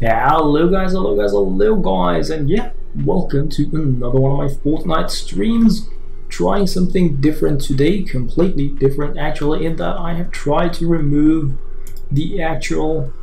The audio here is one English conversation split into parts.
Yeah, hello guys, and yeah, welcome to another one of my Fortnite streams. Trying something different today, completely different actually, in that I have tried to remove the actual,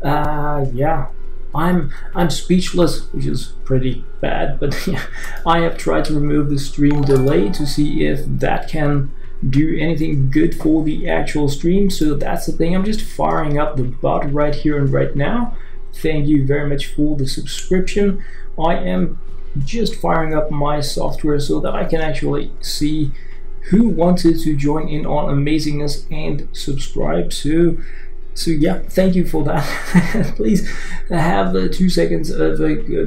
yeah, I'm speechless, which is pretty bad, but yeah, I have tried to remove the stream delay to see if that can do anything good for the actual stream. So that's the thing. I'm just firing up the bot right here and right now. Thank you very much for the subscription. I am just firing up my software so that I can actually see who wanted to join in on amazingness and subscribe. So yeah, thank you for that. Please have 2 seconds of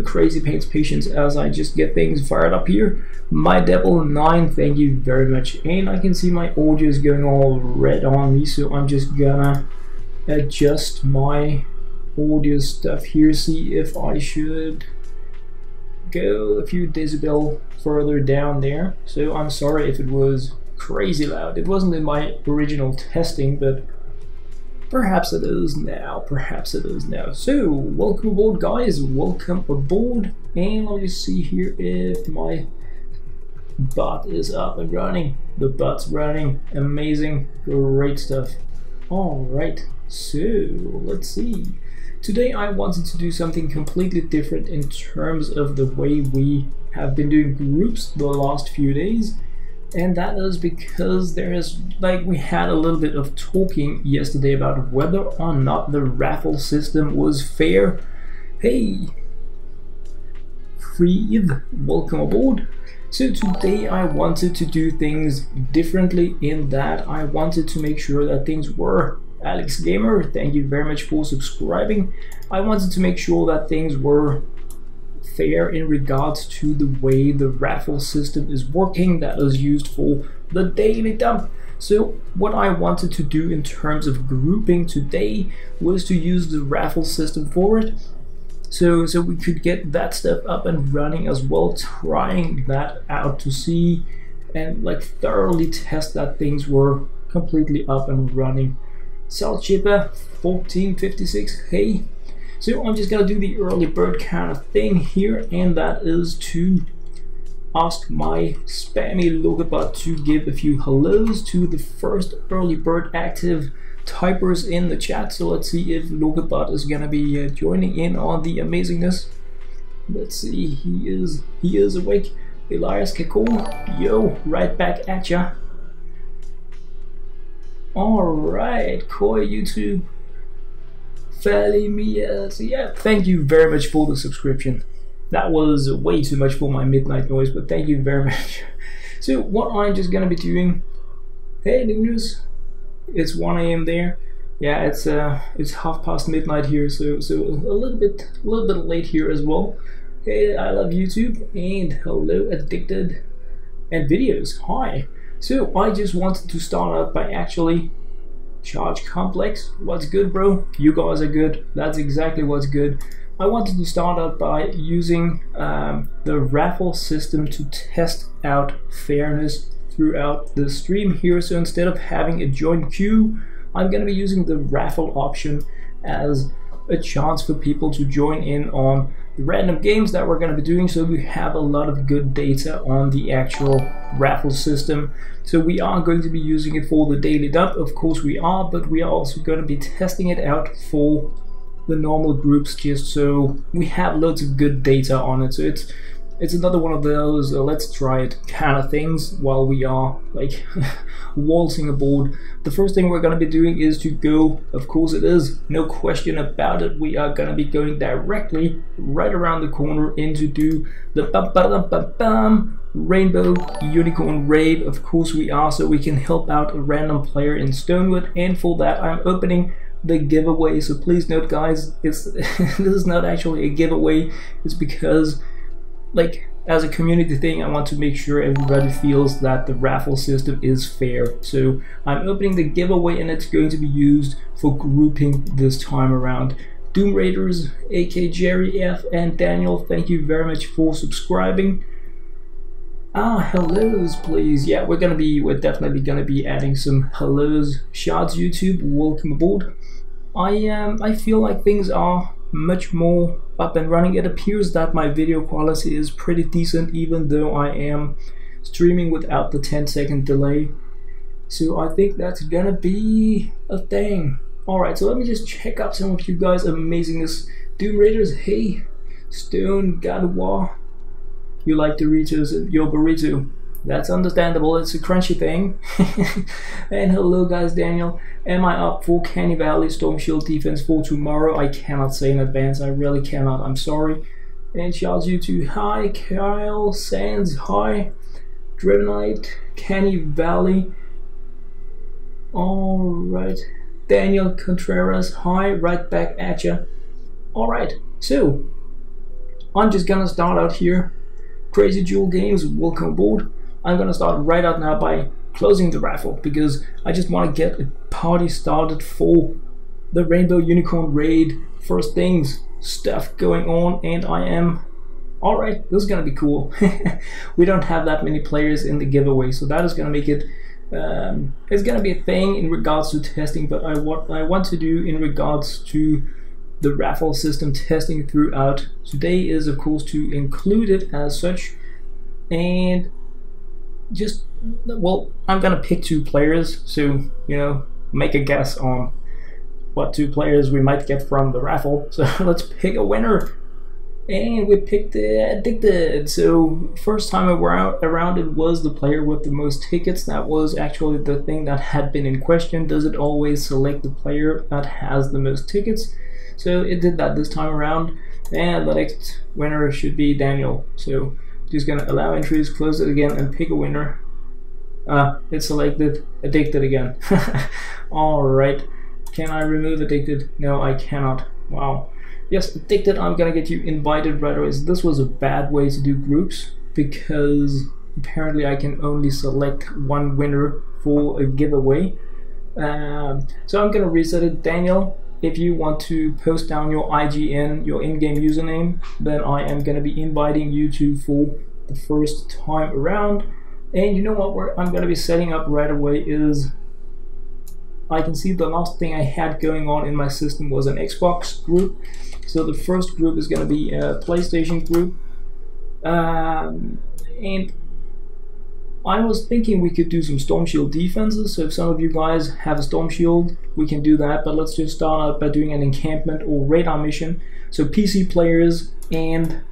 crazy patience as I just get things fired up here. My Devil 9, thank you very much. And I can see my audio is going all red on me, so I'm just gonna adjust my audio stuff here, see if I should go a few decibel further down there. So I'm sorry if it was crazy loud. It wasn't in my original testing, but perhaps it is now, So welcome aboard guys, welcome aboard. And let me see here if my bot is up and running. The bot's running, amazing, great stuff. Alright, so let's see. Today I wanted to do something completely different in terms of the way we have been doing groups the last few days. And that is because we had a little bit of talking yesterday about whether or not the Raffle system was fair. Hey, Freed, welcome aboard. So today I wanted to do things differently in that I wanted to make sure that things were Alex Gamer, thank you very much for subscribing. I wanted to make sure that things were fair in regards to the way the Raffle system is working that is used for the daily dump. So what I wanted to do in terms of grouping today was to use the Raffle system for it. So we could get that stuff up and running as well, trying that out to see and thoroughly test that things were completely up and running. Salt Chipper 1456, hey. So I'm just gonna do the early bird kind of thing here, and that is to ask my spammy LokeBot to give a few hellos to the first early bird active typers in the chat. So let's see if LokeBot is gonna be joining in on the amazingness. Let's see, he is awake. Elias Kakon, yo, right back at ya. Alright, Koi YouTube, Fally Mia, so yeah, thank you very much for the subscription. That was way too much for my midnight noise, but thank you very much. So what I'm just gonna be doing, hey Luminous, it's 1 AM there. Yeah, it's midnight here, so a little bit late here as well. Hey, I love YouTube, and hello Addicted and Videos, hi. So I just wanted to start out by actually Charge Complex. What's good, bro? You guys are good. That's exactly what's good. I wanted to start out by using the Raffle system to test out fairness throughout the stream here. So instead of having a joint queue, I'm going to be using the Raffle option as a chance for people to join in on the random games that we're going to be doing. So we have a lot of good data on the actual Raffle system. So we are going to be using it for the daily dump, of course we are, but we are also going to be testing it out for the normal groups, just so we have loads of good data on it. So it's another one of those let's try it kind of things while we are waltzing aboard. The first thing we're going to be doing is to go, of course it is, no question about it, we are going to be going directly right around the corner into do the bum Rainbow Unicorn Raid, of course we are, so we can help out a random player in Stonewood. And for that I'm opening the giveaway. So please note guys, this is not actually a giveaway, it's because as a community thing, I want to make sure everybody feels that the Raffle system is fair. So I'm opening the giveaway, and it's going to be used for grouping this time around. Doom Raiders, AK Jerry F and Daniel, thank you very much for subscribing. Hellos please. Yeah, we're definitely gonna be adding some hellos. Shards YouTube, welcome aboard. I feel like things are much more up and running. It appears that my video quality is pretty decent, even though I am streaming without the 10-second delay. So I think that's gonna be a thing. Alright, so let me just check out some of you guys' amazingness. Doom Raiders, hey. Stone Gadwa, you like Doritos and your burrito. That's understandable, it's a crunchy thing. And hello guys, Daniel. Am I up for Canny Valley Storm Shield defense for tomorrow? I cannot say in advance, I really cannot, I'm sorry. And shouts you to hi, Kyle Sands, hi. Dravenite, Canny Valley. Alright. Daniel Contreras, hi, right back at ya. Alright, so I'm just gonna start out here. Crazy Jewel Games, welcome aboard. I'm gonna start right out now by closing the raffle because I just want to get a party started for the Rainbow Unicorn raid. First things, stuff going on, and I am alright. This is gonna be cool. We don't have that many players in the giveaway, so that is gonna make it. It's gonna be a thing in regards to testing, but what I want to do in regards to the raffle system testing throughout today is of course to include it as such, and just, well, I'm gonna pick 2 players, so you know, make a guess on what 2 players we might get from the raffle. So let's pick a winner, and we picked Addicted. So first time around it was the player with the most tickets. That was actually the thing that had been in question. Does it always select the player that has the most tickets? So it did that this time around, and the next winner should be Daniel. So just gonna allow entries, close it again, and pick a winner. It selected Addicted again. Alright, can I remove Addicted? No, I cannot. Wow. Yes, Addicted, I'm gonna get you invited right away. So this was a bad way to do groups because apparently I can only select 1 winner for a giveaway. So I'm gonna reset it. Daniel, if you want to post down your IGN, your in-game username, then I am going to be inviting you to for the first time around. And you know what I'm going to be setting up right away is, I can see the last thing I had going on in my system was an Xbox group. So the first group is going to be a PlayStation group. And I was thinking we could do some Storm Shield defenses, so if some of you guys have a Storm Shield, we can do that, but let's just start out by doing an encampment or radar mission. So PC players and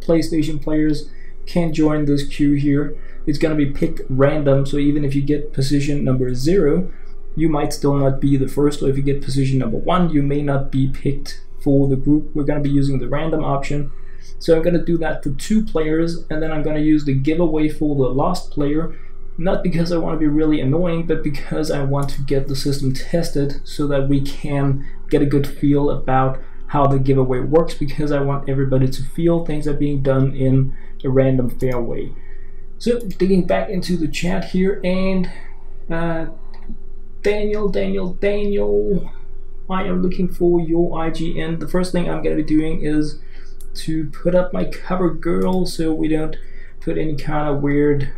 PlayStation players can join this queue here. It's going to be picked random, so even if you get position number 0, you might still not be the first, or if you get position number 1, you may not be picked for the group. We're going to be using the random option. So I'm going to do that for 2 players, and then I'm going to use the giveaway for the last player, not because I want to be really annoying, but because I want to get the system tested so that we can get a good feel about how the giveaway works, because I want everybody to feel things are being done in a random fair way. So digging back into the chat here, and Daniel, I am looking for your IGN. The first thing I'm going to be doing is to put up my cover girl so we don't put any kind of weird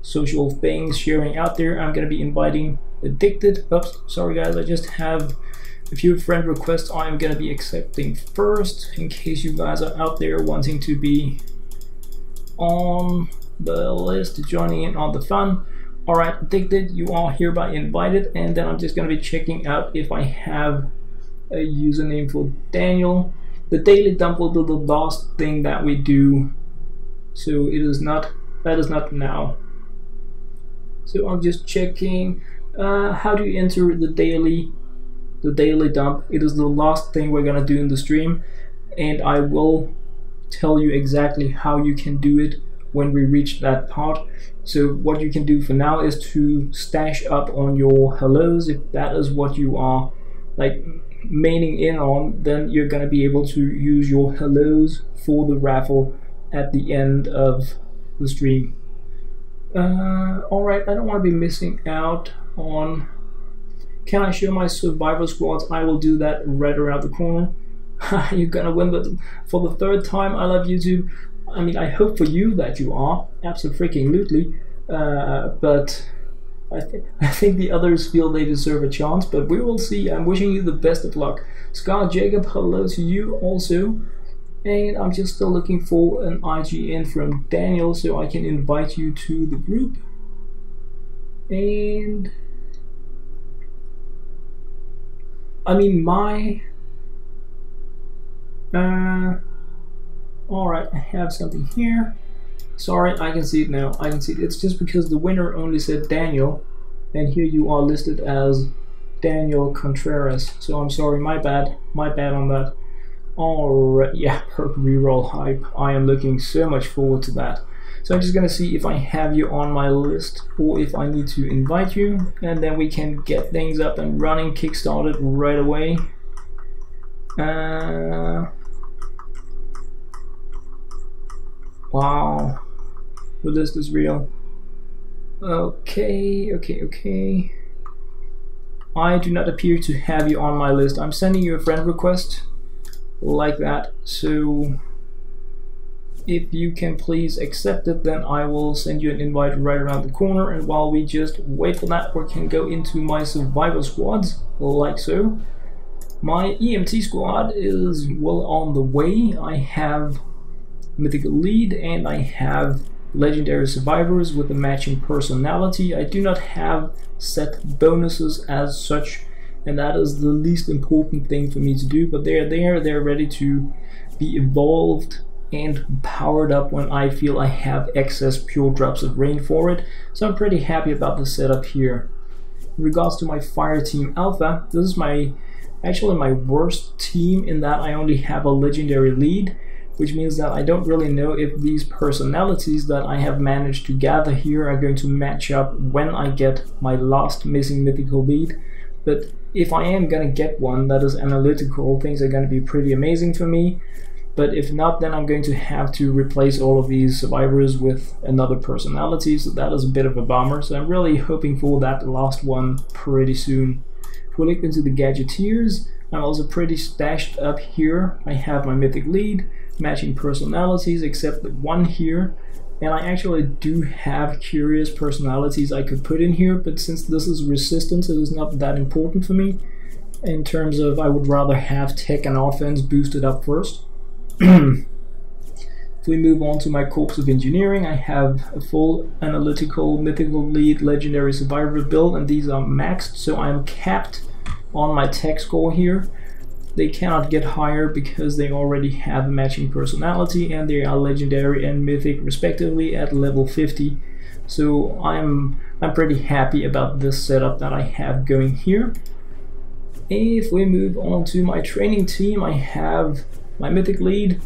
social things sharing out there. I'm going to be inviting Addicted. Oops, sorry guys, I just have a few friend requests I'm going to be accepting first, in case you guys are out there wanting to be on the list, joining in on the fun. Alright, Addicted, you are hereby invited, and then I'm just going to be checking out if I have a username for Daniel. The daily dump will be the last thing that we do, so it is not, that is not now. So I'm just checking how do you enter the daily dump. It is the last thing we're gonna do in the stream, and I will tell you exactly how you can do it when we reach that part. So what you can do for now is to stash up on your hellos. If that is what you are like maining in on, then you're gonna be able to use your hellos for the raffle at the end of the stream. Alright, I don't want to be missing out on, can I show my survivor squads? I will do that right around the corner. You're gonna win, but for the 3rd time, I love YouTube. I mean, I hope for you that you are, absolutely. But I think the others feel they deserve a chance, but we will see. I'm wishing you the best of luck. Scott Jacob, hello to you also. And I'm just still looking for an IGN from Daniel so I can invite you to the group. And I mean alright, I have something here. Sorry, I can see it now. I can see it. It's just because the winner only said Daniel, and here you are listed as Daniel Contreras. So I'm sorry, my bad on that. Alright, yeah, perk reroll hype. I am looking so much forward to that. So I'm just gonna see if I have you on my list or if I need to invite you, and then we can get things up and running, kickstarted right away. Wow, the list is real. Okay. I do not appear to have you on my list. I'm sending you a friend request like that, so if you can please accept it, then I will send you an invite right around the corner. And while we just wait for that, we can go into my survival squads like so. My EMT squad is well on the way. I have mythical lead and I have legendary survivors with a matching personality. I do not have set bonuses as such, and that is the least important thing for me to do, but they're there, they're ready to be evolved and powered up when I feel I have excess pure drops of rain for it. So I'm pretty happy about the setup here. In regards to my fire team alpha, this is actually my worst team in that I only have a legendary lead, which means that I don't really know if these personalities that I have managed to gather here are going to match up when I get my last missing mythical lead. But if I am gonna get one that is analytical, things are gonna be pretty amazing for me. But if not, then I'm going to have to replace all of these survivors with another personality, so that is a bit of a bummer. So I'm really hoping for that last one pretty soon. If we look into the gadgeteers, I'm also pretty stashed up here. I have my mythic lead, matching personalities except the one here, and I actually do have curious personalities I could put in here, but since this is resistance, it is not that important for me in terms of I would rather have tech and offense boosted up first. If we move on to my Corps of Engineering, I have a full analytical mythical lead legendary survivor build, and these are maxed, so I'm capped on my tech score here. They cannot get higher because they already have a matching personality, and they are legendary and mythic respectively at level 50. So I'm pretty happy about this setup that I have going here. If we move on to my training team, I have my mythic lead,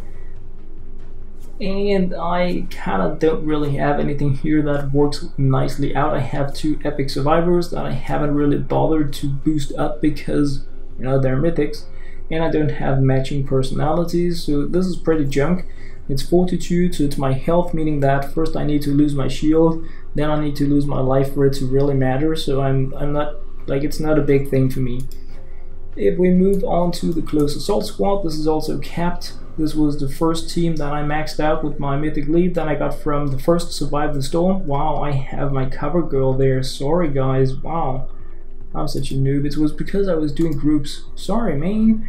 and I kind of don't really have anything here that works nicely out. I have two epic survivors that I haven't really bothered to boost up because, you know, they're mythics, and I don't have matching personalities, so this is pretty junk. It's 42 to my health, meaning that first I need to lose my shield, then I need to lose my life for it to really matter, so I'm not, like, it's not a big thing for me. If we move on to the close assault squad, this is also capped. This was the first team that I maxed out with my mythic lead that I got from the first Survive the Storm. Wow, I have my cover girl there. Sorry guys, wow. I'm such a noob. It was because I was doing groups. Sorry, man.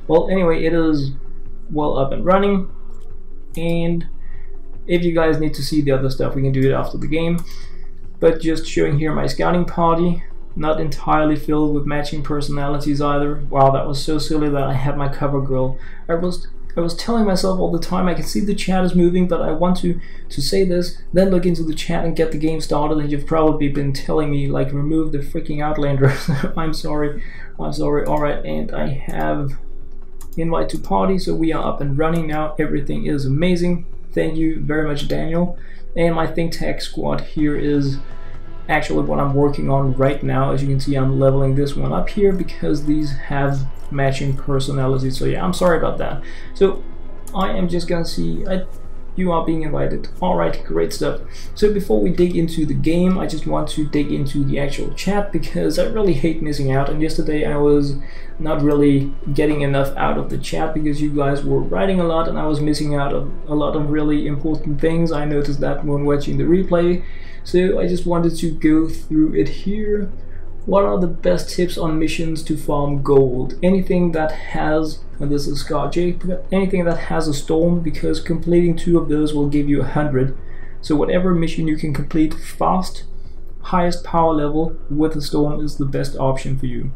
Well, anyway, it is well up and running. And if you guys need to see the other stuff, we can do it after the game. But just showing here my scouting party. Not entirely filled with matching personalities either. Wow, that was so silly that I had my cover girl. I was telling myself all the time, I can see the chat is moving, but I want to say this, then look into the chat and get the game started, and you've probably been telling me, like, remove the freaking Outlander. I'm sorry. Alright, and I have invite to party, so we are up and running now. Everything is amazing. Thank you very much, Daniel. And my Think Tech squad here is actually what I'm working on right now. As you can see, I'm leveling this one up here because these have matching personalities. So yeah, I'm sorry about that. So I am just gonna see, you are being invited. Alright, great stuff. So before we dig into the game, I just want to dig into the actual chat because I really hate missing out, and yesterday I was not really getting enough out of the chat because you guys were writing a lot and I was missing out on a lot of really important things. I noticed that when watching the replay. So I just wanted to go through it here. What are the best tips on missions to farm gold? Anything that has, and this is Scott J, anything that has a storm, because completing 2 of those will give you 100. So whatever mission you can complete fast, highest power level with a storm is the best option for you.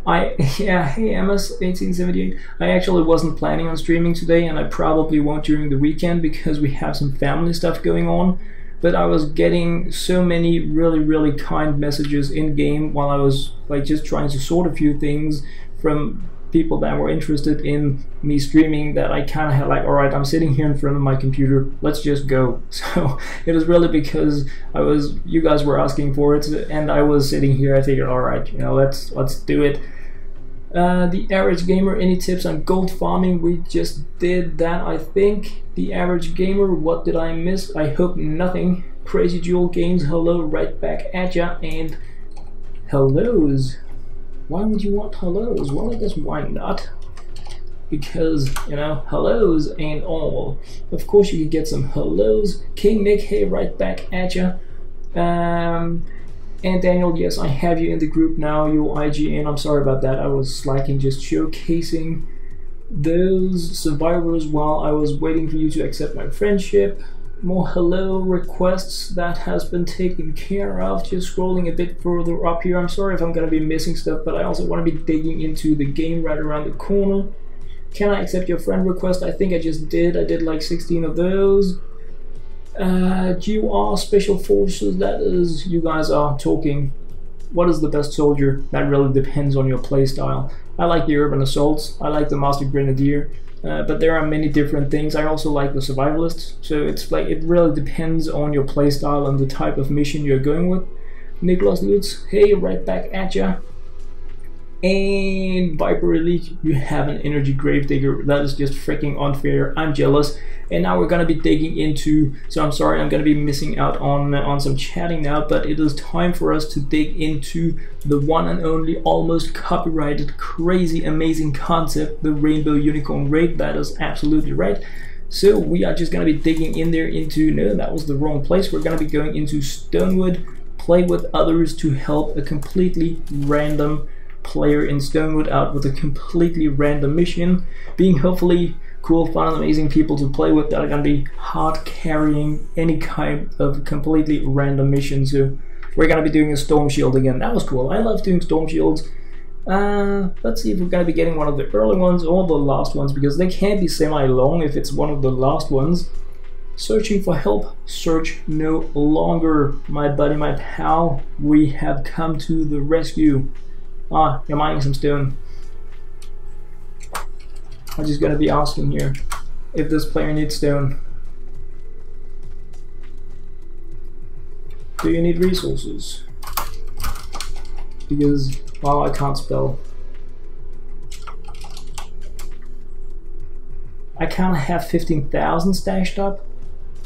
Hey MS1878. I actually wasn't planning on streaming today, and I probably won't during the weekend because we have some family stuff going on. But I was getting so many really kind messages in game while I was like just trying to sort a few things from people that were interested in me streaming, that I kind of had like, alright, I'm sitting here in front of my computer, let's just go. So it was really because you guys were asking for it, and I was sitting here. I figured, alright, let's do it. The average gamer, any tips on gold farming? We just did that, I think. The average gamer, what did I miss? I hope nothing. Crazy Jewel Games, hello, right back at ya. And hellos. Why would you want hellos? Well, I guess why not? Because, hellos and all. Of course you can get some hellos. King Nick, hey, right back at ya. And Daniel, yes, I have you in the group now, your IGN. I'm sorry about that. I was slacking, just showcasing those survivors while I was waiting for you to accept my friendship. More hello requests, that has been taken care of. Just scrolling a bit further up here. I'm sorry if I'm going to be missing stuff, but I also want to be digging into the game right around the corner. Can I accept your friend request? I think I just did. I did like 16 of those. GUR Special Forces, that is, you guys are talking. What is the best soldier? That really depends on your playstyle. I like the Urban Assaults, I like the Master Grenadier, but there are many different things. I also like the Survivalists, so it's like it really depends on your playstyle and the type of mission you're going with. Nicholas Lutz, hey, right back at ya. And Viper Elite, you have an energy gravedigger. That is just freaking unfair. I'm jealous. And now we're gonna be digging into, so I'm sorry I'm gonna be missing out on some chatting now, but it is time for us to dig into the one and only, almost copyrighted, crazy amazing concept, the Rainbow Unicorn Raid. That is absolutely right. So we are just gonna be digging in there into, no, that was the wrong place. We're gonna be going into Stonewood, play with others to help a completely random player in Stonewood out with a completely random mission, being hopefully cool, fun, and amazing people to play with that are going to be hard carrying any kind of completely random mission. So we're going to be doing a Storm Shield again. That was cool. I love doing Storm Shields. Let's see if we're going to be getting one of the early ones or the last ones, because they can be semi-long if it's one of the last ones. Searching for help, search no longer, my buddy, my pal. We have come to the rescue. Ah, you're mining some stone. I'm just gonna be asking here if this player needs stone. Do you need resources? Because, well, I can't spell. I kinda have 15,000 stashed up.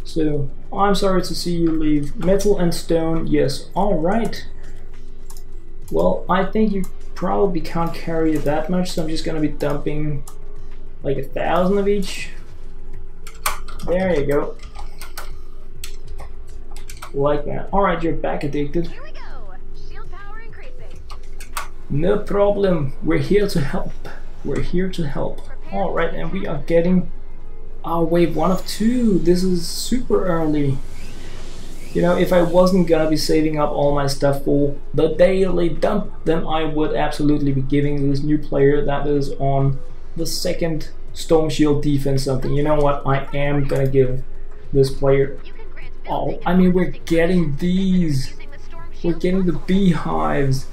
So, I'm sorry to see you leave. Metal and stone, yes. Alright. Well, I think you probably can't carry it that much, so I'm just gonna be dumping like 1,000 of each. There you go. Like that. Alright, you're back addicted. Here we go. Shield power increasing. No problem. We're here to help. We're here to help. Alright, and we are getting our wave 1 of 2. This is super early. You know, if I wasn't gonna be saving up all my stuff for the daily dump, then I would absolutely be giving this new player that is on the second Storm Shield defense something. You know what? I am gonna give this player. Oh, I mean, we're getting these. We're getting the beehives.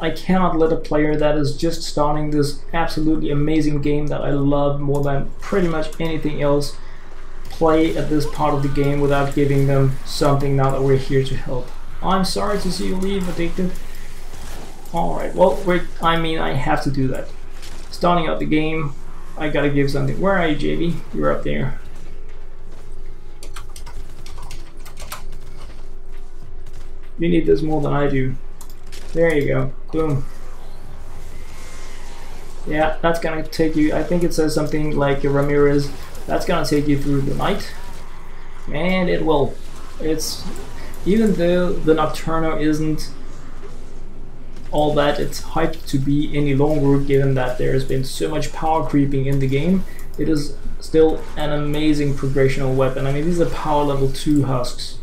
I cannot let a player that is just starting this absolutely amazing game that I love more than pretty much anything else play at this part of the game without giving them something now that we're here to help. I'm sorry to see you leave, addicted. Alright, well, I have to do that. Starting out the game, I gotta give something. Where are you, JB? You're up there. You need this more than I do. There you go. Boom. Yeah, that's gonna take you, I think it says something like Ramirez. That's gonna take you through the night. And it will. It's, even though the Nocturno isn't all that it's hyped to be any longer, given that there has been so much power creeping in the game, it is still an amazing progressional weapon. I mean, these are power level 2 husks,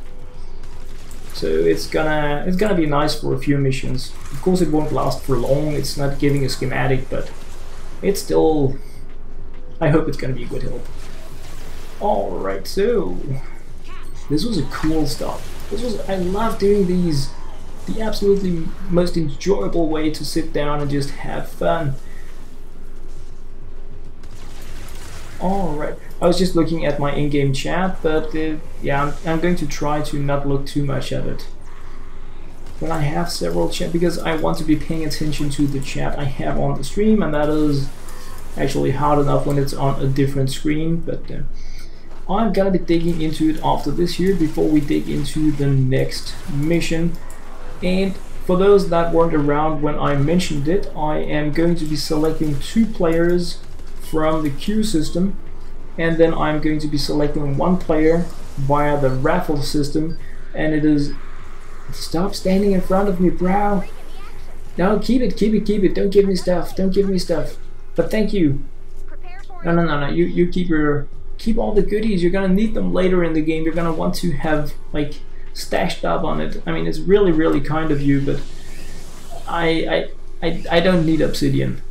so it's gonna be nice for a few missions. Of course, it won't last for long. It's not giving a schematic, but it's still, I hope it's gonna be a good help. All right, so this was a cool stop. I love doing these. The absolutely most enjoyable way to sit down and just have fun. Alright, I was just looking at my in-game chat, but yeah, I'm going to try to not look too much at it. When I have several chat, because I want to be paying attention to the chat I have on the stream, and that is actually hard enough when it's on a different screen, but I'm gonna be digging into it after this here, before we dig into the next mission. And for those that weren't around when I mentioned it, I am going to be selecting 2 players from the queue system, and then I'm going to be selecting 1 player via the Raffle system, and it is... Stop standing in front of me, bro! No, keep it, don't give me stuff, but thank you. No, you keep all the goodies, you're gonna need them later in the game, you're gonna want to have, like, stashed up on it. I mean, it's really kind of you, but I don't need obsidian.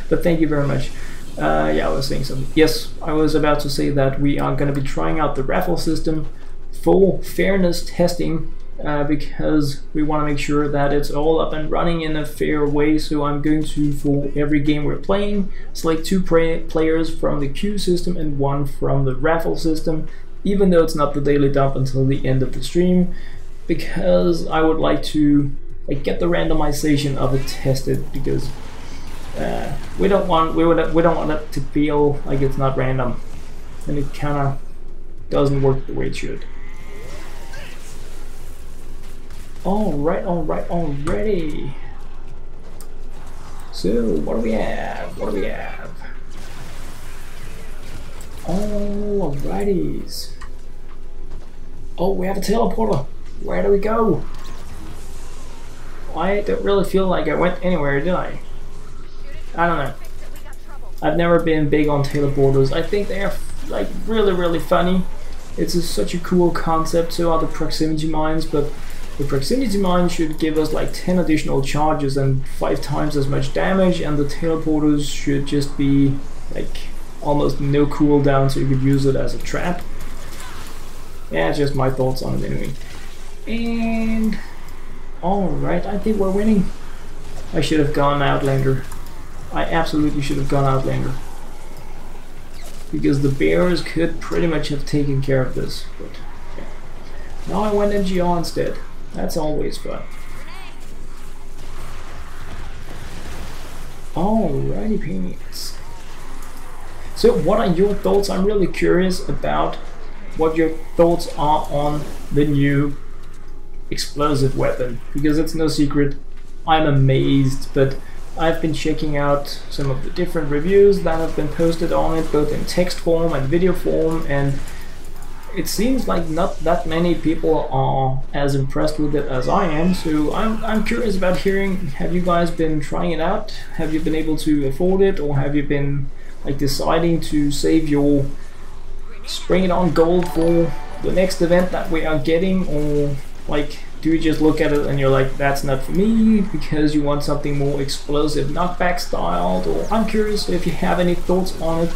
But thank you very much. Yeah, I was saying something. Yes, I was about to say that we are going to be trying out the Raffle system for fairness testing, because we want to make sure that it's all up and running in a fair way. So I'm going to, for every game we're playing, select 2 players from the queue system and 1 from the Raffle system, even though it's not the daily dump until the end of the stream, because I would like to get the randomization of it tested, because we don't want it to feel like it's not random, and it kind of doesn't work the way it should. Alrighty. So what do we have? Alrighties. Oh, we have a teleporter. Where do we go? I don't really feel like I went anywhere, did I? I don't know. I've never been big on teleporters. I think they are like really funny. It's such a cool concept. So are the proximity mines, but the proximity mine should give us like 10 additional charges and 5 times as much damage, and the teleporters should just be like almost no cooldown, so you could use it as a trap. Yeah, it's just my thoughts on it anyway. And alright, I think we're winning. I should have gone Outlander. I absolutely should have gone Outlander, because the bears could pretty much have taken care of this, but yeah. Now I went MGR instead. That's always fun. Alrighty, paints. So what are your thoughts? I'm really curious about what your thoughts are on the new explosive weapon, because it's no secret I'm amazed, but I've been checking out some of the different reviews that have been posted on it, both in text form and video form, and it seems like not that many people are as impressed with it as I am. So I'm curious about hearing, have you guys been trying it out? Have you been able to afford it, or have you been like deciding to save your Spring It On gold for the next event that we are getting, or like do you just look at it and you're like, that's not for me, because you want something more explosive knockback styled? Or I'm curious if you have any thoughts on it.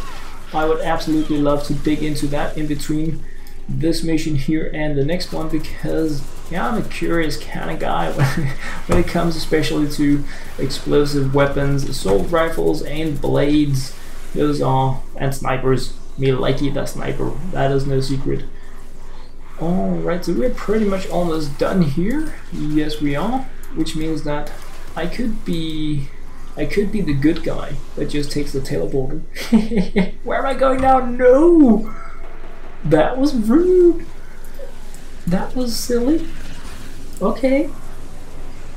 I would absolutely love to dig into that in between this mission here and the next one, because yeah, I'm a curious kind of guy when it comes especially to explosive weapons, assault rifles and blades. Those are, and snipers. Me likey the sniper, that is no secret. Alright, so we're pretty much almost done here. Yes, we are, which means that I could be the good guy that just takes the teleporter. Where am I going now? No! That was rude. That was silly. Okay.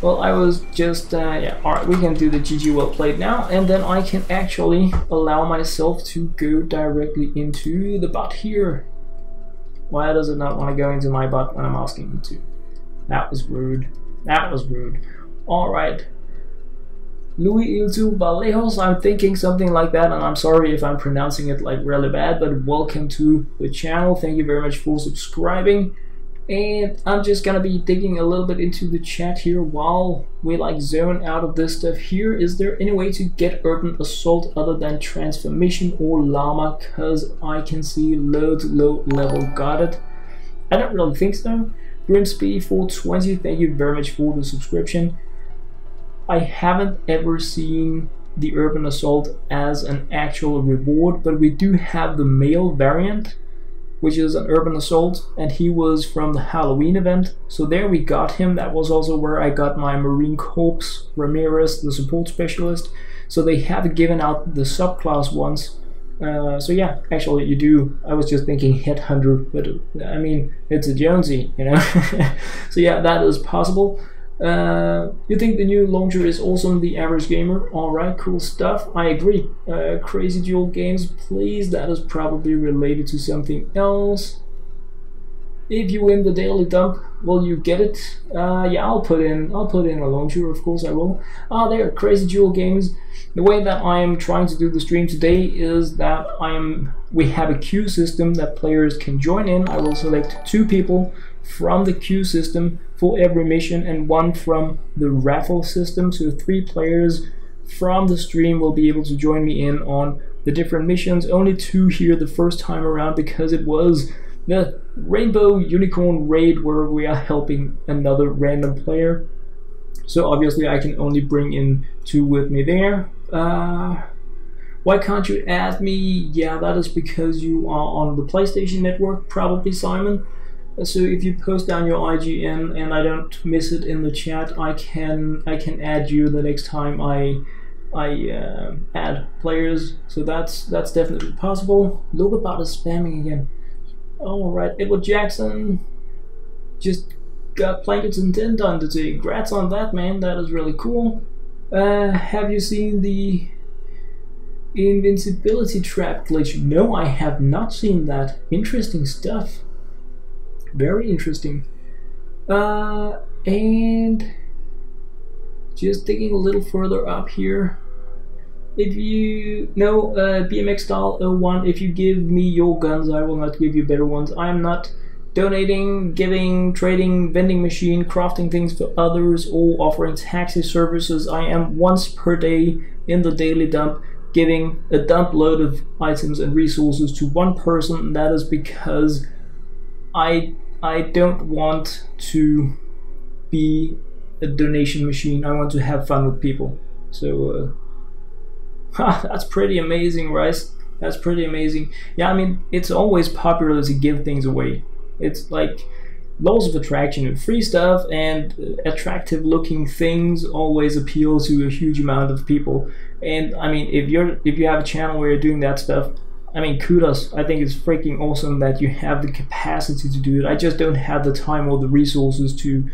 Well, I was just, yeah, alright, we can do the GG well played now, and then I can actually allow myself to go directly into the bot here. Why does it not want to go into my bot when I'm asking it to? That was rude. That was rude. Alright. Louis Iltu Valejos, I'm thinking something like that, and I'm sorry if I'm pronouncing it like really bad, but welcome to the channel. Thank you very much for subscribing. And I'm just gonna be digging a little bit into the chat here while we like zone out of this stuff here. Is there any way to get Urban Assault other than Transformation or Llama? Cause I can see loads low level got it. I don't really think so. Grimsby 420, thank you very much for the subscription. I haven't ever seen the Urban Assault as an actual reward, but we do have the male variant, which is an Urban Assault, and he was from the Halloween event. So there we got him. That was also where I got my Marine Corps Ramirez, the support specialist. So they have given out the subclass ones. So yeah, actually you do. I was just thinking Headhunter, but I mean, it's a Jonesy, you know. So yeah, that is possible. You think the new launcher is awesome, the average gamer? Alright, cool stuff. I agree. Crazy Duel Games, please. That is probably related to something else. If you win the daily dump, will you get it? Yeah, I'll put in a launcher, of course I will. There, Crazy Duel Games. The way that I am trying to do the stream today is that we have a queue system that players can join in. I will select 2 people from the queue system for every mission and 1 from the Raffle system, so 3 players from the stream will be able to join me in on the different missions. Only 2 here the first time around because it was the Rainbow Unicorn raid where we are helping another random player. So obviously I can only bring in 2 with me there. Why can't you add me? Yeah, that is because you are on the PlayStation Network, probably, Simon. So if you post down your IGN and I don't miss it in the chat, I can add you the next time I add players. So that's definitely possible. LokeHansen is spamming again. Alright, Edward Jackson just got Blankets and 10 done today. Congrats on that, man. That is really cool. Have you seen the invincibility trap glitch? No, I have not seen that. Interesting stuff. Very interesting. And just digging a little further up here. If you know BMX style 01, if you give me your guns, I will not give you better ones. I am not donating, giving, trading, vending machine, crafting things for others, or offering taxi services. I am once per day in the daily dump giving a dump load of items and resources to 1 person. That is because I don't want to be a donation machine. I want to have fun with people. So that's pretty amazing, right? That's pretty amazing. Yeah, I mean, it's always popular to give things away. It's like laws of attraction. Free stuff and attractive looking things always appeal to a huge amount of people. And I mean, if you have a channel where you're doing that stuff, I mean, kudos. I think it's freaking awesome that you have the capacity to do it. I just don't have the time or the resources to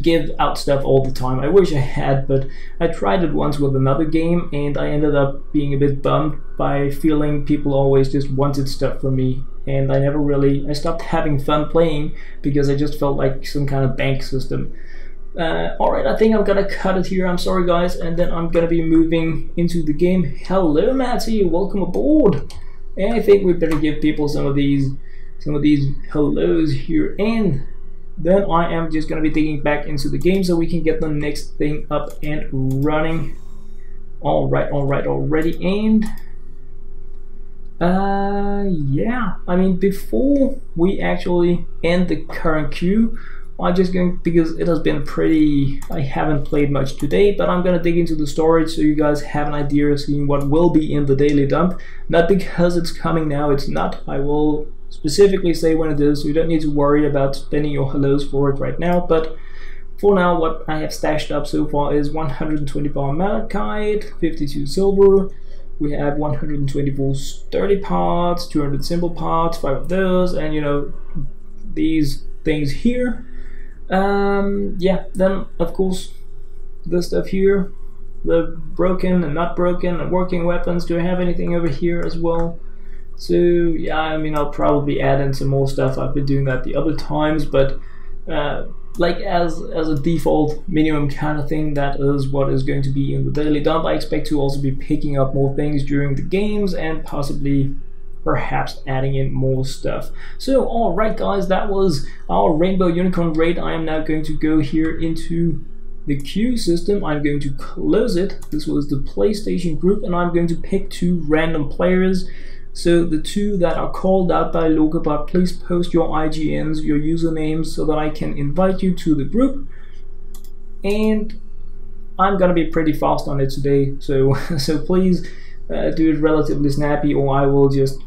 give out stuff all the time. I wish I had, but I tried it once with another game and I ended up being a bit bummed by feeling people always just wanted stuff from me, and I stopped having fun playing because I just felt like some kind of bank system. Alright, I think I'm gonna cut it here. I'm sorry guys, and then I'm gonna be moving into the game. Hello Matty, welcome aboard. And I think we better give people some of these hellos here, and then I am just gonna be digging back into the game so we can get the next thing up and running. Alright, already, and yeah, I mean, before we actually end the current queue, I'm just going, because it has been I haven't played much today, but I'm gonna dig into the storage so you guys have an idea of seeing what will be in the daily dump. Not because it's coming now, it's not. I will specifically say when it is, so you don't need to worry about spending your hellos for it right now, but for now what I have stashed up so far is 124 malachite, 52 silver, we have 124 sturdy parts, 200 simple parts, 5 of those, and you know, these things here. Yeah, then of course this stuff here, the broken and not broken and working weapons. Do I have anything over here as well? So yeah, I mean, I'll probably add in some more stuff. I've been doing that the other times, but like as a default minimum kind of thing, that is what is going to be in the daily dump. I expect to also be picking up more things during the games and possibly perhaps adding in more stuff. So alright guys, that was our Rainbow Unicorn raid. I am now going to go here into the queue system. I'm going to close it. This was the PlayStation group, and I'm going to pick 2 random players. So the 2 that are called out by LokeHansen, please post your IGNs, your usernames, so that I can invite you to the group. And I'm gonna be pretty fast on it today, so please do it relatively snappy, or I will just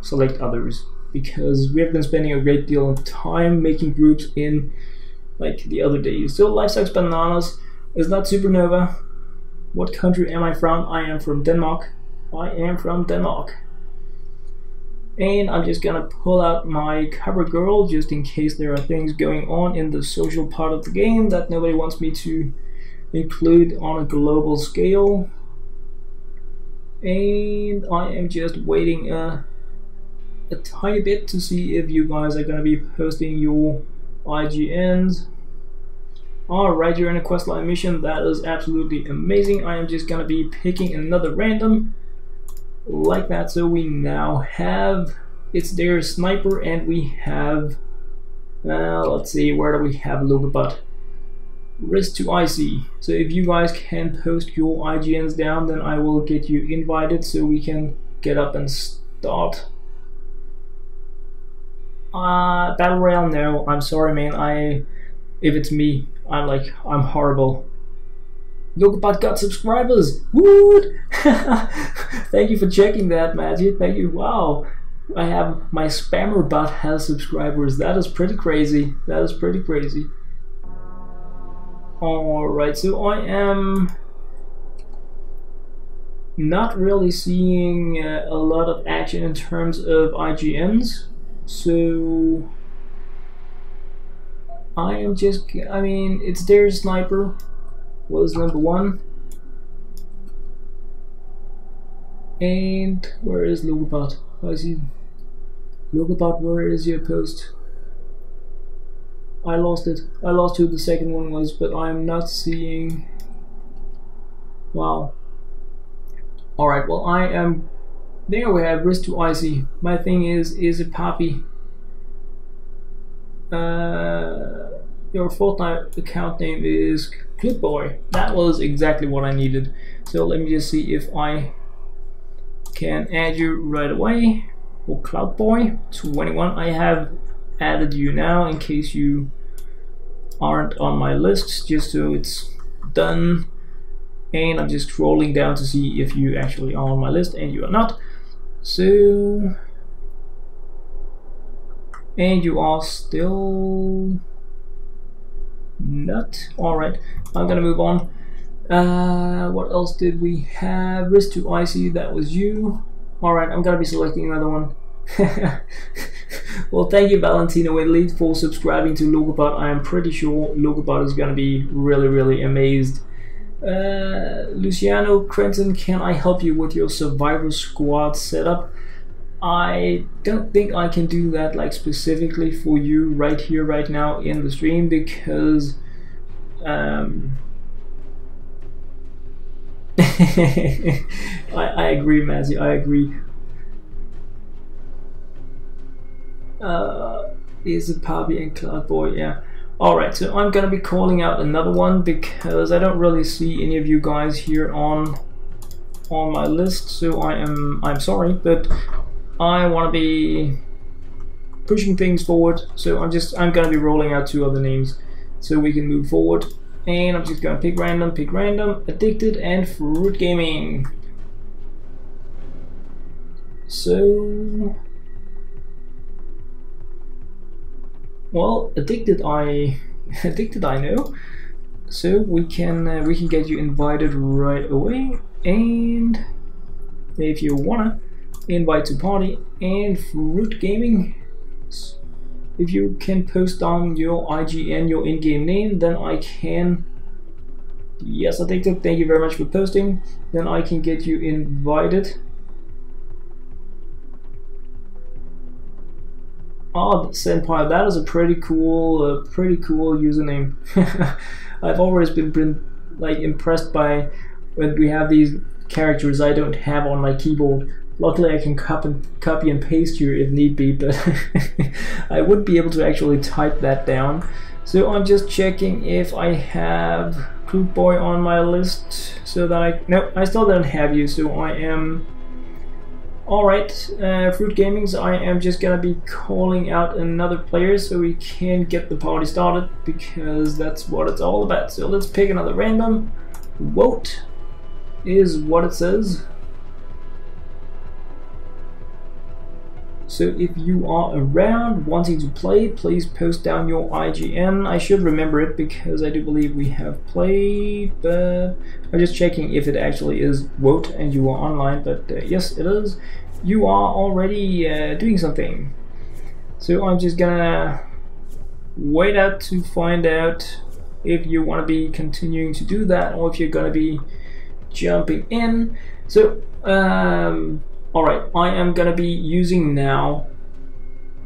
select others, because we have been spending a great deal of time making groups in like the other days. So Life Sucks Bananas is not Supernova. What country am I from? I am from Denmark. I am from Denmark. And I'm just gonna pull out my cover girl just in case there are things going on in the social part of the game that nobody wants me to include on a global scale. And I am just waiting a tiny bit to see if you guys are gonna be posting your IGNs. Alright, you're in a questline mission. That is absolutely amazing. I am just gonna be picking another random like that. So we now have, it's their sniper, and we have let's see, where do we have LokeHansen? Wrist to IC. So if you guys can post your IGNs down, then I will get you invited so we can get up and start. Battle Royale, no, I'm sorry man, if it's me, I'm horrible. LokeHansen got subscribers! Woot! Thank you for checking that, Magic. Thank you. Wow, I have my spammer bot has subscribers. That is pretty crazy. That is pretty crazy. Alright, so I am not really seeing a lot of action in terms of IGNs. So I am just, I mean, it's their sniper was number 1. And where is LokeHansen? I see LokeHansen, where is your post? I lost it. I lost who the second one was, but I'm not seeing. Wow. Alright, well I am. There we have wrist to IC. My thing is it Poppy? Your Fortnite account name is Clipboy. That was exactly what I needed. So let me just see if I can add you right away. Or Cloudboy21. I have added you now in case you aren't on my list, just so it's done. And I'm just scrolling down to see if you actually are on my list, and you are not. So, and you are still not. Alright, I'm gonna move on. What else did we have? Wrist to IC, that was you. Alright, I'm gonna be selecting another one. Well, thank you Valentino Whitley for subscribing to LokeHansen. I am pretty sure LokeHansen is gonna be really amazed. Luciano Crenton, can I help you with your Survivor Squad setup? I don't think I can do that like specifically for you right here right now in the stream, because I agree, Mazzy, I agree. Is it Poppy and Cloudboy? Yeah. Alright, so I'm gonna be calling out another one because I don't really see any of you guys here on my list, so I'm sorry, but I wanna be pushing things forward, so I'm gonna be rolling out 2 other names so we can move forward. And I'm just gonna pick random, Addicted and Fruit Gaming. So, well, Addicted I know, so we can get you invited right away. And if you wanna invite to party, and Fruit Gaming, if you can post down your IGN, your in-game name, then I can. Yes, Addicted, thank you very much for posting. Then I can get you invited. Oh, Senpai, that is a pretty cool username. I've always been like impressed by when we have these characters I don't have on my keyboard. Luckily, I can copy and paste here if need be, but I wouldn't be able to actually type that down. So I'm just checking if I have Fruit Boy on my list, so that no, I still don't have you. So I am. Alright, Fruit Gamings, I am just gonna be calling out another player so we can get the party started, because that's what it's all about. So let's pick another random. Vote is what it says. So if you are around wanting to play, please post down your IGN. I should remember it because I do believe we have played, but I'm just checking if it actually is vote and you are online, but yes it is. You are already doing something. So I'm just gonna wait out to find out if you want to be continuing to do that or if you're gonna be jumping in. So alright, I am gonna be using now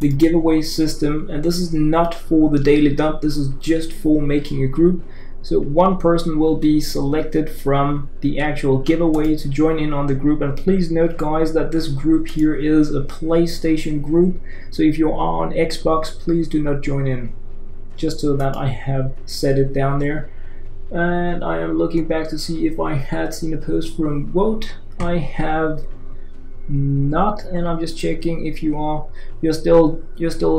the giveaway system, and this is not for the daily dump, this is just for making a group. So one person will be selected from the actual giveaway to join in on the group, and please note guys that this group here is a PlayStation group, so if you are on Xbox, please do not join in, just so that I have set it down there. And I am looking back to see if I had seen a post from Vote. I have not, and I'm just checking if you're still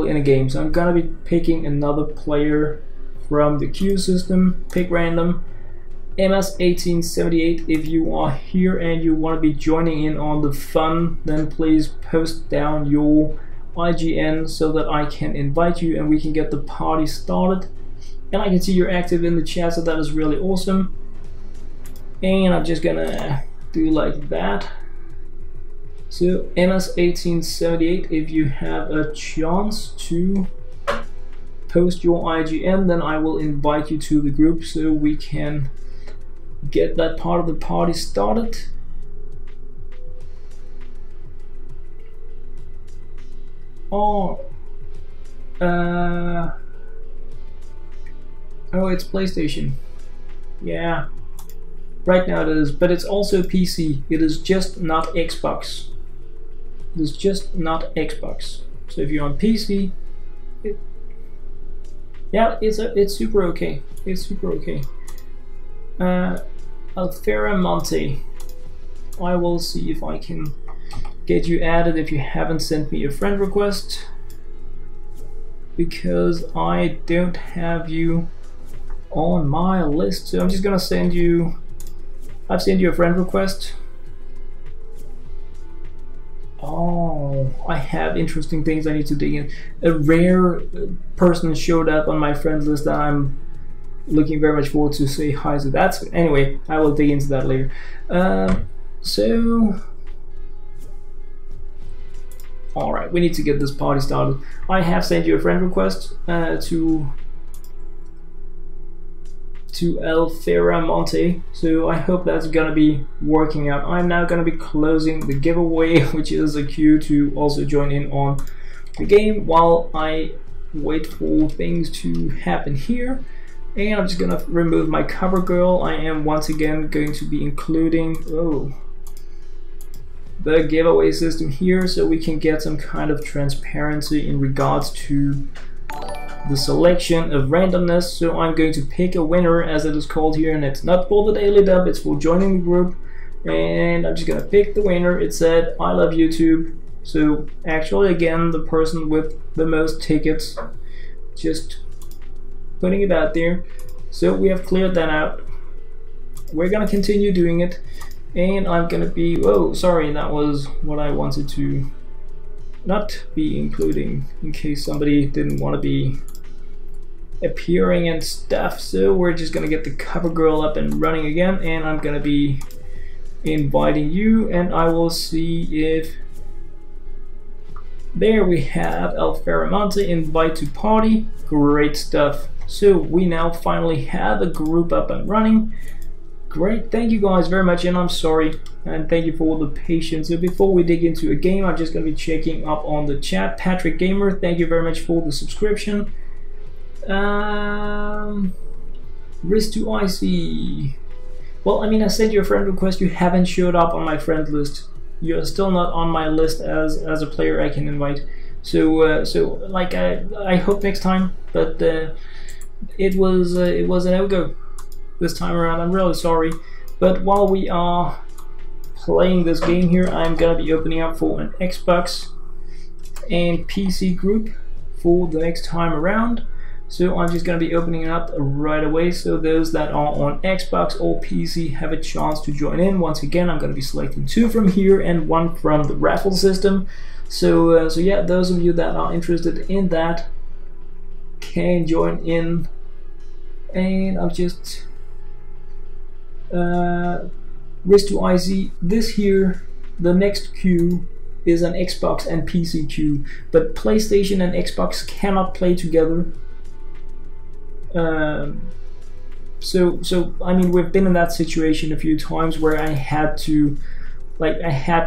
in a game. So I'm gonna be picking another player from the queue system. Pick random. MS1878, if you are here and you want to be joining in on the fun, then please post down your IGN so that I can invite you and we can get the party started. And I can see you're active in the chat, so that is really awesome. And I'm just gonna do like that. So MS1878, if you have a chance to post your IGN, then I will invite you to the group so we can get that part of the party started. Oh, oh, it's PlayStation. Yeah, right now it is, but it's also PC. It is just not Xbox. It is just not Xbox. So if you're on PC, yeah, it's super okay. It's super okay. Alfera Monte, I will see if I can get you added if you haven't sent me a friend request, because I don't have you on my list. So I'm just gonna send you. I've sent you a friend request. Oh, I have interesting things I need to dig in. A rare person showed up on my friends list that I'm looking very much forward to say hi to. That's anyway, I will dig into that later. So alright, we need to get this party started. I have sent you a friend request to Alfera Monte, so I hope that's gonna be working out. I'm now gonna be closing the giveaway, which is a queue to also join in on the game while I wait for things to happen here. And I'm just gonna remove my cover girl. I am once again going to be including the giveaway system here so we can get some kind of transparency in regards to the selection of randomness. So I'm going to pick a winner, as it is called here, and it's not for the daily dump, it's for joining the group. And I'm just gonna pick the winner. It said I love YouTube, so actually again the person with the most tickets, just putting it out there. So we have cleared that out. We're gonna continue doing it, and I'm gonna be, whoa, sorry, that was what I wanted to not be including, in case somebody didn't want to be appearing and stuff. So we're just gonna get the cover girl up and running again, and I'm gonna be inviting you, and I will see if there we have Alfera Monte, invite to party. Great stuff. So we now finally have a group up and running. Great, thank you guys very much, and I'm sorry, and thank you for all the patience. So before we dig into a game, I'm just going to be checking up on the chat. Patrick Gamer, thank you very much for the subscription. Wrist to IC. Well, I mean, I sent you a friend request. You haven't showed up on my friend list. You're still not on my list as a player I can invite. So like I hope next time. But it was a no-go this time around. I'm really sorry. But while we are playing this game here, I'm gonna be opening up for an Xbox and PC group for the next time around. So I'm just going to be opening it up right away, so those that are on Xbox or PC have a chance to join in. Once again, I'm going to be selecting 2 from here and 1 from the Raffle system. So yeah, those of you that are interested in that can join in. And I'll just wrist to IC. This here, the next queue is an Xbox and PC queue, but PlayStation and Xbox cannot play together. So I mean, we've been in that situation a few times where I had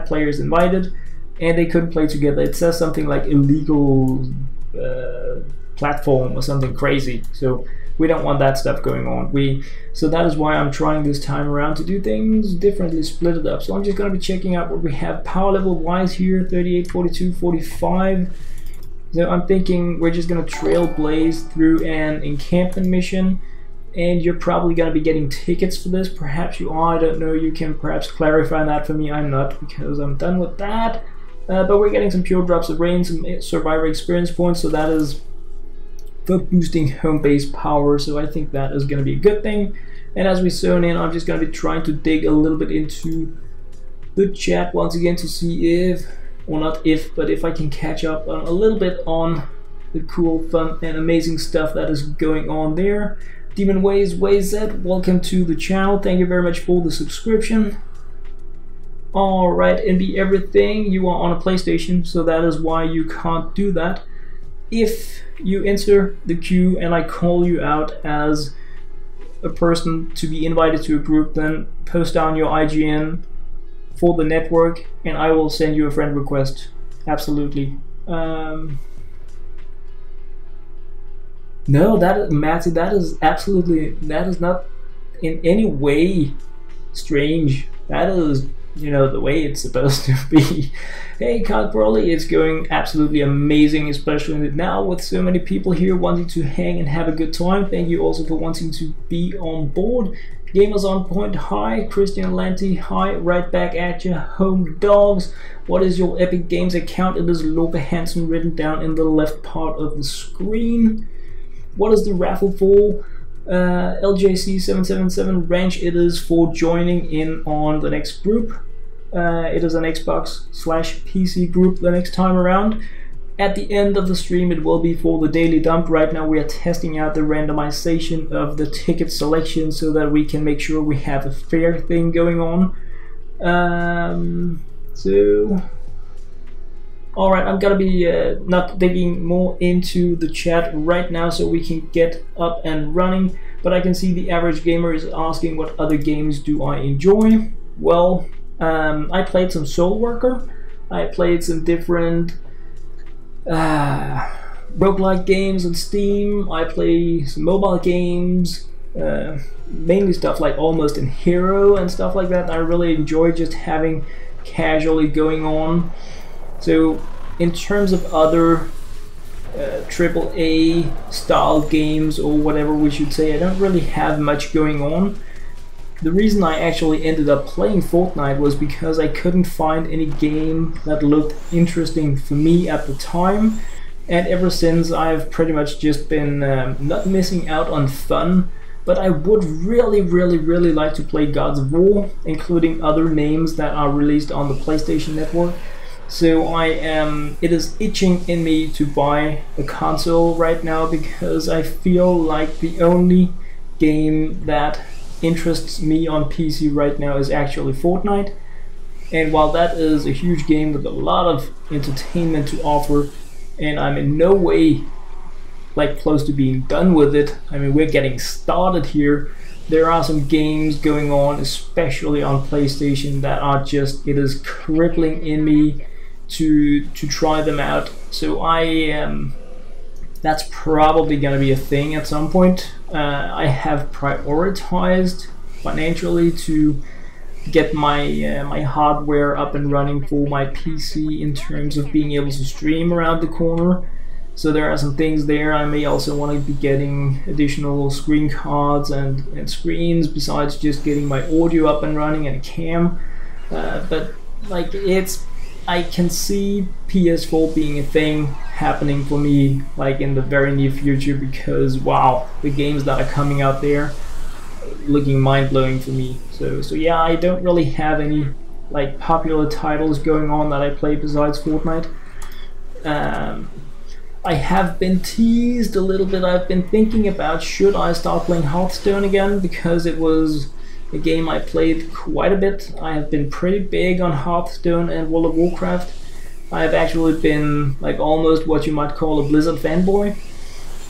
players invited and they couldn't play together. It says something like illegal platform or something crazy. So we don't want that stuff going on. So that is why I'm trying this time around to do things differently, split it up. So I'm just going to be checking out what we have power level wise here: 38, 42, 45. So I'm thinking we're just going to trailblaze through an encampment mission, and you're probably going to be getting tickets for this. Perhaps you are, I don't know. You can perhaps clarify that for me. I'm not, because I'm done with that. But we're getting some pure drops of rain, some survivor experience points, so that is for boosting home base power, so I think that is going to be a good thing. And as we zone in, I'm just going to be trying to dig a little bit into the chat once again to see if, or not if, but if I can catch up a little bit on the cool, fun, and amazing stuff that is going on there. Demon Ways said, welcome to the channel. Thank you very much for the subscription. Alright, and be everything, you are on a PlayStation, so that is why you can't do that. If you enter the queue and I call you out as a person to be invited to a group, then post down your IGN for the network and I will send you a friend request. Absolutely. No, that, Matty, that is absolutely, that is not in any way strange. That is, you know, the way it's supposed to be. Hey, Cog Broly, it's going absolutely amazing, especially now with so many people here wanting to hang and have a good time. Thank you also for wanting to be on board. Gamers on Point, hi. Christian Lanty, hi. Right back at you. Home Dogs, what is your Epic Games account? It is LokeHansen written down in the left part of the screen. What is the raffle for? LJC777 Ranch, it is for joining in on the next group. It is an Xbox/PC group the next time around. At the end of the stream it will be for the daily dump. Right now we are testing out the randomization of the ticket selection so that we can make sure we have a fair thing going on. Alright, I'm gonna be not digging more into the chat right now so we can get up and running, but I can see the average gamer is asking what other games do I enjoy. Well, I played some Soul Worker, I played some different roguelike games on Steam, I play some mobile games, mainly stuff like Almost in Hero and stuff like that. I really enjoy just having casually going on. So in terms of other AAA style games or whatever we should say, I don't really have much going on. The reason I actually ended up playing Fortnite was because I couldn't find any game that looked interesting for me at the time, and ever since I've pretty much just been not missing out on fun. But I would really like to play Gods of War, including other names that are released on the PlayStation Network. So it is itching in me to buy a console right now, because I feel like the only game that interests me on PC right now is actually Fortnite. And while that is a huge game with a lot of entertainment to offer, and I'm in no way like close to being done with it, I mean, we're getting started here, there are some games going on, especially on PlayStation, that are just, it is crippling in me to try them out. So that's probably gonna be a thing at some point. I have prioritized financially to get my my hardware up and running for my PC in terms of being able to stream around the corner. So there are some things there. I may also want to be getting additional screen cards and screens besides just getting my audio up and running and a cam. But like I can see PS4 being a thing happening for me like in the very near future, because wow, the games that are coming out there looking mind-blowing for me. So yeah, I don't really have any like popular titles going on that I play besides Fortnite. I have been teased a little bit. I've been thinking about should I start playing Hearthstone again, because it was a game I played quite a bit. I have been pretty big on Hearthstone and World of Warcraft. I have actually been like almost what you might call a Blizzard fanboy,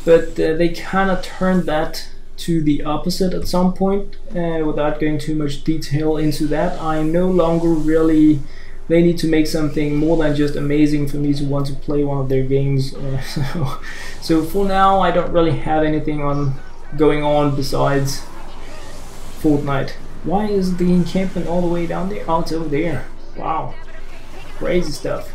but they kind of turned that to the opposite at some point. Without going too much detail into that, I no longer really, they need to make something more than just amazing for me to want to play one of their games. So for now, I don't really have anything going on besides Fortnite. Why is the encampment all the way down there? Oh, it's over there. Wow, crazy stuff.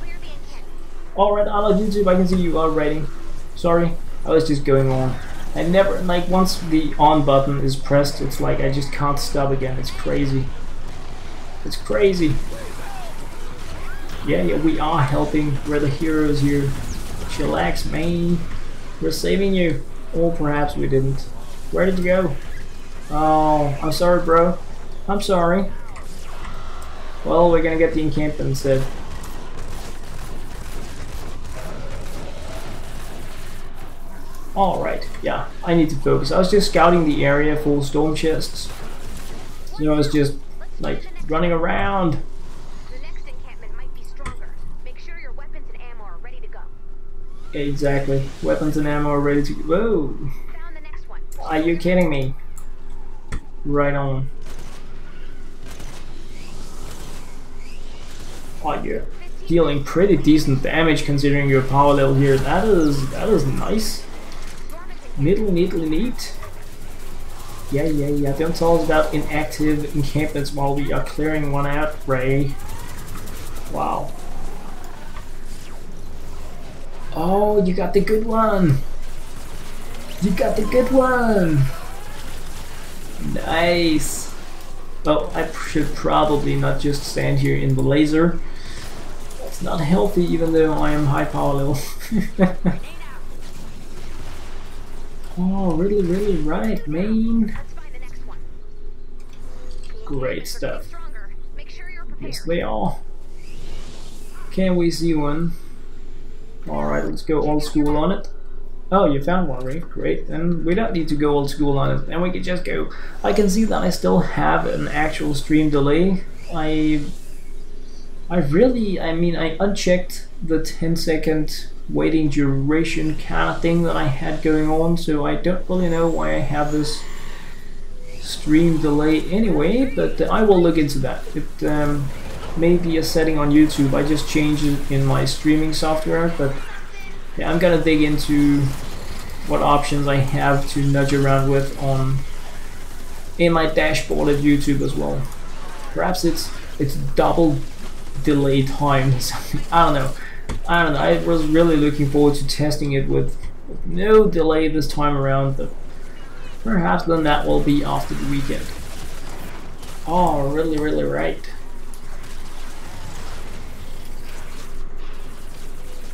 Alright, I love YouTube. I can see you are writing. Sorry, I was just going on. I never, like, once the on button is pressed, it's like I just can't stop again. It's crazy. It's crazy. Yeah, we are helping. We're the heroes here. Chillax, man. We're saving you. Or perhaps we didn't. Where did you go? Oh, I'm sorry, bro. I'm sorry. Well, we're gonna get the encampment instead. Alright, yeah, I need to focus. I was just scouting the area for storm chests. So I was just, like, running around. Exactly. Weapons and ammo are ready to go. Whoa! Are you kidding me? Right on. Oh, you're dealing pretty decent damage considering your power level here. That is nice. Neat. Yeah. Don't tell us about inactive encampments while we are clearing one out, Ray. Wow. Oh, you got the good one! You got the good one! Nice! Well, I should probably not just stand here in the laser. That's not healthy, even though I am high power level. Oh, really right, man. Great stuff. Yes, they are. Can we see one? Alright, let's go old school on it. Oh, you found one, right? Great. And we don't need to go old school on it. And we can just go. I can see that I still have an actual stream delay. I unchecked the 10-second waiting duration kind of thing that I had going on, so I don't really know why I have this stream delay anyway, but I will look into that. It may be a setting on YouTube. I just changed it in my streaming software, but yeah, I'm gonna dig into what options I have to nudge around with in my dashboard at YouTube as well. Perhaps it's double delay time or something. I don't know. I was really looking forward to testing it with no delay this time around, but perhaps then that will be after the weekend. Oh, really right.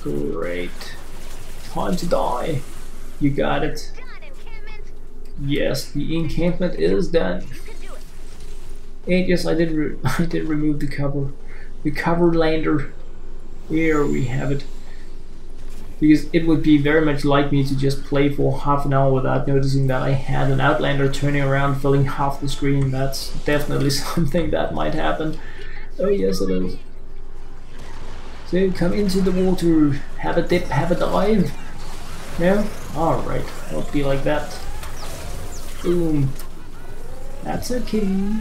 Great. Time to die. You got it. Yes, the encampment is done. And yes, I did remove the cover. The cover lander. Here we have it. Because it would be very much like me to just play for half an hour without noticing that I had an Outlander turning around filling half the screen. That's definitely something that might happen. Oh yes, it is. So come into the water, have a dip, have a dive. No? Alright, I'll be like that. Boom. That's okay.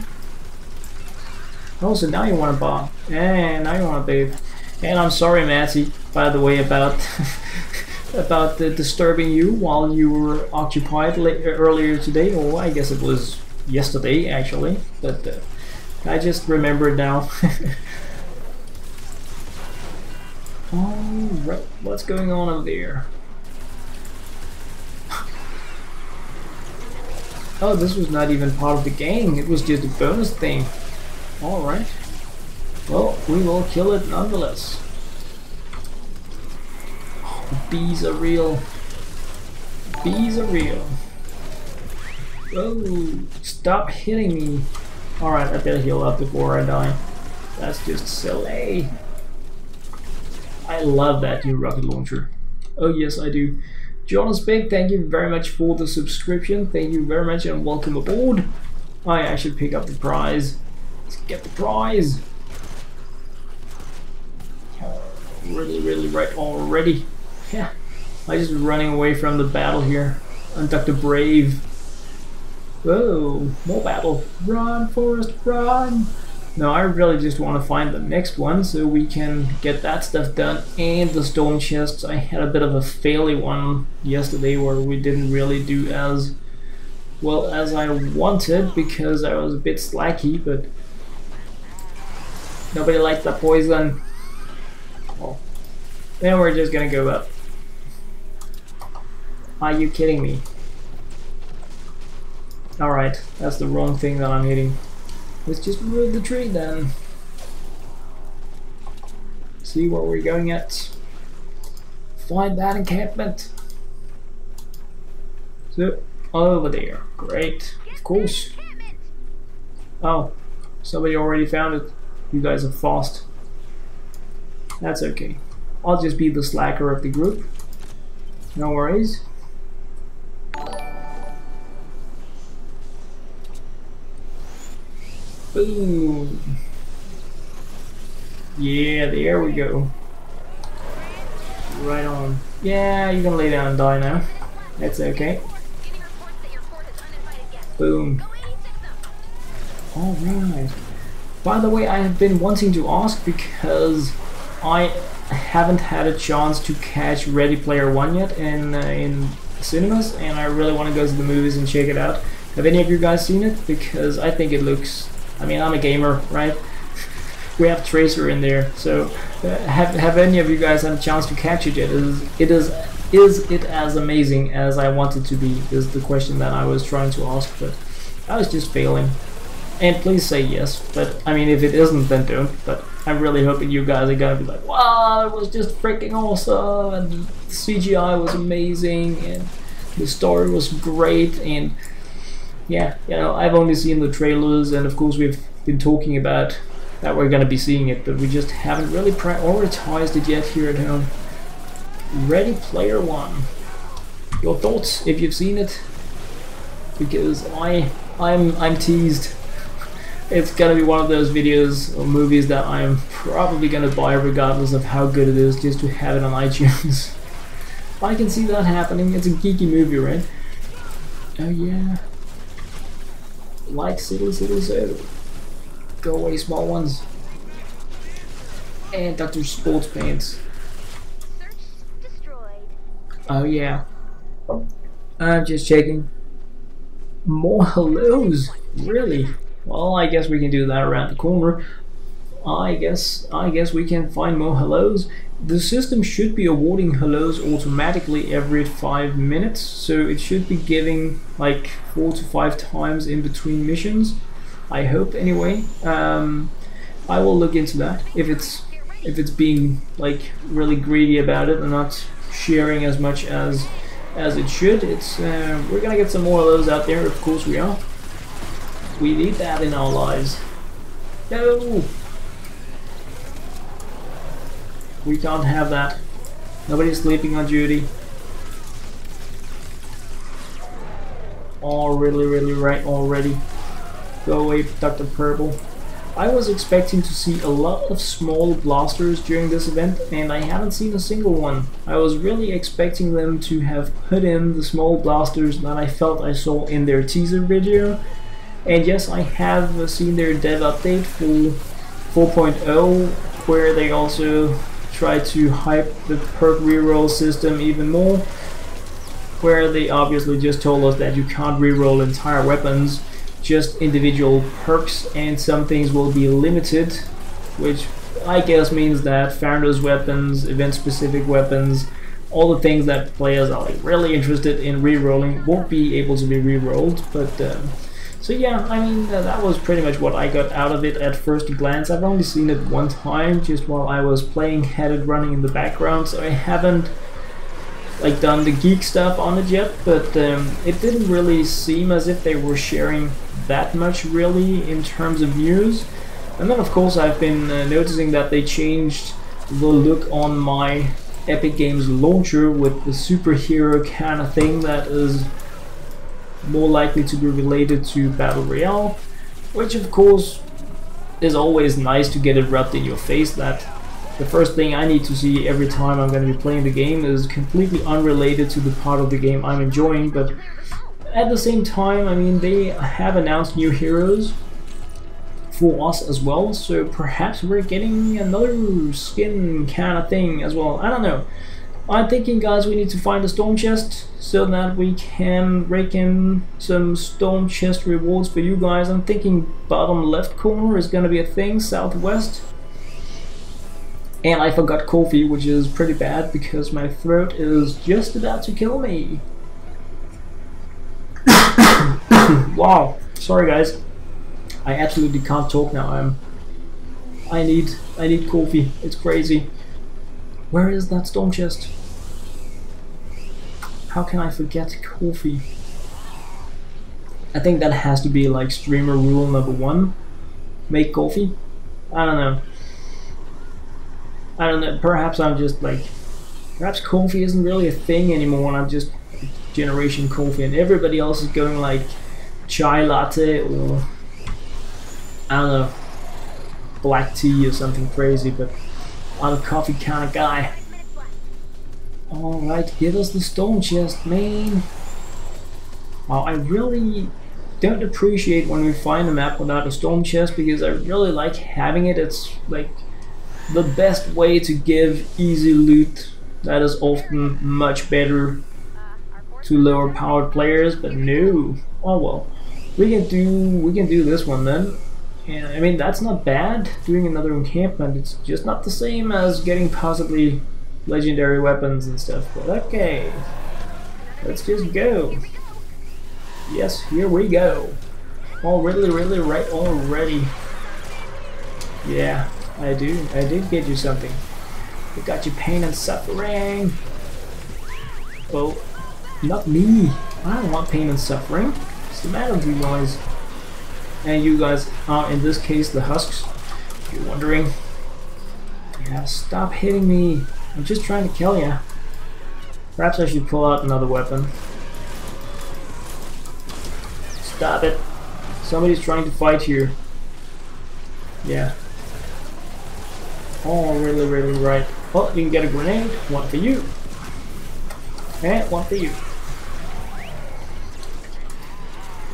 Oh, so now you want to bomb. And now you want to bathe. And I'm sorry, Matty, by the way, about about disturbing you while you were occupied earlier today. Or I guess it was yesterday, actually. But I just remembered now. Alright, what's going on over there? Oh, this was not even part of the game. It was just a bonus thing. Alright. Well, we will kill it nonetheless. Oh, the bees are real. Bees are real. Oh, stop hitting me. Alright, I better heal up before I die. That's just silly. I love that new rocket launcher. Oh yes, I do. Jonas Big, thank you very much for the subscription. Thank you very much and welcome aboard. I should pick up the prize. Let's get the prize. Really right already. Yeah, I'm just running away from the battle here. I'm Dr. Brave. Whoa, more battle. Run, Forrest, run. No, I really just want to find the next one so we can get that stuff done. And the stone chests. I had a bit of a faily one yesterday where we didn't really do as well as I wanted because I was a bit slacky, but nobody liked the poison. Oh. Then we're just gonna go up. Are you kidding me? Alright, that's the wrong thing that I'm hitting. Let's just remove the tree then. See where we're going at. Find that encampment. So, over there. Great. Of course. Oh, somebody already found it. You guys are fast. That's okay. I'll just be the slacker of the group. No worries. Boom. Yeah, there we go. Right on. Yeah, you can lay down and die now. That's okay. Boom. Alright. By the way, I have been wanting to ask because I haven't had a chance to catch Ready Player One yet in cinemas, and I really want to go to the movies and check it out. Have any of you guys seen it? Because I think it looks... I mean, I'm a gamer, right? We have Tracer in there, so have any of you guys had a chance to catch it yet? Is it as amazing as I want it to be? Is the question that I was trying to ask, but I was just failing. And please say yes, but I mean, if it isn't, then don't. But I'm really hoping you guys are gonna be like, wow, it was just freaking awesome, and the CGI was amazing, and the story was great, and yeah, you know, I've only seen the trailers, and of course we've been talking about that we're gonna be seeing it, but we just haven't really prioritized it yet here at home. Ready Player One. Your thoughts if you've seen it? Because I'm teased. It's gonna be one of those videos or movies that I'm probably gonna buy regardless of how good it is, just to have it on iTunes. I can see that happening. It's a geeky movie, right? Oh yeah. Like so. Go away, small ones. And Dr. Sports Pants. Search destroyed. Oh yeah. I'm just checking. More hellos? Really? Well, I guess we can do that around the corner. I guess we can find more hellos. The system should be awarding hellos automatically every 5 minutes, so it should be giving like 4 to 5 times in between missions. I hope anyway. I will look into that. If it's being like really greedy about it and not sharing as much as it should, it's we're gonna get some more of those out there. Of course we are. We need that in our lives. No. We can't have that. Nobody's sleeping on duty. Oh, really right already. Go away, Dr. Purple. I was expecting to see a lot of small blasters during this event, and I haven't seen a single one. I was really expecting them to have put in the small blasters that I felt I saw in their teaser video, And yes, I have seen their dev update for 4.0, where they also try to hype the perk reroll system even more, where they obviously just told us that you can't reroll entire weapons, just individual perks, and some things will be limited, which I guess means that founders weapons, event specific weapons, all the things that players are like really interested in rerolling won't be able to be rerolled. But so yeah, I mean that was pretty much what I got out of it at first glance. I've only seen it one time, just while I was playing, had it running in the background, so I haven't like done the geek stuff on it yet. But it didn't really seem as if they were sharing that much really in terms of news. And then of course I've been noticing that they changed the look on my Epic Games launcher with the superhero kind of thing that is more likely to be related to Battle Royale, which of course is always nice to get it rubbed in your face that the first thing I need to see every time I'm going to be playing the game is completely unrelated to the part of the game I'm enjoying. But at the same time, I mean, they have announced new heroes for us as well, so perhaps we're getting another skin kind of thing as well. I don't know. I'm thinking, guys, we need to find a storm chest so that we can rake in some storm chest rewards for you guys. I'm thinking bottom left corner is going to be a thing, southwest. And I forgot coffee, which is pretty bad because my throat is just about to kill me. Wow, sorry guys. I absolutely can't talk now. I need coffee. It's crazy. Where is that storm chest? How can I forget coffee? I think that has to be like streamer rule number 1. Make coffee? I don't know. Perhaps I'm just like, perhaps coffee isn't really a thing anymore and I'm just generation coffee and everybody else is going like chai latte or I don't know, black tea or something crazy, but I'm a coffee kind of guy. Alright, give us the stone chest, man. Wow, I really don't appreciate when we find a map without a stone chest because I really like having it. It's like the best way to give easy loot that is often much better to lower powered players, but no. Oh well. We can do this one then. And I mean that's not bad, doing another encampment. It's just not the same as getting possibly legendary weapons and stuff, but okay. Let's just go. Yes, here we go. Oh really right already. Yeah, I did get you something. I got you pain and suffering. Oh, not me. I don't want pain and suffering. What's the matter with you guys? And you guys are, in this case, the husks, if you're wondering. Yeah, stop hitting me. I'm just trying to kill you. Perhaps I should pull out another weapon. Stop it. Somebody's trying to fight here. Yeah. Oh, really right. Oh, you can get a grenade. One for you. And one for you.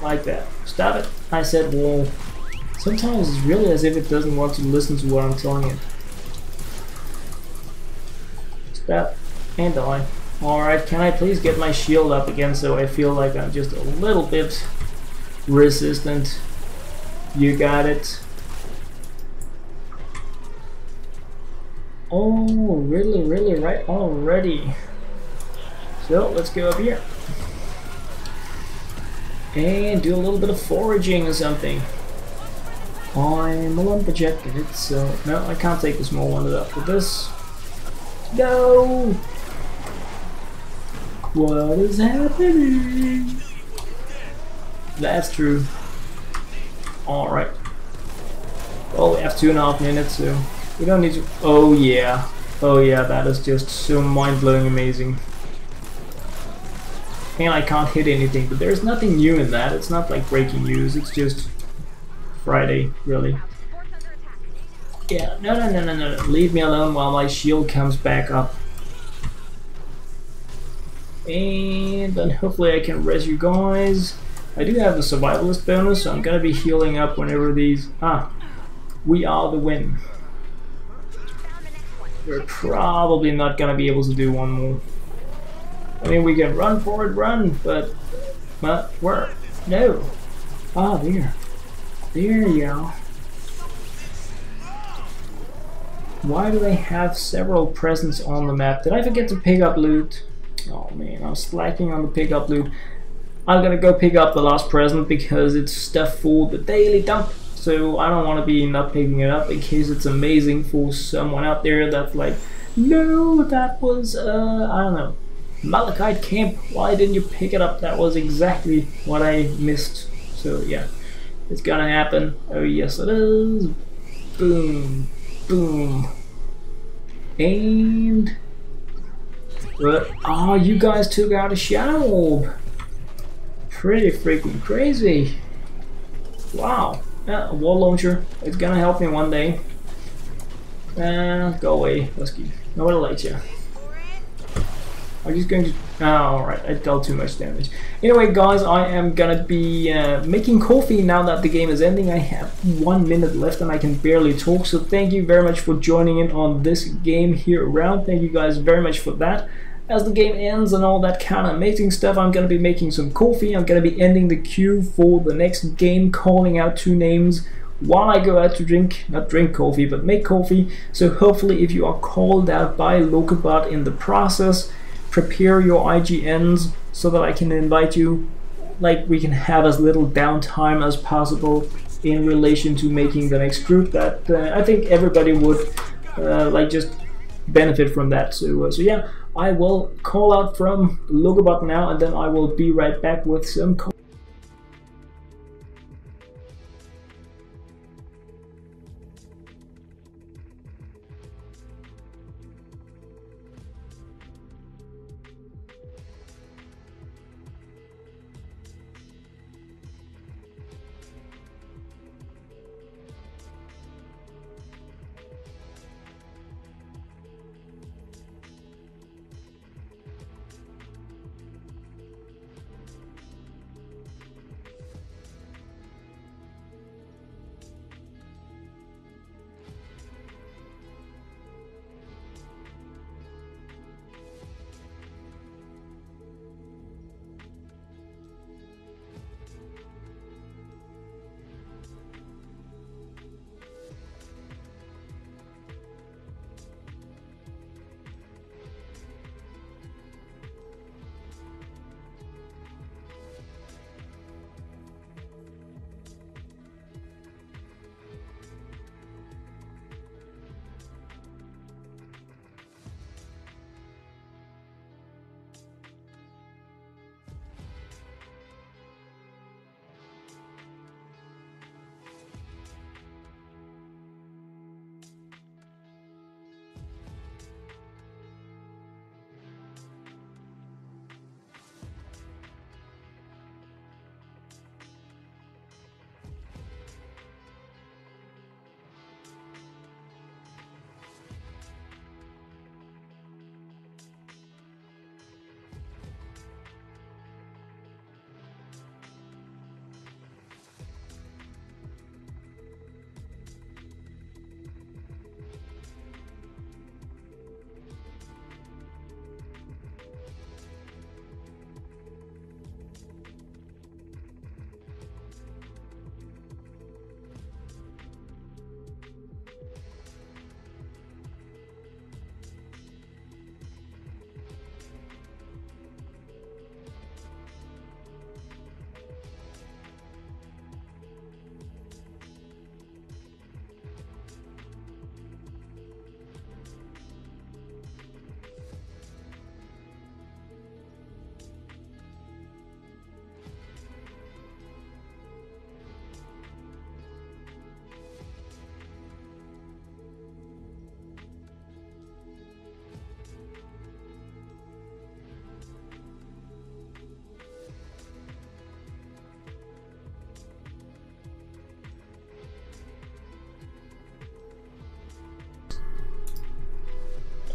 Like that. Stop it. I said, well, sometimes it's really as if it doesn't want to listen to what I'm telling it. Stop and die. Alright, can I please get my shield up again so I feel like I'm just a little bit resistant? You got it. Oh, really right already. So, let's go up here. And do a little bit of foraging or something. I'm a lumberjack, so no, I can't take the small one up with this. No! What is happening? That's true. Alright. Well, we have 2.5 minutes, so we don't need to. Oh yeah, that is just so mind-blowing amazing. And I can't hit anything, but there's nothing new in that. It's not like breaking news, it's just Friday, really. Yeah, no. Leave me alone while my shield comes back up. And then hopefully I can res you guys. I do have the survivalist bonus, so I'm gonna be healing up whenever these... we are the win. We're probably not gonna be able to do one more. I mean, we can run forward, run, but where? No. There. There you go. Why do they have several presents on the map? Did I forget to pick up loot? Oh man, I was slacking on the pick up loot. I'm gonna go pick up the last present because it's stuff for the daily dump. So I don't want to be not picking it up in case it's amazing for someone out there that's like, no, that was, I don't know, malachite camp. Why didn't you pick it up? That was exactly what I missed. So yeah, it's gonna happen. Oh yes it is. Boom. Boom. And... But, oh, you guys took out a shadow orb. Pretty freaking crazy. Wow. A wall launcher. It's gonna help me one day. Go away, Husky. Nobody likes you. I'm just going to... Oh, alright, I dealt too much damage. Anyway, guys, I am gonna be making coffee now that the game is ending. I have 1 minute left and I can barely talk, so thank you very much for joining in on this game here around. Thank you guys very much for that. As the game ends and all that kind of amazing stuff, I'm gonna be making some coffee. I'm gonna be ending the queue for the next game, calling out 2 names while I go out to drink, not drink coffee, but make coffee. So hopefully if you are called out by LokeHansen in the process, prepare your IGNs so that I can invite you, like we can have as little downtime as possible in relation to making the next group. That I think everybody would like just benefit from that. So yeah, I will call out from LokeHansen now, and then I will be right back with some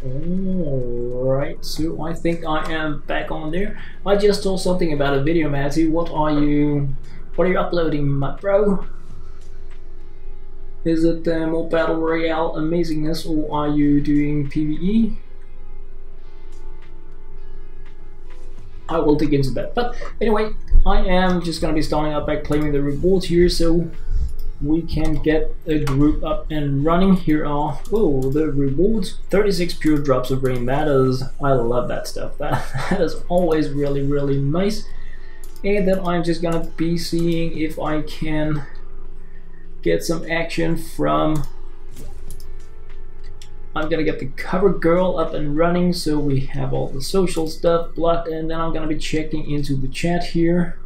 Alright. Alright, so I think I am back on there. I just saw something about a video, Matty. What are you uploading, my bro? Is it more Battle Royale amazingness, or are you doing PvE? I will dig into that. But anyway, I am just gonna be starting out by claiming the rewards here, so we can get a group up and running. Here are the rewards. 36 pure drops of rain. That is, I love that stuff. That is always really nice. And then I'm just gonna be seeing if I can get some action from. I'm gonna get the cover girl up and running, so we have all the social stuff blocked, and then I'm gonna be checking into the chat here.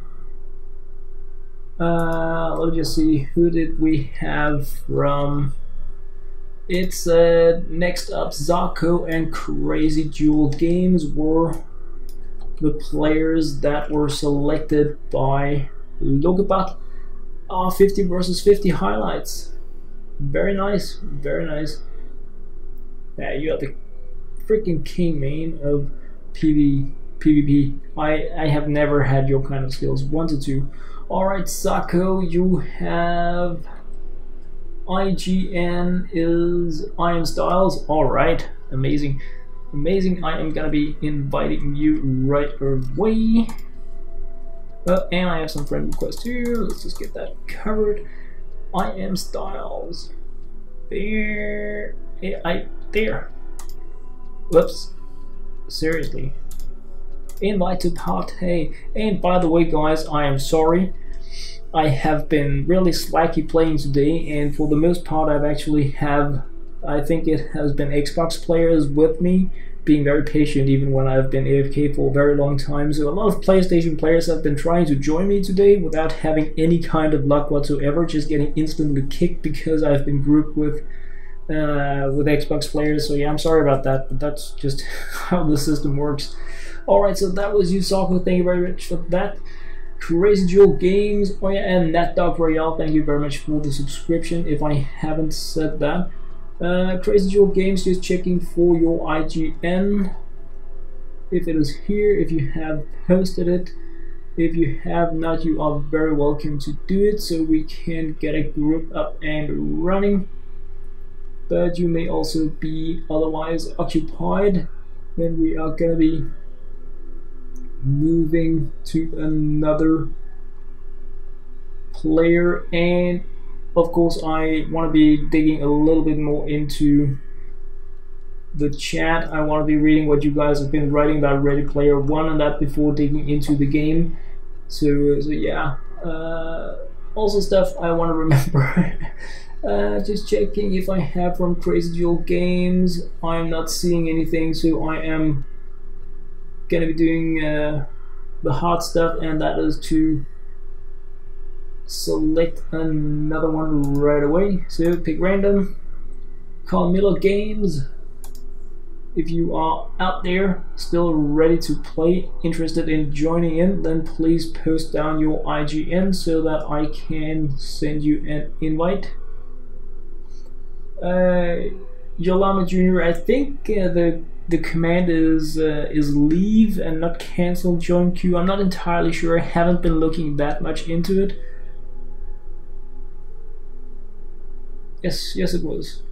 Let me just see, who did we have from? It's next up, Zarko and Crazy Jewel Games were the players that were selected by LokeHansen. 50 versus 50 highlights. Very nice, very nice. Yeah, you are the freaking king, man, of PvP. I have never had your kind of skills. 1 to 2. Alright, Sako, you have IGN is Iron Styles. Alright, amazing. Amazing. I am gonna be inviting you right away. And I have some friend requests here. Let's just get that covered. I am Styles. There. There. Whoops. Seriously. Invite to party. And by the way, guys, I am sorry. I have been really slacky playing today, and for the most part I think it has been Xbox players with me, being very patient even when I've been AFK for a very long time. So a lot of PlayStation players have been trying to join me today without having any kind of luck whatsoever, just getting instantly kicked because I've been grouped with Xbox players. So yeah, I'm sorry about that, but that's just how the system works. Alright, so that was you, Sako. Thank you very much for that. Crazy Jewel Games, oh yeah, and NatDog Royale, thank you very much for the subscription, if I haven't said that. Crazy Jewel Games, just checking for your IGN. If it is here, if you have posted it. If you have not, you are very welcome to do it, so we can get a group up and running. But you may also be otherwise occupied. Then we are gonna be moving to another player, and of course I want to be digging a little bit more into the chat. I want to be reading what you guys have been writing about Ready Player One and that before digging into the game. So yeah, also stuff I want to remember. Just checking if I have from Crazy Jewel Games. I'm not seeing anything, so I am gonna be doing the hard stuff, and that is to select another one right away. So pick random, call Miller Games. If you are out there still ready to play, interested in joining in, then please post down your IGN so that I can send you an invite. Yolama Jr., I think the command is leave and not cancel join queue. I'm not entirely sure. I haven't been looking that much into it. Yes, it was.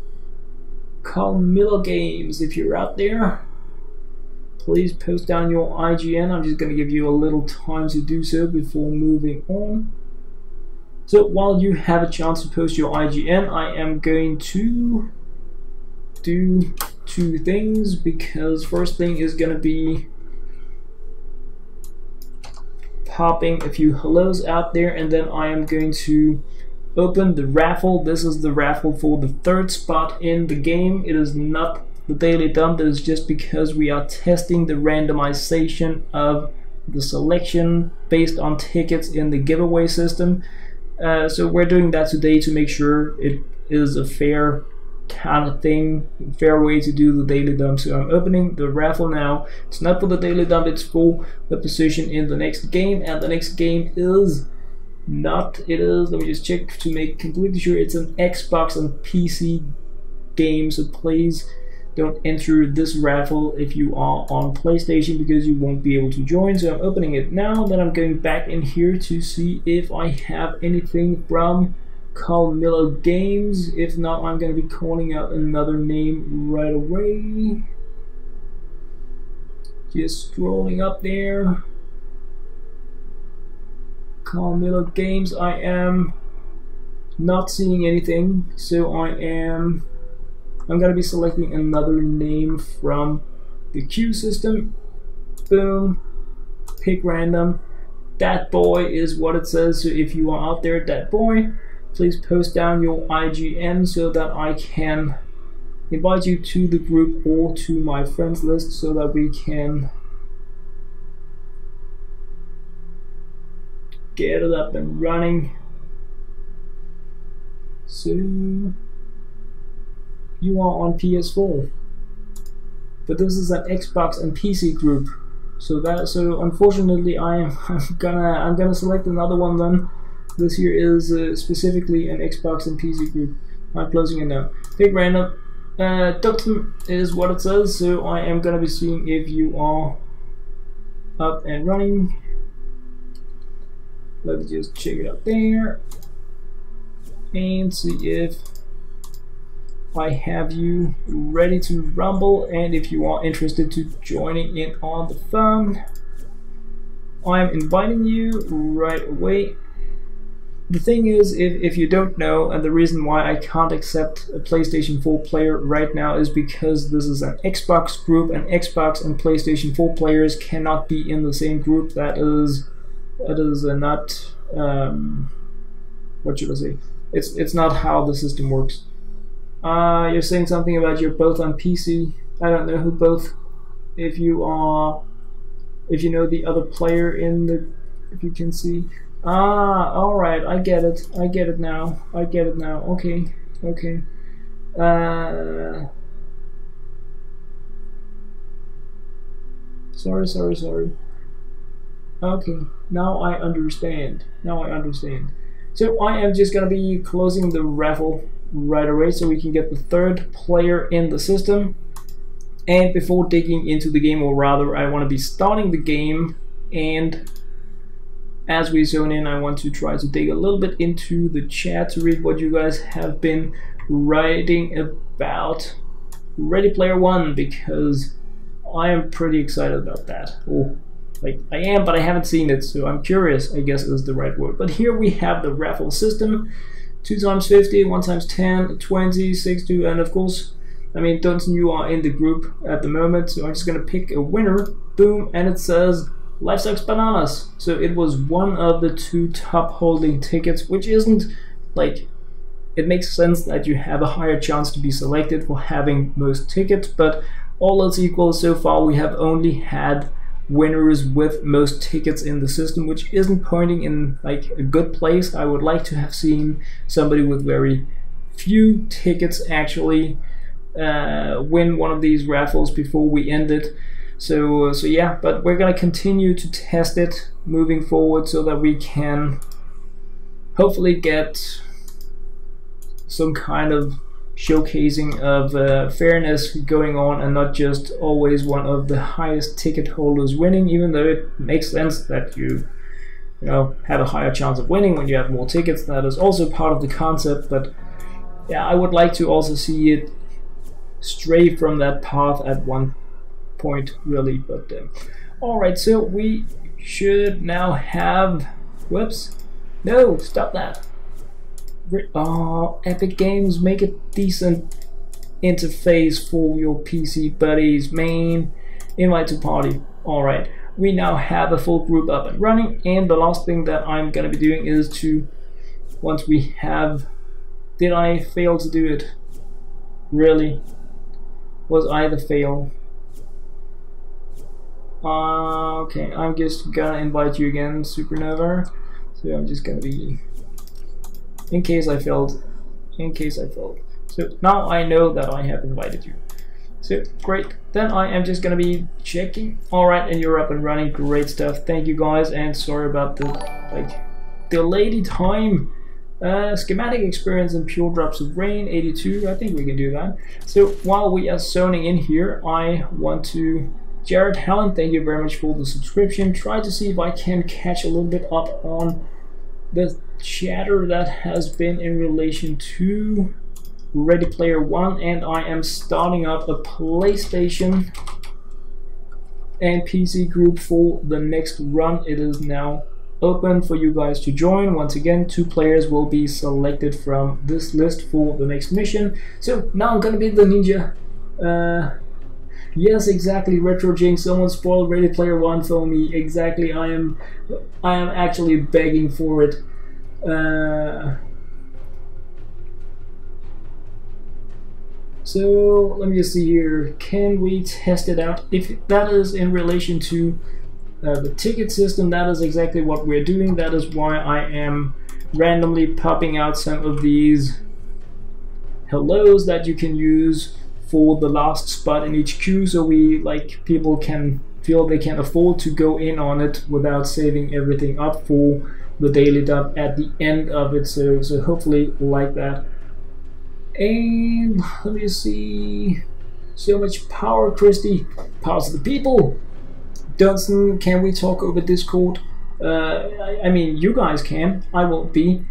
Call Miller Games, if you're out there, please post down your IGN. I'm just going to give you a little time to do so before moving on. So while you have a chance to post your IGN, I am going to do 2 things, because first thing is going to be popping a few hellos out there, and then I am going to open the raffle. This is the raffle for the 3rd spot in the game. It is not the daily dump. It is just because we are testing the randomization of the selection based on tickets in the giveaway system. So we're doing that today to make sure it is a fair kind of thing, fair way to do the daily dump. So I'm opening the raffle now. It's not for the daily dump, it's for the position in the next game, and the next game is not, it is, let me just check to make completely sure, it's an Xbox and PC game, so please don't enter this raffle if you are on PlayStation because you won't be able to join. So I'm opening it now, then I'm going back in here to see if I have anything from Carmilla Games. If not, I'm going to be calling out another name right away. Just scrolling up there. Carmilla Games, I am not seeing anything, so I'm going to be selecting another name from the queue system. Boom, pick random. That boy is what it says, so if you are out there, that boy, please post down your IGN so that I can invite you to the group or to my friends list so that we can get it up and running. So you are on PS4, but this is an Xbox and PC group. So unfortunately I'm gonna select another one then. This here is specifically an Xbox and PC group. I'm closing it now. Pick random. Doctor is what it says, so I am gonna be seeing if you are up and running. Let's just check it out there and see if I have you ready to rumble, and if you are interested to joining in on the fun. I'm inviting you right away. The thing is, if you don't know, and the reason why I can't accept a PlayStation 4 player right now is because this is an Xbox group, and Xbox and PlayStation 4 players cannot be in the same group. That is not what should I say? It's not how the system works. You're saying something about you're both on PC. I don't know who both. If you know the other player in the, if you can see. All right, I get it. I get it now. Okay. Sorry. Okay, now I understand. So I am just gonna be closing the raffle right away so we can get the third player in the system. And before digging into the game, or rather I want to be starting the game, and as we zone in I want to try to dig a little bit into the chat to read what you guys have been writing about Ready Player One, because I am pretty excited about that. Like I am, but I haven't seen it, so I'm curious, I guess is the right word. But here we have the raffle system. 2 times 50, 1 times 10, 20, 60, and of course, I mean, Dunson, you are in the group at the moment, so I'm just gonna pick a winner. Boom, and it says Life Sucks Bananas. So it was one of the 2 top holding tickets, which isn't like, it makes sense that you have a higher chance to be selected for having most tickets, but all else equal, so far we have only had winners with most tickets in the system, which isn't pointing in like a good place. I would like to have seen somebody with very few tickets actually win one of these raffles before we end it. So yeah, but we're gonna continue to test it moving forward so that we can hopefully get some kind of showcasing of fairness going on, and not just always one of the highest ticket holders winning, even though it makes sense that you have a higher chance of winning when you have more tickets. That is also part of the concept, but yeah, I would like to also see it stray from that path at one point, really. But alright, so we should now have, whoops, no, stop that. Epic Games, make a decent interface for your PC buddies, man. Invite to party. Alright, we now have a full group up and running, and the last thing that I'm gonna be doing is to, once we have, did I fail to do it? Really? Was I the fail? Okay, I'm just gonna invite you again, Supernova. So I'm just gonna be, in case I failed. So now I know that I have invited you. So great, then I am just gonna be checking. Alright, and you're up and running, great stuff. Thank you guys, and sorry about the delayed time Schematic experience and pure drops of rain, 82. I think we can do that. So while we are zoning in here, I want to... Jared Helen, thank you very much for the subscription. Try to see if I can catch a little bit up on the chatter that has been in relation to Ready Player One, and I am starting up a PlayStation and PC group for the next run. It is now open for you guys to join. Once again, 2 players will be selected from this list for the next mission. So now I'm gonna be the ninja. Yes, exactly, Retro Jinx. Someone spoiled Ready Player One for me. Exactly, I am actually begging for it. So let me just see here. Can we test it out? If that is in relation to the ticket system, that is exactly what we're doing. That is why I am randomly popping out some of these hellos that you can use for the last spot in each queue, so people can feel they can afford to go in on it without saving everything up for the daily dump at the end of it. So hopefully like that. And let me see. So much power, Christy. Power to the people. Dunson, can we talk over Discord? I mean, you guys can. I won't be.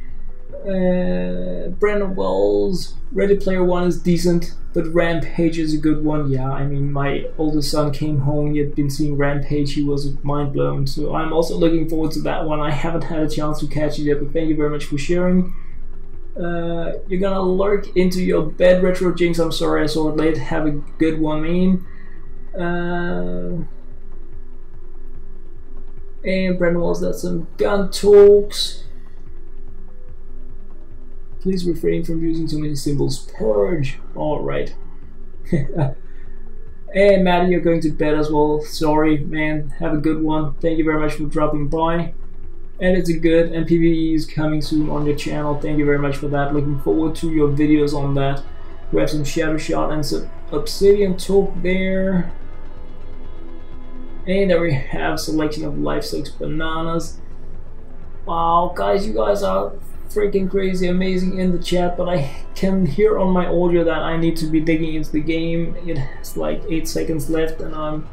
Brandon Wells, Ready Player One is decent, but Rampage is a good one. Yeah, I mean, my oldest son came home, he had been seeing Rampage, he was mind blown. So I'm also looking forward to that one. I haven't had a chance to catch it yet, but thank you very much for sharing. You're gonna lurk into your bed, Retro Jinx. I'm sorry I saw it late. Have a good one, man. And Brandon Wells, that's some gun talks. Please refrain from using too many symbols. Purge. Alright. And Maddie, you're going to bed as well. Sorry, man. Have a good one. Thank you very much for dropping by. And it's a good, and PvE is coming soon on your channel. Thank you very much for that. Looking forward to your videos on that. We have some Shadow Shot and some Obsidian talk there. And then we have selection of Life Sucks Bananas. Wow, guys, you guys are freaking crazy, amazing in the chat, but I can hear on my audio that I need to be digging into the game. It has like 8 seconds left, and I'm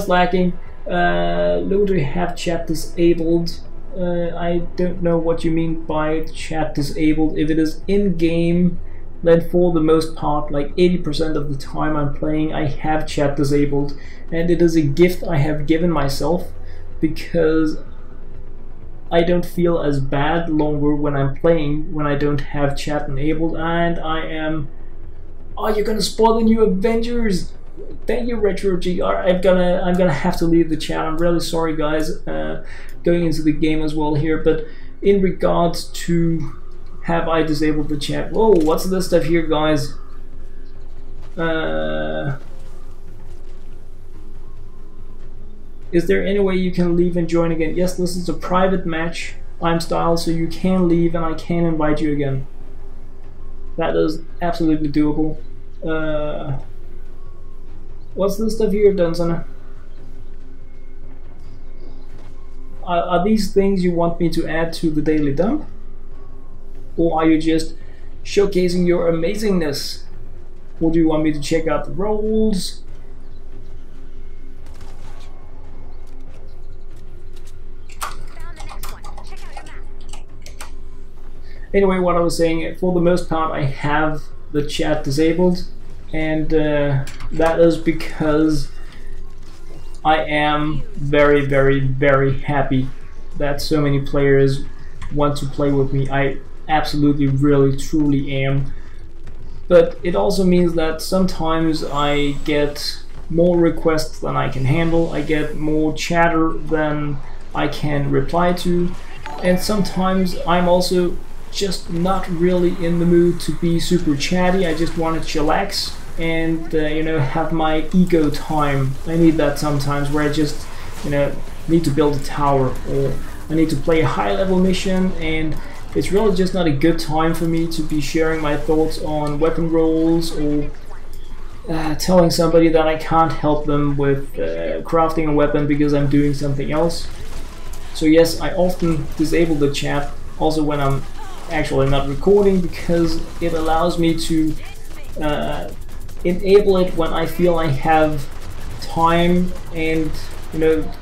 slacking. Look, do we have chat disabled? I don't know what you mean by chat disabled. If it is in game, then for the most part, like 80% of the time I'm playing, I have chat disabled, and it is a gift I have given myself because I don't feel as bad longer when I'm playing when I don't have chat enabled. And I am... Oh, you're gonna spoil the new Avengers! Thank you, Retro GR. I'm gonna have to leave the chat. I'm really sorry, guys. Going into the game as well here, but in regards to have I disabled the chat? Whoa, what's this stuff here, guys? Is there any way you can leave and join again? Yes, this is a private match. I'm styled, so you can leave and I can invite you again. That is absolutely doable. What's this stuff here, Dunsana? Are these things you want me to add to the daily dump? Or are you just showcasing your amazingness? Or do you want me to check out the roles? Found the next one. Check out your map. Anyway, what I was saying, for the most part I have the chat disabled, and that is because I am very, very, very happy that so many players want to play with me. I absolutely, really, truly am. But it also means that sometimes I get more requests than I can handle. I get more chatter than I can reply to. And sometimes I'm also just not really in the mood to be super chatty. I just want to chillax and you know, have my ego time. I need that sometimes, where I just, you know, need to build a tower, or I need to play a high level mission, and it's really just not a good time for me to be sharing my thoughts on weapon rolls, or telling somebody that I can't help them with crafting a weapon because I'm doing something else. So yes, I often disable the chat also when I'm actually not recording because it allows me to enable it when I feel I have time and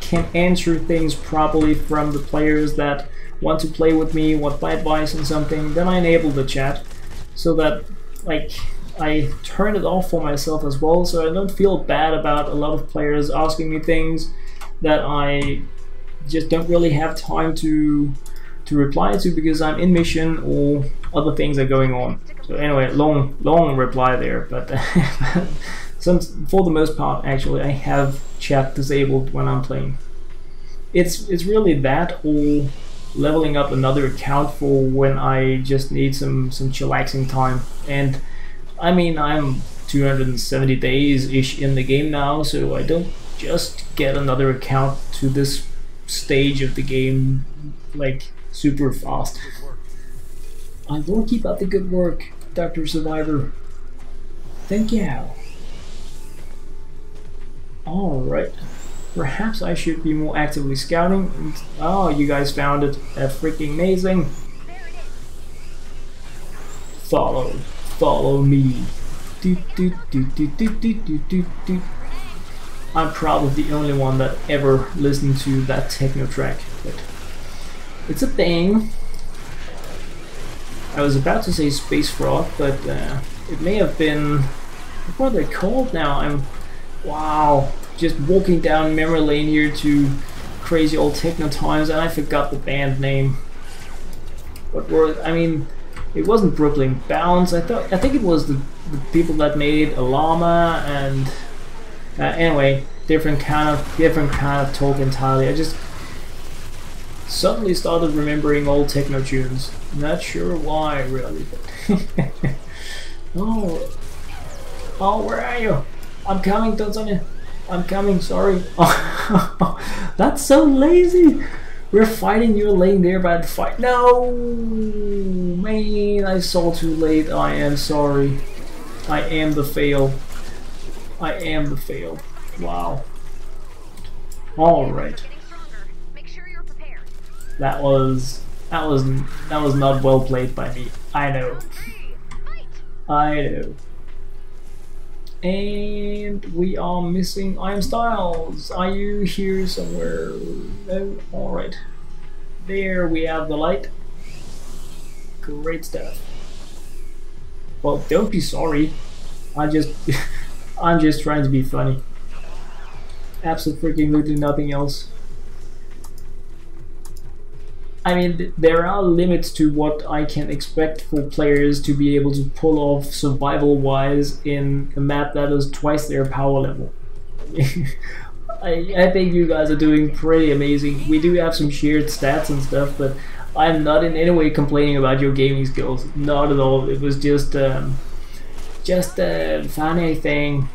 can answer things properly from the players that want to play with me, want my advice on something. Then I enable the chat so that like I turn it off for myself as well, so I don't feel bad about a lot of players asking me things that I just don't really have time to reply to because I'm in mission or other things are going on. So anyway, long reply there, but for the most part, actually, I have chat disabled when I'm playing. It's really that or leveling up another account for when I just need some chillaxing time. And I mean, I'm 270 days-ish in the game now, so I don't just get another account to this stage of the game like super fast. I will keep up the good work, Dr. Survivor. Thank you. Alright. Perhaps I should be more actively scouting. Oh, you guys found it. That's freaking amazing. Follow me. I'm probably the only one that ever listened to that techno track, but it's a thing. I was about to say Space Frog, but it may have been... what are they called now? Wow, just walking down memory lane here to crazy old techno times, and I forgot the band name. What were... I mean, it wasn't Brooklyn Bounce. I think it was the people that made Alama and... anyway, different kind of talk entirely. I just suddenly started remembering old techno tunes. Not sure why, really. Oh, where are you? I'm coming, Tanzania. I'm coming. Sorry. That's so lazy. We're fighting. You're laying there by the fight. No, man, I saw too late. I am sorry. I am the fail. I am the fail. Wow. All right. That was not well played by me. I know. I know. And we are missing Iron Styles. Are you here somewhere? No. All right. There we have the light. Great stuff. Well, don't be sorry. I'm just trying to be funny. Absolutely nothing else. I mean, there are limits to what I can expect for players to be able to pull off survival-wise in a map that is twice their power level. I think you guys are doing pretty amazing. We do have some shared stats and stuff, but I'm not in any way complaining about your gaming skills. Not at all. It was just a funny thing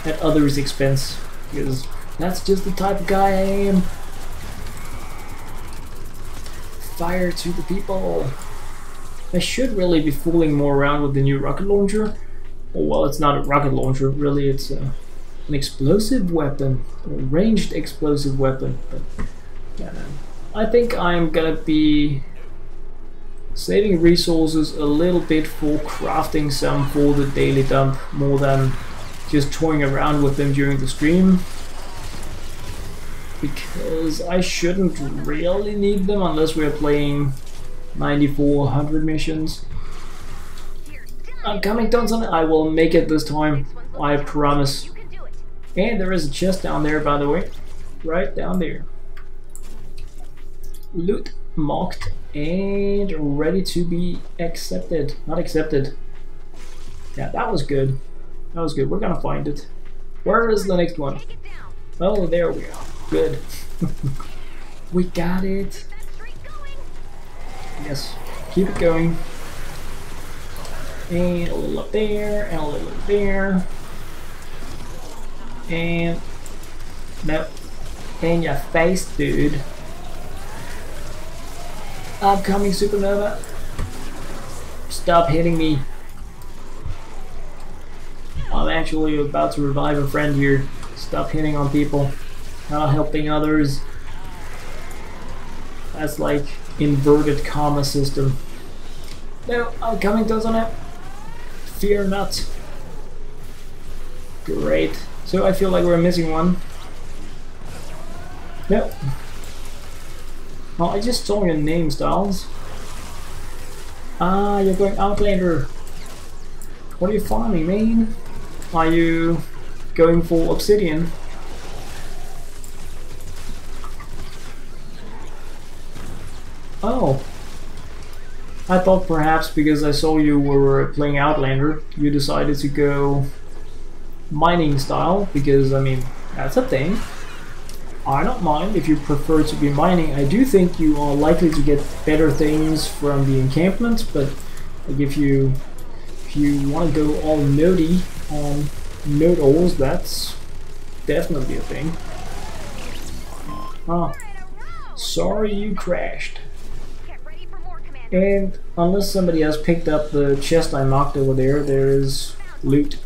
at others' expense, because that's just the type of guy I am. Fire to the people. I should really be fooling more around with the new rocket launcher. Oh, well, it's not a rocket launcher, really. It's an explosive weapon, a ranged explosive weapon. But I think I'm gonna be saving resources a little bit for crafting some for the daily dump, more than just toying around with them during the stream. Because I shouldn't really need them unless we're playing 9400 missions. I'm coming, Johnson. I will make it this time. I promise. And there is a chest down there, by the way. Right down there. Loot marked and ready to be accepted. Not accepted. Yeah, that was good. That was good. We're gonna find it. Where is the next one? Oh, there we are. Good. We got it. Yes. Keep it going. And a little up there, and a little up there. And... nope. In your face, dude. I'm coming, Supernova. Stop hitting me. I'm actually about to revive a friend here. Stop hitting on people. Not helping others. That's like inverted karma system. No, I'm coming, doesn't it? Fear not. Great. So I feel like we're missing one. No. Oh, I just saw your name, Styles. Ah, you're going Outlander. What are you farming, man? Are you going for obsidian? Oh. I thought perhaps because I saw you were playing Outlander, you decided to go mining style, because I mean, that's a thing. I don't mind if you prefer to be mining. I do think you are likely to get better things from the encampment, but like if you want to go all nodey on node ores, that's definitely a thing. Ah, sorry you crashed. And unless somebody has picked up the chest I marked over there, there is loot.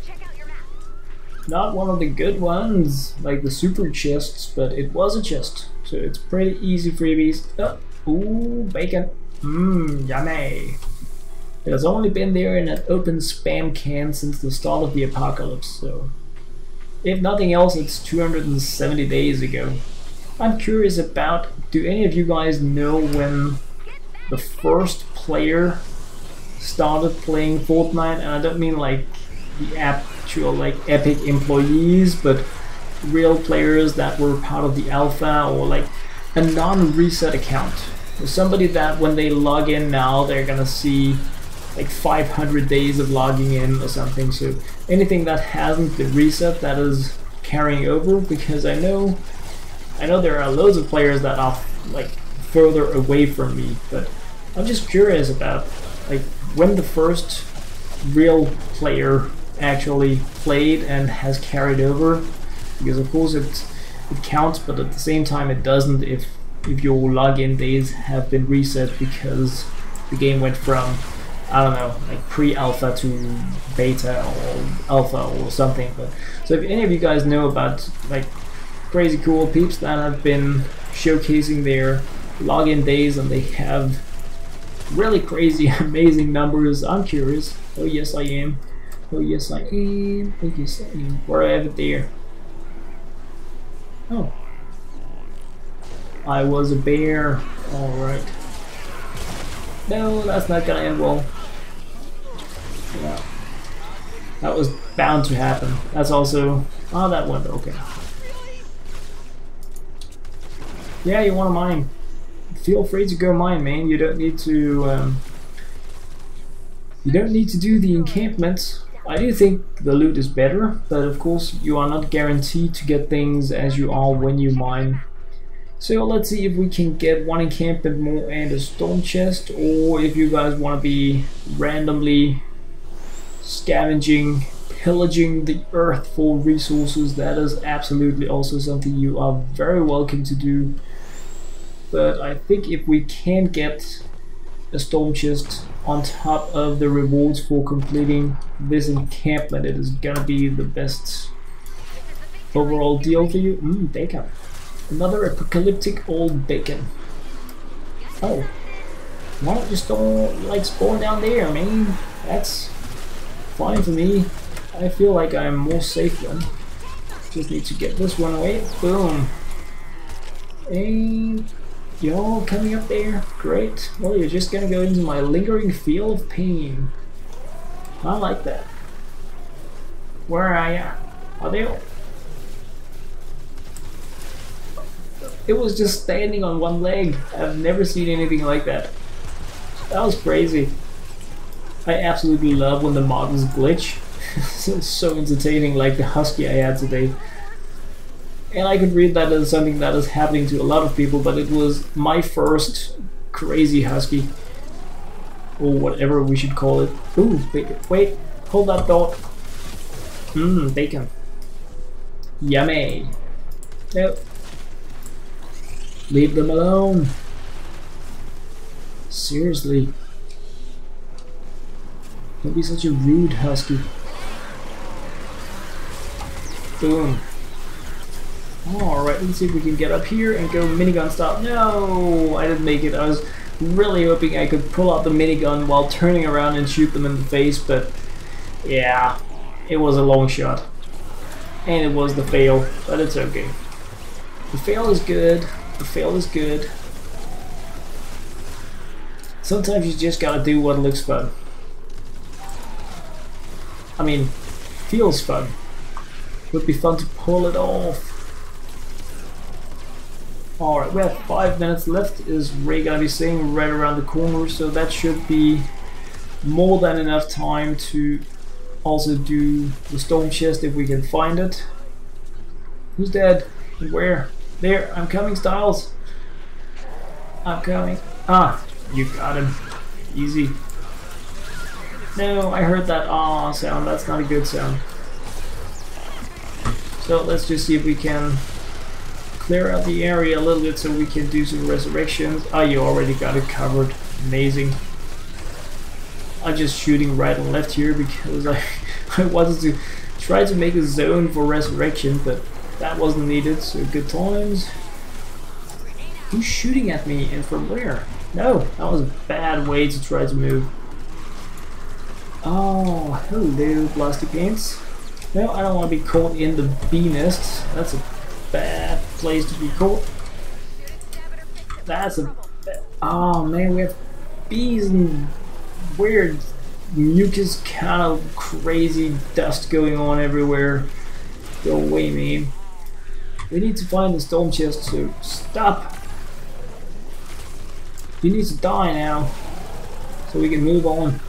Not one of the good ones, like the super chests, but it was a chest. So it's pretty easy freebies. Oh, ooh, bacon. Mmm, yummy. It has only been there in an open spam can since the start of the apocalypse, so if nothing else, it's 270 days ago. I'm curious about, do any of you guys know when the first player started playing Fortnite? And I don't mean like the actual like Epic employees, but real players that were part of the alpha, or like a non-reset account. Or somebody that when they log in now, they're gonna see like 500 days of logging in or something. So anything that hasn't been reset, that is carrying over, because I know there are loads of players that are like further away from me, but I'm just curious about like when the first real player actually played and has carried over, because of course it counts, but at the same time it doesn't if your login days have been reset because the game went from, I don't know, like pre-alpha to beta or alpha or something. But so if any of you guys know about like crazy cool peeps that have been showcasing their login days and they have really crazy amazing numbers, I'm curious. Oh yes I am. Oh yes I am. Oh yes I am. Where I have it there. Oh. I was a bear. Alright. No, that's not gonna end well. Yeah. That was bound to happen. That's also... Oh, that went okay. Yeah, you wanna mine. Feel free to go mine, man. You don't need to... you don't need to do the encampment. I do think the loot is better, but of course you are not guaranteed to get things as you are when you mine. So let's see if we can get one encampment more and a stone chest, or if you guys want to be randomly scavenging, pillaging the earth for resources. That is absolutely also something you are very welcome to do. But I think if we can get a stone chest on top of the rewards for completing this encampment, it is gonna be the best overall deal for you. Bacon. Another apocalyptic old bacon. Oh, why don't you spawn down there? I mean, that's fine for me. I feel like I'm more safe then. Just need to get this one away. Boom. And you're all coming up there. Great. Well, you're just gonna go into my lingering feel of pain. I like that. Where are ya? Are they all? It was just standing on one leg. I've never seen anything like that. That was crazy. I absolutely love when the models glitch. It's so entertaining, like the husky I had today. And I could read that as something that is happening to a lot of people, but it was my first crazy husky. Or whatever we should call it. Ooh, wait, hold that thought. Bacon. Yummy. Yep. Leave them alone. Seriously. Don't be such a rude husky. Boom. Alright, let's see if we can get up here and go minigun style. No, I didn't make it. I Really hoping I could pull out the minigun while turning around and shoot them in the face, but yeah, it was a long shot. And it was the fail, but it's okay. The fail is good. The fail is good. Sometimes you just gotta do what looks fun. I mean, feels fun. Would be fun to pull it off. Alright, we have 5 minutes left, is Ray gonna be saying, right around the corner, so that should be more than enough time to also do the storm chest if we can find it. Who's dead? And where? There, I'm coming, Styles. I'm coming. Ah, you got him. Easy. No, I heard that ah sound, that's not a good sound. So let's just see if we can clear out the area a little bit so we can do some resurrections. Ah, you already got it covered. Amazing. I'm just shooting right and left here because I wanted to try to make a zone for resurrection, but that wasn't needed, so good times. Who's shooting at me and from where? No, that was a bad way to try to move. Oh, hello, plastic paints. No, I don't want to be caught in the bee nests. That's a bad place to be caught. That's a oh man, we have bees and weird mucus kind of crazy dust going on everywhere. Go away, man. We need to find the storm chest, so stop. You need to die now so we can move on.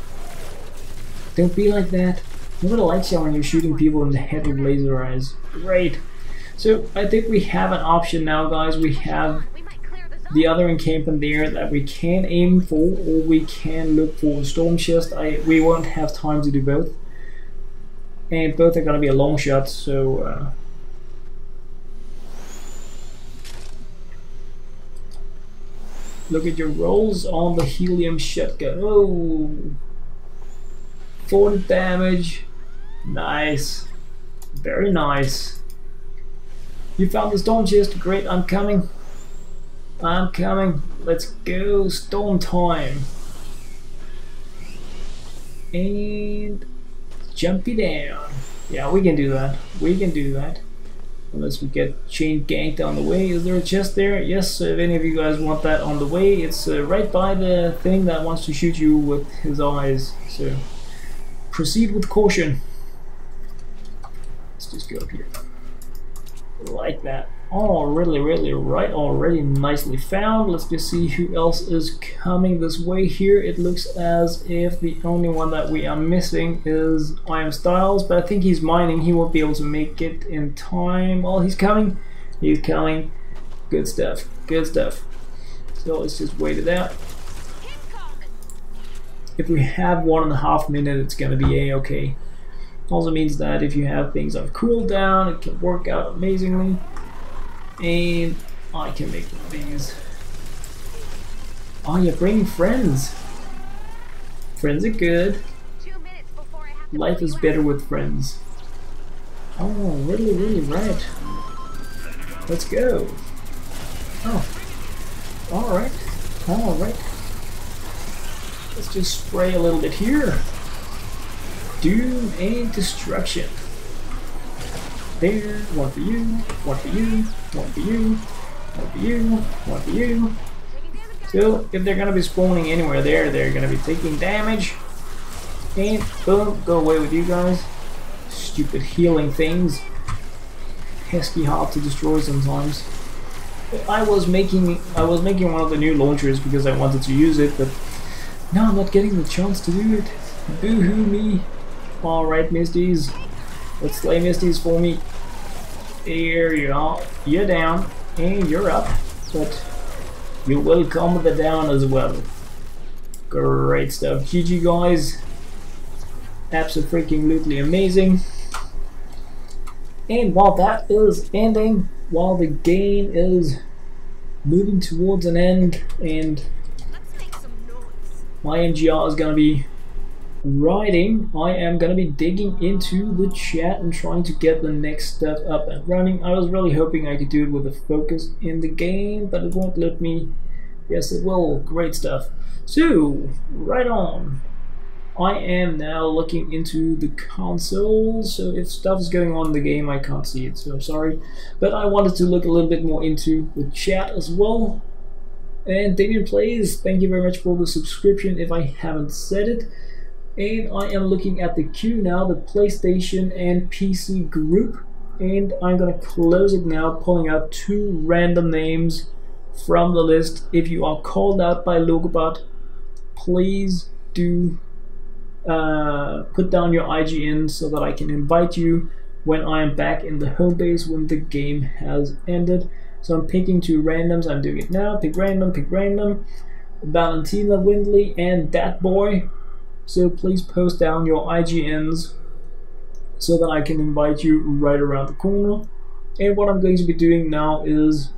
Don't be like that. Nobody likes you when you're shooting people in the head with laser eyes. Great. So I think we have an option now, guys. We have the other encampment there that we can aim for, or we can look for a storm chest. We won't have time to do both, and both are gonna be a long shot. So look at your rolls on the helium shotgun. Oh, 40 damage. Nice, very nice. You found the storm chest. Great, I'm coming. I'm coming. Let's go. Storm time. And jumpy down. Yeah, we can do that. We can do that. Unless we get chain ganked on the way. Is there a chest there? Yes, if any of you guys want that on the way, it's right by the thing that wants to shoot you with his eyes. So proceed with caution. Let's just go up here. Like that. Oh, really right. Already nicely found. Let's just see who else is coming this way here. It looks as if the only one that we are missing is I Am Styles, but I think he's mining. He won't be able to make it in time. Oh, he's coming. He's coming. Good stuff. Good stuff. So let's just wait it out. If we have 1.5 minutes, it's gonna be a-okay. Also means that if you have things on cooldown, it can work out amazingly. And I can make one of these. Oh, you're bringing friends. Friends are good. Life is better with friends. Oh, really right. Let's go. Oh, alright. Let's just spray a little bit here. Doom and destruction. There, one for you, one for you, one for you, one for you, one for you. So if they're gonna be spawning anywhere there, they're gonna be taking damage. And boom, go away with you guys. Stupid healing things. Pesky hard to destroy sometimes. I was making one of the new launchers because I wanted to use it, but now I'm not getting the chance to do it. Boo-hoo me. Alright, Misties. Let's slay Misties for me. Here you are. You're down. And you're up. But you will come the down as well. Great stuff. GG, guys. Absolutely amazing. And while that is ending, while the game is moving towards an end, and my MGR is going to be writing, I am going to be digging into the chat and trying to get the next stuff up and running. I was really hoping I could do it with a focus in the game, but it won't let me Yes, it will. Great stuff. So, right on. I am now looking into the console, so if stuff is going on in the game, I can't see it, so I'm sorry. But I wanted to look a little bit more into the chat as well. And Damien Plays, thank you very much for the subscription if I haven't said it. And I am looking at the queue now, the PlayStation and PC group. And I'm gonna close it now, pulling out 2 random names from the list. If you are called out by LokeBot, please do put down your IGN so that I can invite you when I am back in the home base when the game has ended. So I'm picking 2 randoms. I'm doing it now. Pick random, pick random. Valentina Windley and that boy. So please post down your IGNs so that I can invite you right around the corner. And what I'm going to be doing now is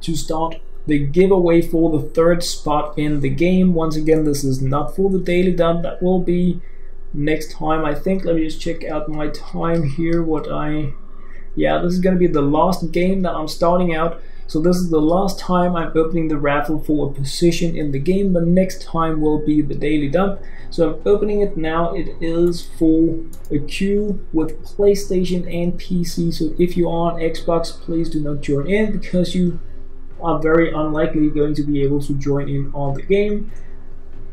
to start the giveaway for the 3rd spot in the game. Once again, this is not for the daily dump. That will be next time, I think. Let me just check out my time here. Yeah, this is going to be the last game that I'm starting out. So this is the last time I'm opening the raffle for a position in the game. The next time will be the daily dump. So I'm opening it now. It is for a queue with PlayStation and PC. So if you are on Xbox, please do not join in because you are very unlikely going to be able to join in on the game.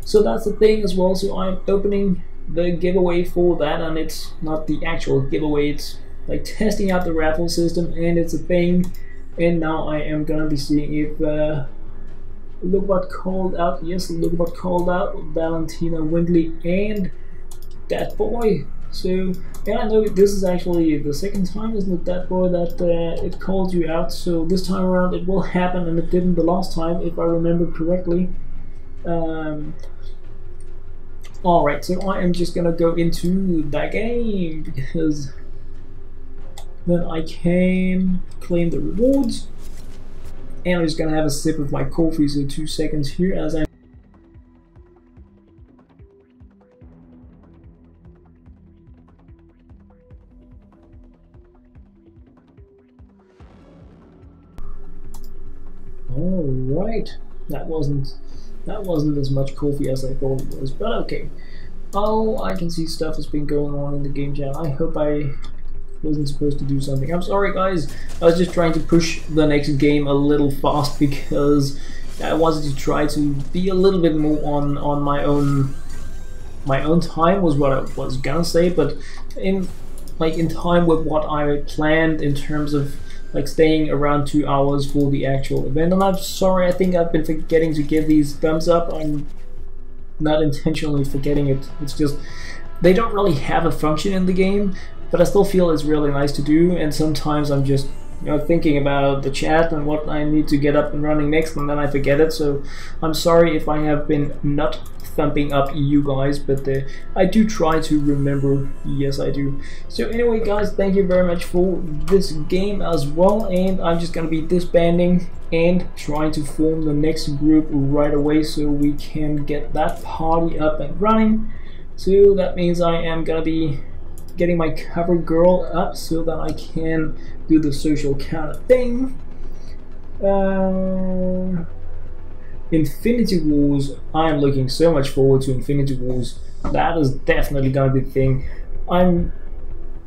So that's the thing as well. So I'm opening the giveaway for that, and it's not the actual giveaway, it's like testing out the raffle system, and it's a thing. And now I am gonna be seeing if look what called out. Yes, look what called out Valentina Windley and that boy. So yeah, I know this is actually the 2nd time, isn't it, that boy, that it called you out. So this time around it will happen, and it didn't the last time, if I remember correctly. Alright, so I am just gonna go into that game because then I can claim the rewards. And I'm just gonna have a sip of my coffee, so 2 seconds here as I Alright, that wasn't as much coffee as I thought it was, but okay. Oh, I can see stuff has been going on in the game chat. I hope I wasn't supposed to do something. I'm sorry guys, I was just trying to push the next game a little fast because I wanted to try to be a little bit more on my own time was what I was gonna say, but in time with what I planned in terms of like staying around 2 hours for the actual event. And I'm sorry, I think I've been forgetting to give these thumbs up. I'm not intentionally forgetting it. It's just they don't really have a function in the game, but I still feel it's really nice to do. And sometimes I'm just thinking about the chat and what I need to get up and running next, and then I forget it. So I'm sorry if I have been not thumping up you guys, but I do try to remember. Yes, I do. So anyway guys, thank you very much for this game as well, and I'm just gonna be disbanding and trying to form the next group right away so we can get that party up and running. So that means I am gonna be getting my cover girl up so that I can do the social counter thing. Infinity Wars, I am looking so much forward to Infinity Wars. That is definitely gonna be the thing. I'm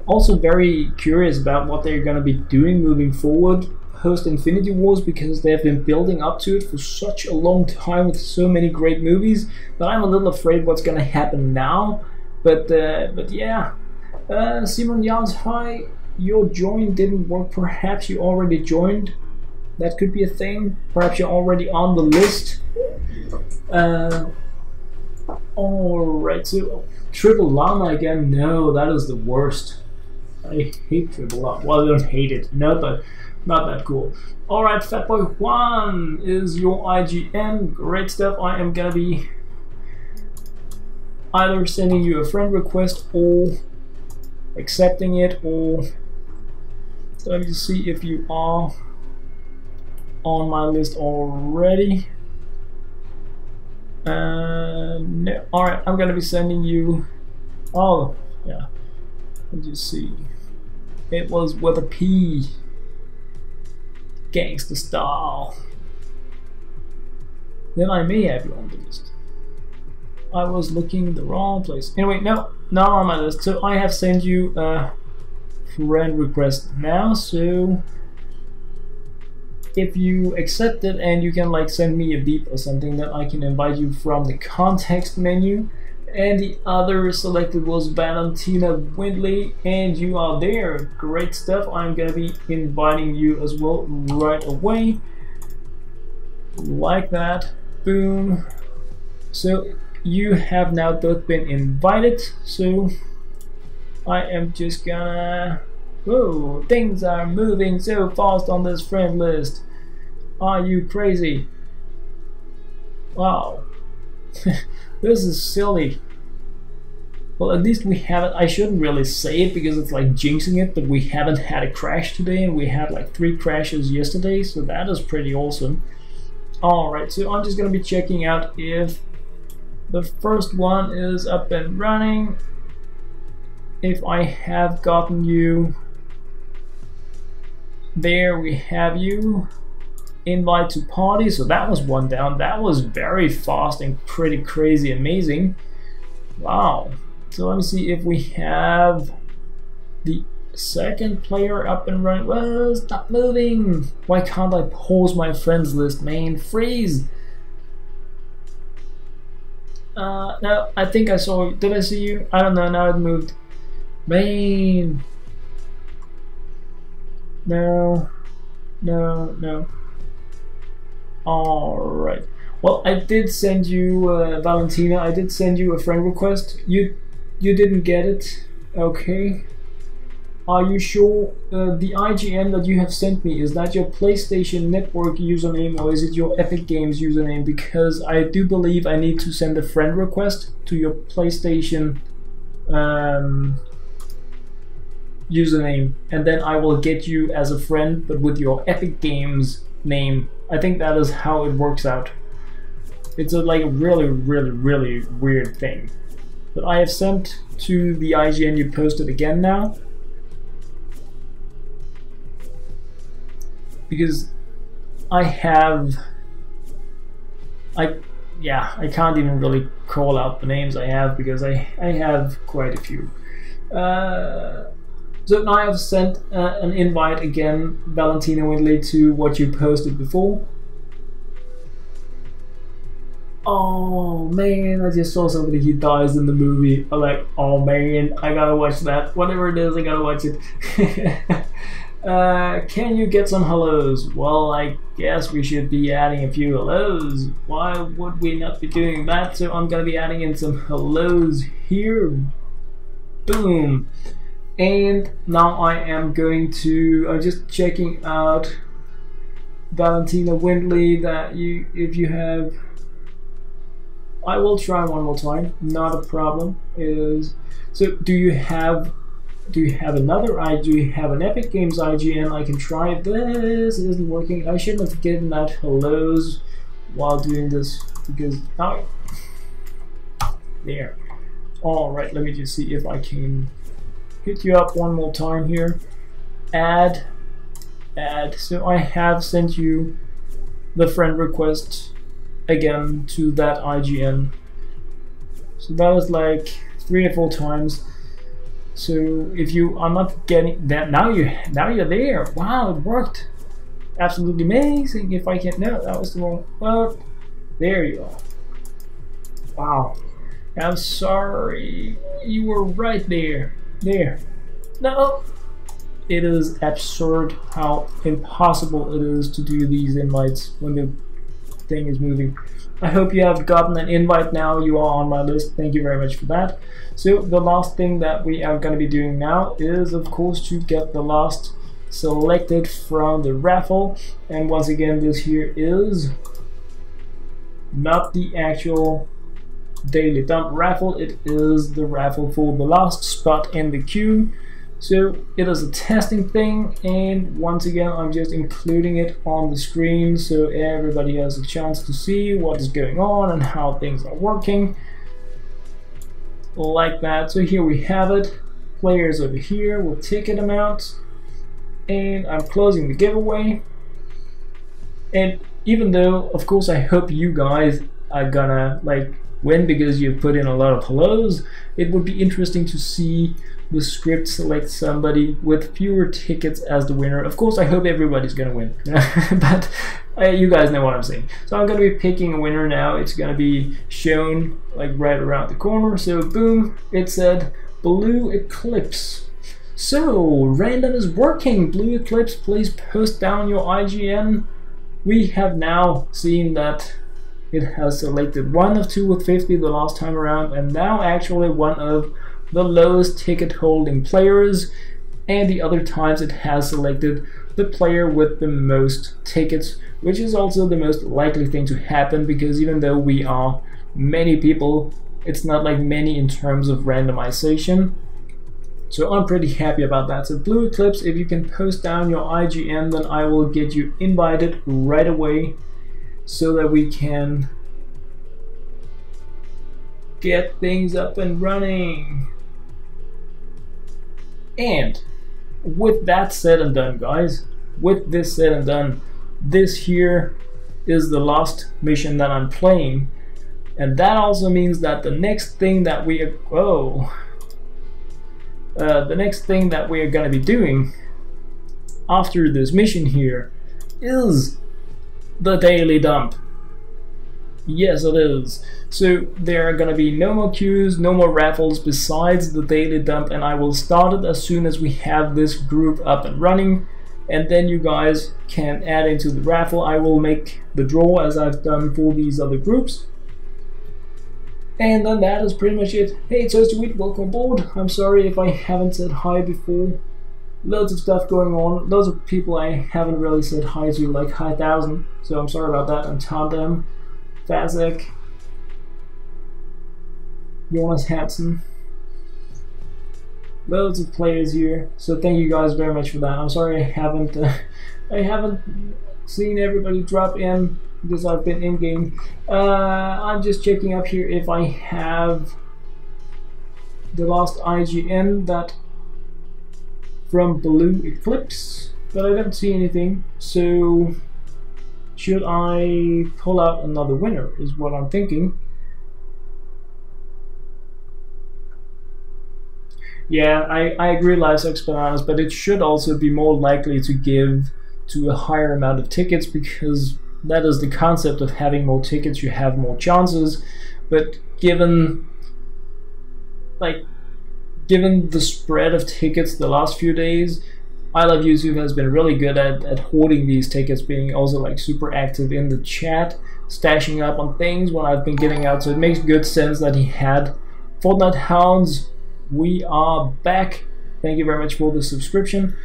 also very curious about what they're gonna be doing moving forward post Infinity Wars, because they've been building up to it for such a long time with so many great movies that I'm a little afraid what's gonna happen now. But yeah. Simon Jans, hi. Your join didn't work. Perhaps you already joined. That could be a thing. Perhaps you're already on the list. Alright, so Triple Llama again. No, that is the worst. I hate Triple Llama. Well, I don't hate it. No, but not that cool. Alright, Fatboy Juan is your IGN. Great stuff. I am gonna be either sending you a friend request or accepting it, or let me just see if you are on my list already. No. Alright, I'm gonna be sending you. Oh, yeah. Let me just see. It was with a P. Gangsta style. then I may have you on the list. I was looking in the wrong place. Anyway, no, not on my list. So I have sent you a friend request now. So if you accept it and you can like send me a beep or something, then I can invite you from the context menu. And the other selected was Valentina Windley, and you are there. Great stuff. I'm gonna be inviting you as well right away. Like that. Boom. So you have now both been invited. So I am just gonna... Whoa, things are moving so fast on this friend list. Are you crazy? Wow. This is silly. Well, at least we haven't, I shouldn't really say it because it's like jinxing it, but we haven't had a crash today, and we had like 3 crashes yesterday, so that is pretty awesome. Alright, so I'm just gonna be checking out if the first one is up and running. If I have gotten you. There we have you. Invite to party, so that was one down. That was very fast and pretty crazy amazing. Wow. So let me see if we have the second player up and running. Well, stop moving. Why can't I pause my friends list, man? Freeze. No, I think I saw you. Did I see you? I don't know, now it moved. Man. No. Alright. Well, I did send you, Valentina, I did send you a friend request. You didn't get it. Okay. Are you sure? The IGN that you have sent me, is that your PlayStation Network username or is it your Epic Games username? Because I do believe I need to send a friend request to your PlayStation username, and then I will get you as a friend, but with your Epic Games name. I think that is how it works out. It's a like really weird thing. But I have sent to the IGN, you posted again now. Because I can't even really call out the names I have because I have quite a few. So now I have sent an invite again, Valentina Windley, to what you posted before. Oh man, I just saw somebody, he dies in the movie. I'm like, oh man, I gotta watch that. Whatever it is, I gotta watch it. Can you get some hellos? Well, I guess we should be adding a few hellos. Why would we not be doing that? So I'm gonna be adding in some hellos here. Boom. And now I am going to, I'm just checking out Valentina Windley that if you have, I will try one more time, not a problem. So do you have another do you have an Epic Games IGN? I can try this. It isn't working. I shouldn't have given out hellos while doing this because now there. Alright, let me just see if I can hit you up one more time here. Add. So I have sent you the friend request again to that IGN. So that was like 3 or 4 times. So if you are not getting that, now you're there. Wow, it worked. Absolutely amazing. If I can't, no, that was the wrong. Well, there you are. Wow. I'm sorry. You were right there. There. No. It is absurd how impossible it is to do these invites when the thing is moving. I hope you have gotten an invite now. You are on my list. Thank you very much for that. So the last thing that we are going to be doing now is of course to get the last selected from the raffle. And once again, this here is not the actual daily dump raffle. It is the raffle for the last spot in the queue. So it is a testing thing, and once again I'm just including it on the screen so everybody has a chance to see what is going on and how things are working. Like that. So here we have it. Players over here with ticket amounts. And I'm closing the giveaway. And even though of course I hope you guys are gonna like win because you put in a lot of hellos, it would be interesting to see the script select somebody with fewer tickets as the winner. Of course I hope everybody's gonna win, but you guys know what I'm saying. So I'm gonna be picking a winner now. It's gonna be shown like right around the corner. So boom, it said Blue Eclipse. So random is working. Blue Eclipse, please post down your IGN. We have now seen that it has selected one of 2 with 50 the last time around, and now actually one of the lowest ticket holding players, and the other times it has selected the player with the most tickets, which is also the most likely thing to happen, because even though we are many people, it's not like many in terms of randomization. So I'm pretty happy about that. So Blue Eclipse, if you can post down your IGN, then I will get you invited right away so that we can get things up and running. And with that said and done, guys, with this said and done, this here is the last mission that I'm playing, and that also means that the next thing that we are gonna be doing after this mission here is the daily dump. Yes, it is. So there are gonna be no more queues, no more raffles besides the daily dump, and I will start it as soon as we have this group up and running, and then you guys can add into the raffle. I will make the draw as I've done for these other groups, and then that is pretty much it. Hey, Toasty Wheat, welcome aboard. I'm sorry if I haven't said hi before. Loads of stuff going on, loads of people I haven't really said hi to, like Hi 1000, so I'm sorry about that. And Tandem, Fazek, LokeHansen, loads of players here, so thank you guys very much for that. I'm sorry I haven't seen everybody drop in because I've been in game. I'm just checking up here if I have the last IGN that from Blue Eclipse, but I don't see anything. So should I pull out another winner is what I'm thinking. Yeah, I agree, LiveSucks Bananas, but it should also be more likely to give to a higher amount of tickets, because that is the concept of having more tickets, you have more chances. But given the spread of tickets the last few days, I Love YouTube has been really good at hoarding these tickets, being also like super active in the chat, stashing up on things when I've been giving out, so it makes good sense that he had. Fortnite Hounds, we are back. Thank you very much for the subscription.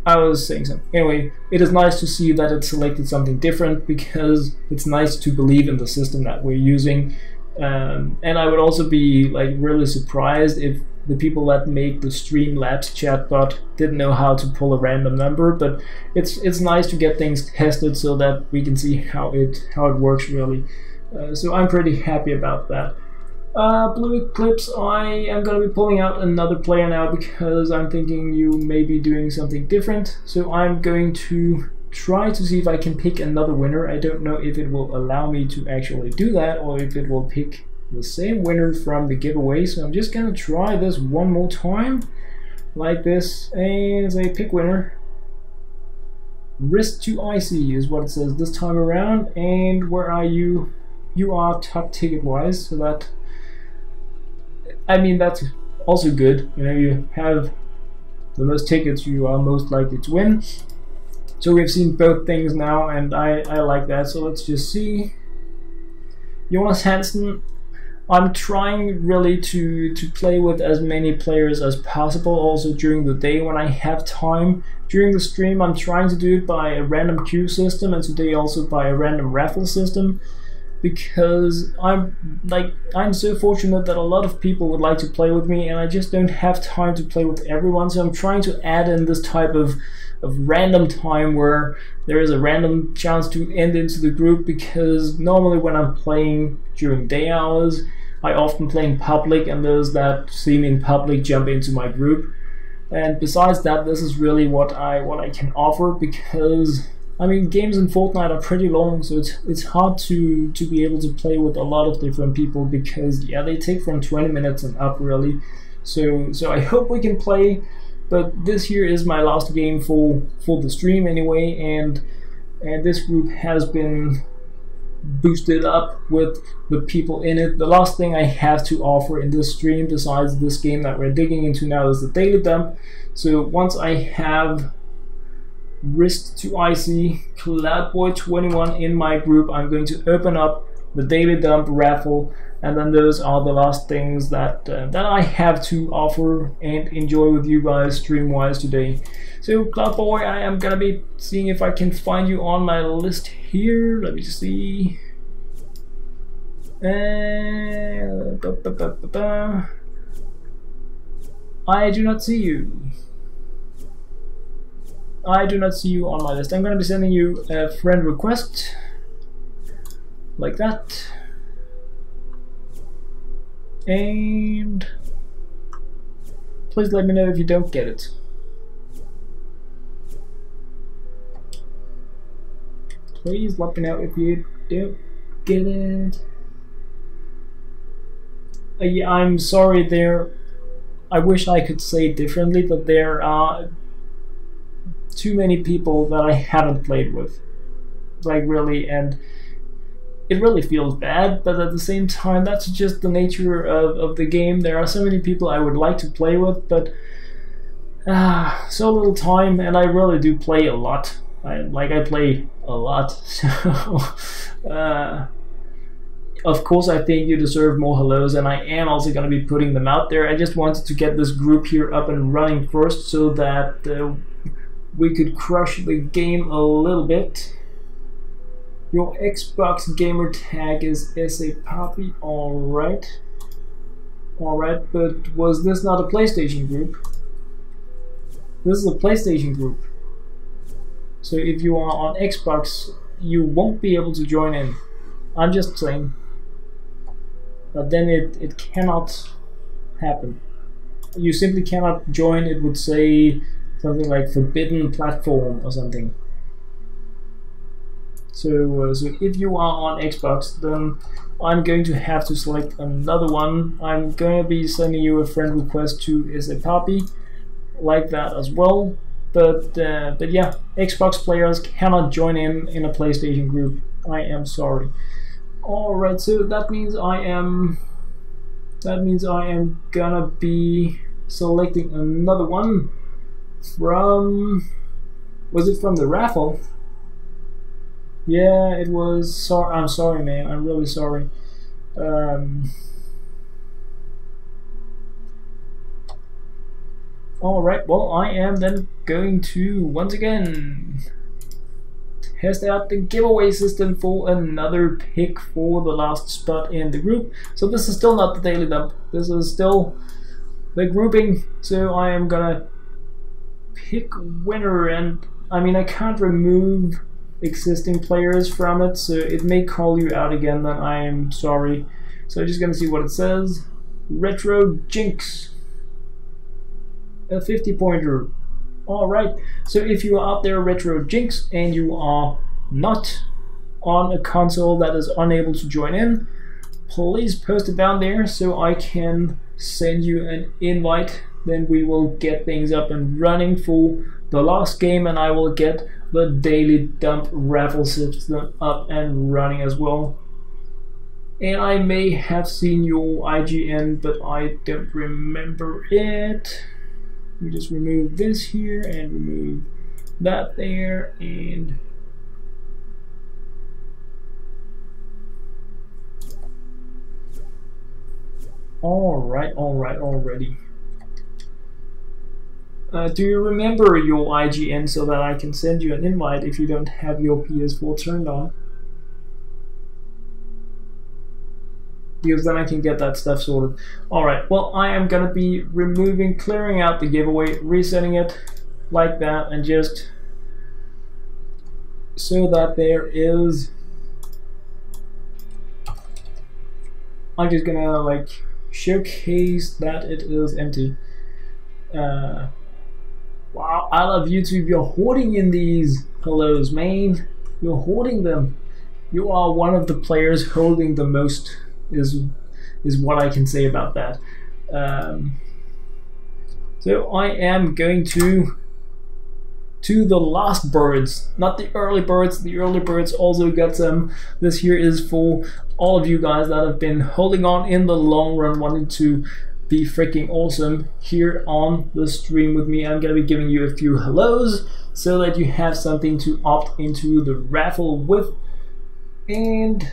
I was saying something. Anyway, it is nice to see that it selected something different, because it's nice to believe in the system that we're using. And I would also be like really surprised if the people that make the Streamlabs chatbot didn't know how to pull a random number. But it's nice to get things tested so that we can see how it works really. So I'm pretty happy about that. Blue Eclipse, I am going to be pulling out another player now, because I'm thinking you may be doing something different. So I'm going to try to see if I can pick another winner. I don't know if it will allow me to actually do that, or if it will pick the same winner from the giveaway. So I'm just going to try this one more time, like this, and say pick winner. Wrist to Icy is what it says this time around. And where are you? You are top ticket wise, so that, I mean, that's also good. You know, you have the most tickets, you are most likely to win. So we've seen both things now, and I like that. So let's just see. LokeHansen, I'm trying really to play with as many players as possible, also during the day when I have time. During the stream, I'm trying to do it by a random queue system, and today also by a random raffle system, because I'm so fortunate that a lot of people would like to play with me, and I just don't have time to play with everyone. So I'm trying to add in this type of random time where there is a random chance to end into the group, because normally when I'm playing during day hours, I often play in public, and those that see me in public jump into my group. And besides that, this is really what I can offer, because I mean, games in Fortnite are pretty long, so it's hard to be able to play with a lot of different people because yeah, they take from 20 minutes and up really. So I hope we can play, but this here is my last game for the stream anyway, and this group has been boosted up with the people in it. The last thing I have to offer in this stream besides this game that we're digging into now is the daily dump. So once I have Wrist to IC Cloudboy21 in my group, I'm going to open up the daily dump raffle, and then those are the last things that I have to offer and enjoy with you guys stream wise today. So Cloudboy, I am gonna be seeing if I can find you on my list here. Let me see. I do not see you. I do not see you on my list. I'm going to be sending you a friend request, like that. And please let me know if you don't get it. Please let me know if you don't get it. Yeah, I'm sorry there. I wish I could say it differently, but there are too many people that I haven't played with, like really, and it really feels bad, but at the same time that's just the nature of the game. There are so many people I would like to play with, but so little time, and I really do play a lot. I play a lot, so of course I think you deserve more hellos, and I am also going to be putting them out there. I just wanted to get this group here up and running first so that we could crush the game a little bit. Your Xbox gamer tag is SA-Poppy, alright. Alright, but was this not a PlayStation group? This is a PlayStation group. So if you are on Xbox, you won't be able to join in. I'm just saying. But then it cannot happen. You simply cannot join. It would say something like forbidden platform or something. So if you are on Xbox, then I'm going to have to select another one. I'm going to be sending you a friend request to SA-Poppy, like that as well. But yeah, Xbox players cannot join in a PlayStation group. I am sorry. Alright, so that means I am gonna be selecting another one from, was it from the raffle? Yeah, it was. I'm sorry, man. I'm really sorry. Alright, well, I am then going to once again test out the giveaway system for another pick for the last spot in the group. So this is still not the daily dump. This is still the grouping. So I am gonna pick winner, and I mean I can't remove existing players from it, so it may call you out again. Then I am sorry. So I'm just gonna see what it says. Retro Jinx, a 50-pointer. Alright, so if you are out there, Retro Jinx, and you are not on a console that is unable to join in, please post it down there so I can send you an invite. Then we will get things up and running for the last game, and I will get the daily dump raffle system up and running as well. And I may have seen your IGN, but I don't remember it. We just remove this here and remove that there, and already. Do you remember your IGN so that I can send you an invite if you don't have your PS4 turned on? Because then I can get that stuff sorted. Alright, well, I am gonna be clearing out the giveaway, resetting it like that, and just so that there is, I'm just gonna like showcase that it is empty. Wow, I love YouTube. You're hoarding in these hellos, man. You're hoarding them. You are one of the players holding the most, is what I can say about that. So I am going to the last birds, not the early birds. The early birds also got some. This here is for all of you guys that have been holding on in the long run, wanting to be freaking awesome here on the stream with me. I'm gonna be giving you a few hellos so that you have something to opt into the raffle with, and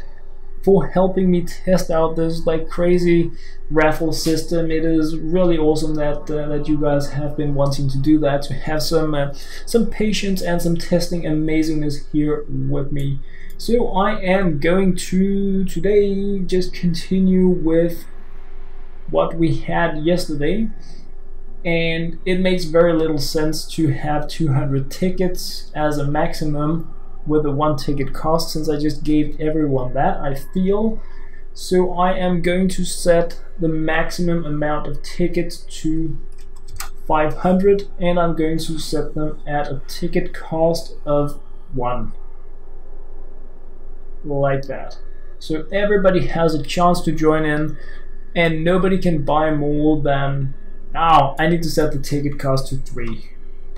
for helping me test out this like crazy raffle system. It is really awesome that that you guys have been wanting to do that, to have some patience and some testing amazingness here with me. So I am going to today just continue with what we had yesterday, and it makes very little sense to have 200 tickets as a maximum with a 1 ticket cost, since I just gave everyone that, I feel. So I am going to set the maximum amount of tickets to 500, and I'm going to set them at a ticket cost of 1. Like that. So everybody has a chance to join in, and nobody can buy more than... Oh, I need to set the ticket cost to 3.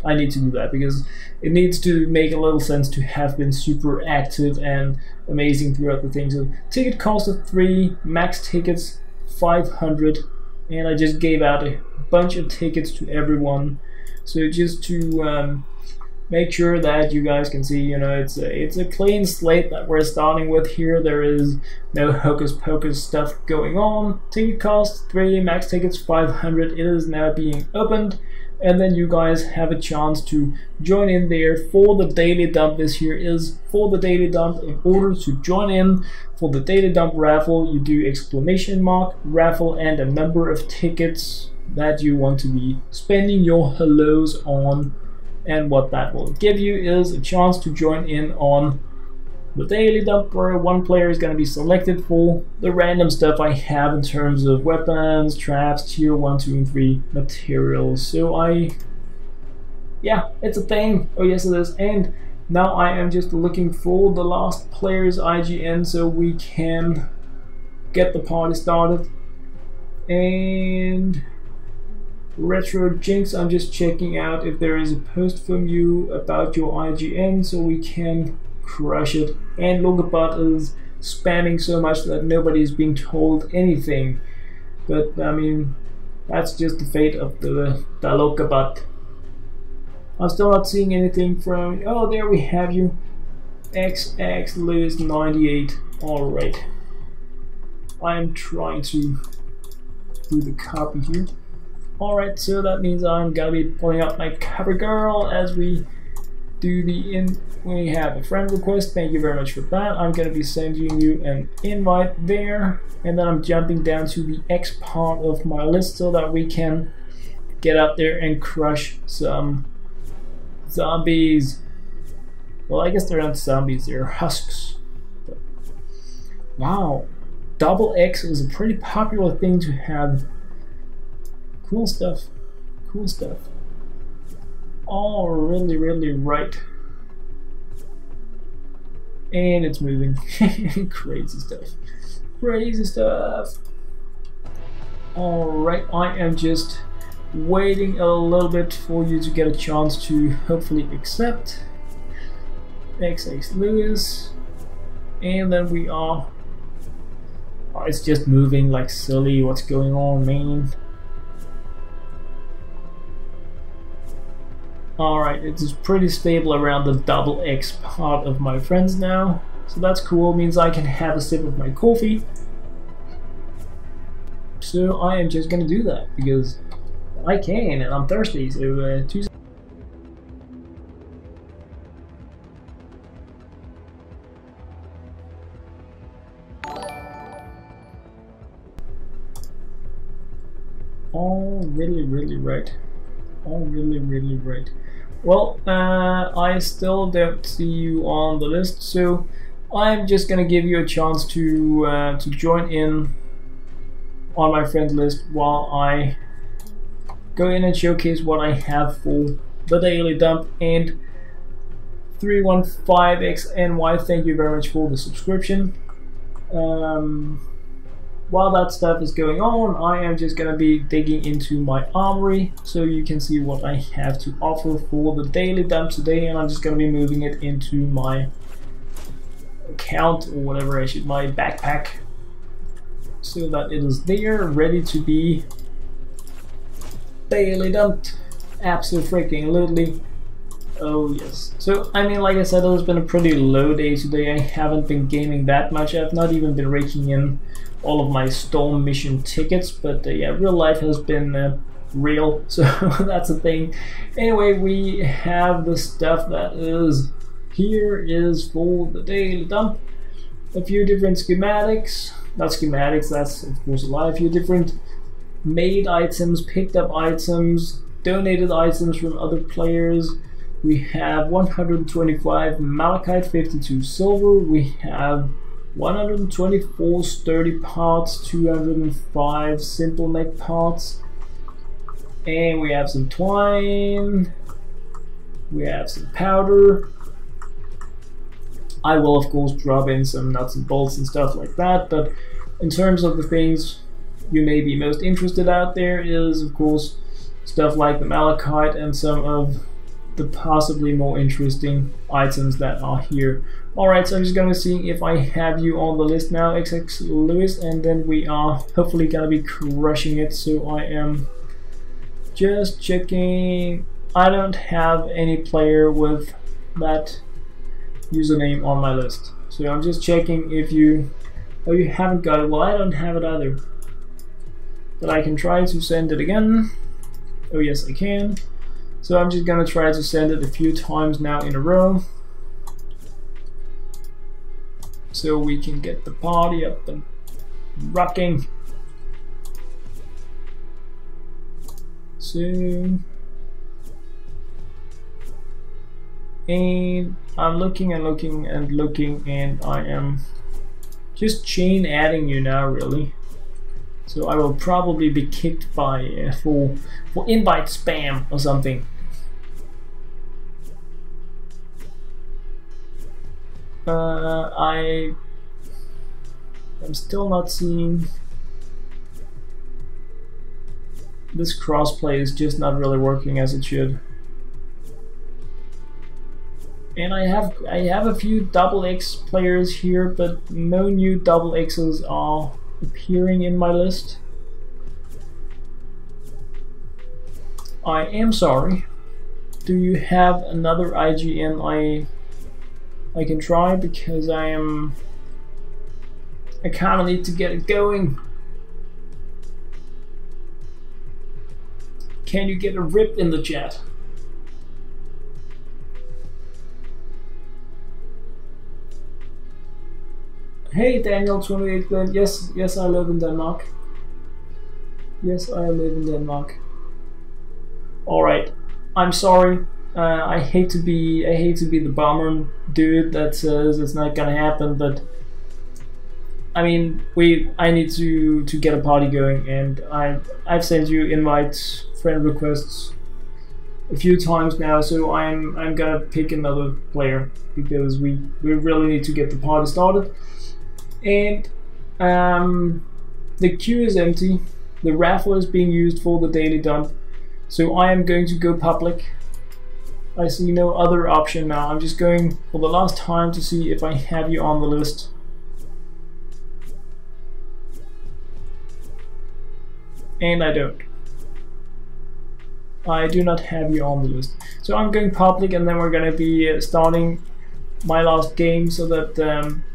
I need to do that because it needs to make a little sense to have been super active and amazing throughout the thing. So ticket cost of 3, max tickets 500, and I just gave out a bunch of tickets to everyone. So just to make sure that you guys can see, you know, it's a clean slate that we're starting with here. There is no hocus pocus stuff going on. Ticket cost 3, max tickets 500. It is now being opened, and then you guys have a chance to join in there for the daily dump. This here is for the daily dump. In order to join in for the daily dump raffle, you do ! raffle and a number of tickets that you want to be spending your hellos on. And what that will give you is a chance to join in on the daily dump, where one player is going to be selected for the random stuff I have in terms of weapons, traps, tier 1, 2, and 3 materials. So yeah, it's a thing. Oh yes, it is. And now I am just looking for the last player's IGN so we can get the party started. And Retro Jinx, I'm just checking out if there is a post from you about your IGN so we can crush it. And LokeHansen is spamming so much that nobody is being told anything. But I mean, that's just the fate of the LokeHansen. I'm still not seeing anything from... Oh, there we have you. XX Lewis 98. Alright. I am trying to do the copy here. Alright, so that means I'm gonna be pulling up my cover girl as we do we have a friend request. Thank you very much for that. I'm gonna be sending you an invite there, and then I'm jumping down to the X part of my list so that we can get out there and crush some zombies. Well, I guess they're not zombies, they're husks. But, wow, double X is a pretty popular thing to have. Cool stuff. Cool stuff. Oh, really, really right. And it's moving. Crazy stuff. Crazy stuff. Alright, I am just waiting a little bit for you to get a chance to hopefully accept. XX Lewis. And then we are... Oh, it's just moving like silly. What's going on, man? Alright, it's pretty stable around the double X part of my friends now. So that's cool, means I can have a sip of my coffee. So I am just gonna do that because I can and I'm thirsty, so Tuesday. Oh, really, really right. Oh, really, really right. Well, I still don't see you on the list, so I'm just gonna give you a chance to join in on my friend list while I go in and showcase what I have for the Daily Dump, and 315XNY, thank you very much for the subscription. While that stuff is going on, I am just gonna be digging into my armory so you can see what I have to offer for the Daily Dump today, and I'm just gonna be moving it into my account or whatever I should, my backpack, so that it is there ready to be daily dumped. Absolutely. Oh yes. So I mean, like I said, it's been a pretty low day today. I haven't been gaming that much. I've not even been raking in all of my storm mission tickets, but yeah, real life has been real, so that's a thing. Anyway, we have the stuff that is here is for the daily dump. A few different schematics, not schematics, that's of course a lot. A few different made items, picked up items, donated items from other players. We have 125 malachite, 52 silver. We have 124 sturdy parts, 205 simple mech parts, and we have some twine. We have some powder. I will of course drop in some nuts and bolts and stuff like that, but in terms of the things you may be most interested out there is of course stuff like the malachite and some of the possibly more interesting items that are here. Alright, so I'm just gonna see if I have you on the list now, XX Lewis, and then we are hopefully gonna be crushing it. So I am just checking. I don't have any player with that username on my list, so I'm just checking if you, oh, you haven't got it. Well, I don't have it either, but I can try to send it again. Oh yes, I can. So I'm just gonna try to send it a few times now in a row, so we can get the party up and rocking. So, and I'm looking and looking and looking, and I am just chain adding you now, really. So I will probably be kicked by for invite spam or something. I am still not seeing. This crossplay is just not really working as it should. And I have a few double X players here, but no new double X's are appearing in my list. I am sorry. Do you have another IGN I can try, because I kind of need to get it going. Can you get a rip in the chat? Hey Daniel 28 Glenn. Yes, I live in Denmark. Yes, I live in Denmark. Alright, I'm sorry. I hate to be the bomber dude that says it's not gonna happen, but I mean, I need to get a party going, and I've sent you invites, friend requests a few times now, so I'm gonna pick another player because we really need to get the party started. And the queue is empty. The raffle is being used for the daily dump, so I am going to go public. I see no other option now. I'm just going for the last time to see if I have you on the list. And I don't. I do not have you on the list. So I'm going public, and then we're going to be starting my last game so that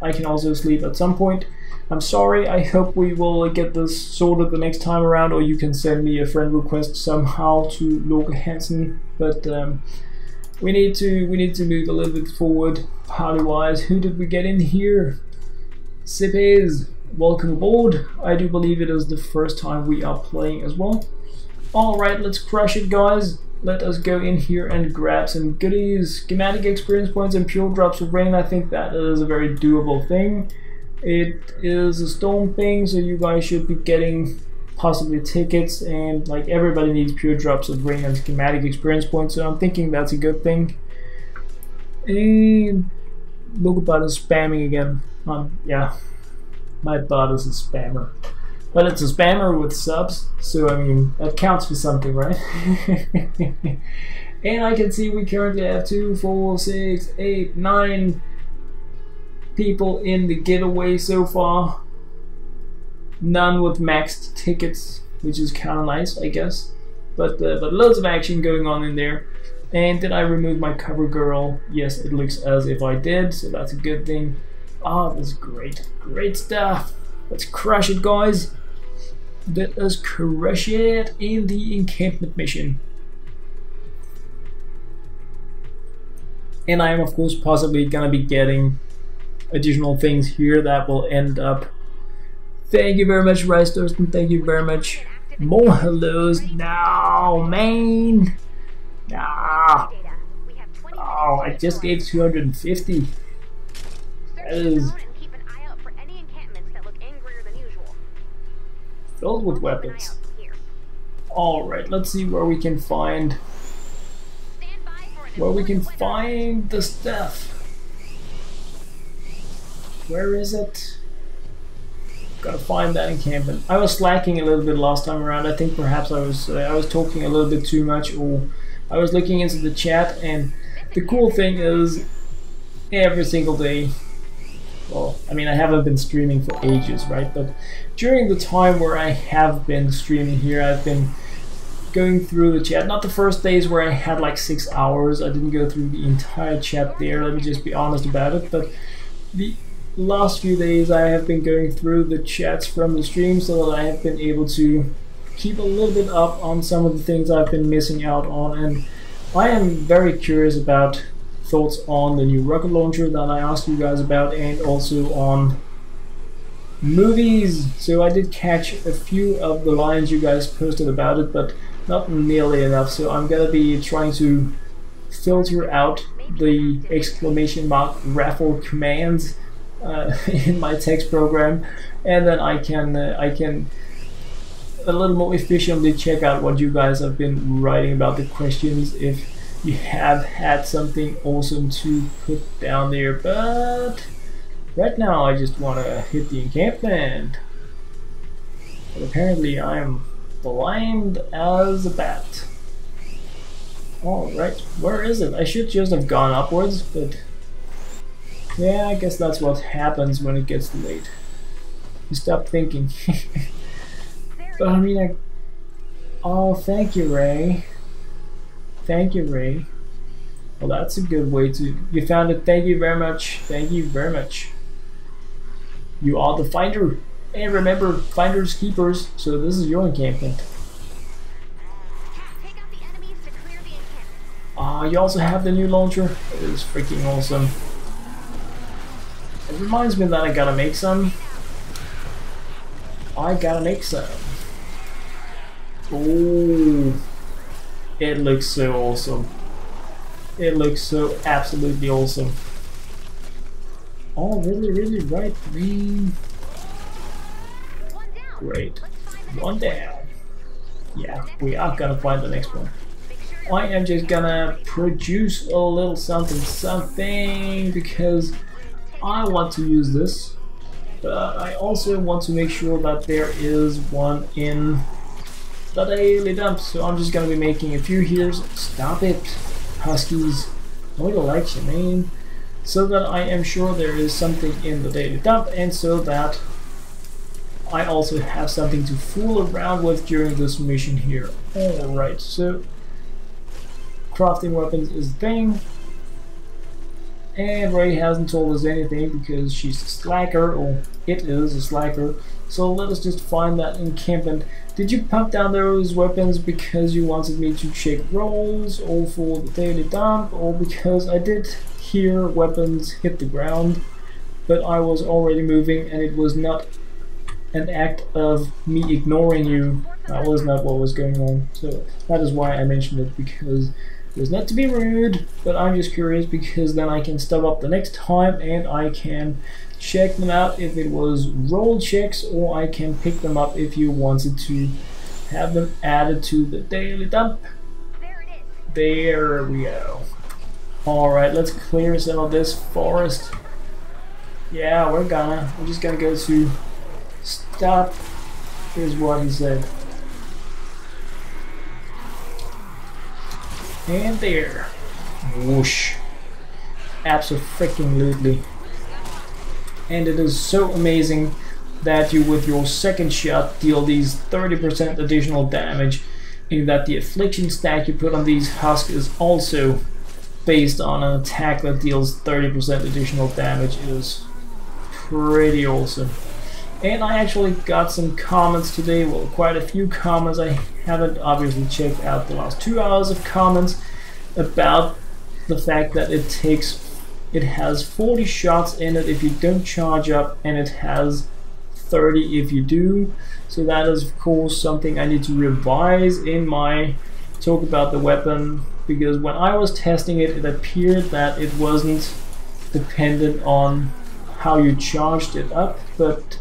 I can also sleep at some point. I'm sorry, I hope we will get this sorted the next time around, or you can send me a friend request somehow to LokeHansen, but we need to move a little bit forward party wise. Who did we get in here? Sipes, welcome aboard. I do believe it is the first time we are playing as well. Alright, let's crush it, guys. Let us go in here and grab some goodies. Schematic experience points and pure drops of rain. I think that is a very doable thing. It is a storm thing, so you guys should be getting possibly tickets, and like everybody needs pure drops of ring and schematic experience points, so I'm thinking that's a good thing. And LokeHansen is spamming again. Yeah, my bot is a spammer. But it's a spammer with subs, so I mean, that counts for something, right? And I can see we currently have 2, 4, 6, 8, 9 people in the giveaway so far. None with maxed tickets, which is kind of nice, I guess. But loads of action going on in there. And did I remove my cover girl? Yes, it looks as if I did, so that's a good thing. Ah, this is great. Great stuff. Let's crush it, guys. Let us crush it in the encampment mission. And I am, of course, possibly gonna be getting additional things here that will end up. Thank you very much, Rice Thurston. Thank you very much. More hellos. No, man. No. Oh, I just gave 250. That is filled with weapons. Alright, let's see where we can find the stuff. Where is it? Gotta find that encampment. I was slacking a little bit last time around. I think perhaps I was talking a little bit too much, or I was looking into the chat. And the cool thing is, every single day, well, I mean, I haven't been streaming for ages, right? But during the time where I have been streaming here, I've been going through the chat. Not the first days where I had like 6 hours. I didn't go through the entire chat there. Let me just be honest about it. But the last few days I have been going through the chats from the stream, so that I have been able to keep a little bit up on some of the things I've been missing out on. And I am very curious about thoughts on the new rocket launcher that I asked you guys about, and also on movies. So I did catch a few of the lines you guys posted about it, but not nearly enough. So I'm gonna be trying to filter out the exclamation mark Raffle commands in my text program, and then I can a little more efficiently check out what you guys have been writing about the questions, if you have had something awesome to put down there. But right now I just want to hit the encampment. But apparently I'm blind as a bat. Alright, where is it? I should just have gone upwards, but yeah, I guess that's what happens when it gets late. You stop thinking. But I mean, oh, thank you, Ray. Thank you, Ray. Well, that's a good way to... You found it. Thank you very much. Thank you very much. You are the finder. And remember, finders keepers. So this is your encampment. You also have the new launcher. It is freaking awesome. It reminds me that I gotta make some. I gotta make some. Oh, it looks so awesome. It looks so absolutely awesome. Oh, really, right, green. Great. One down. Yeah, we are gonna find the next one. I am just gonna produce a little something because I want to use this, but I also want to make sure that there is one in the daily dump. So I'm just gonna be making a few here. Stop it, Huskies. Nobody likes you, man. So that I am sure there is something in the daily dump, and so that I also have something to fool around with during this mission here. Alright, so crafting weapons is a thing. And Ray hasn't told us anything because she's a slacker, or it is a slacker. So let us just find that encampment. Did you pump down those weapons because you wanted me to check rolls, or for the daily dump, or because I did hear weapons hit the ground, but I was already moving and it was not an act of me ignoring you? That was not what was going on. So that is why I mentioned it, because It was not to be rude, but I'm just curious because then I can stop up the next time and I can check them out if it was roll checks, or I can pick them up if you wanted to have them added to the daily dump. There it is. There we go. Alright, let's clear some of this forest. Yeah, we're just gonna go to stop. Here's what he said. And there. Whoosh. Abso-freaking-lutely. And it is so amazing that you with your second shot deal these 30% additional damage, and that the affliction stack you put on these husks is also based on an attack that deals 30% additional damage. Is pretty awesome. And I actually got some comments today, well, quite a few comments. I haven't obviously checked out the last 2 hours of comments about the fact that it has 40 shots in it if you don't charge up, and it has 30 if you do. So that is of course something I need to revise in my talk about the weapon, because when I was testing it, it appeared that it wasn't dependent on how you charged it up, but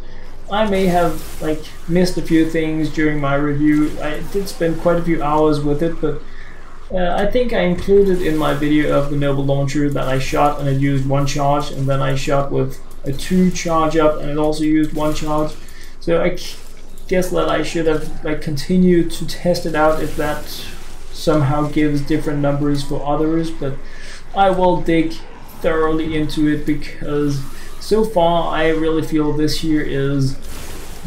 I may have like missed a few things during my review. I did spend quite a few hours with it, but I think I included in my video of the Noble Launcher that I shot and it used 1 charge, and then I shot with a 2 charge up and it also used 1 charge. So I guess that I should have like continued to test it out if that somehow gives different numbers for others, but I will dig thoroughly into it, because so far I really feel this here is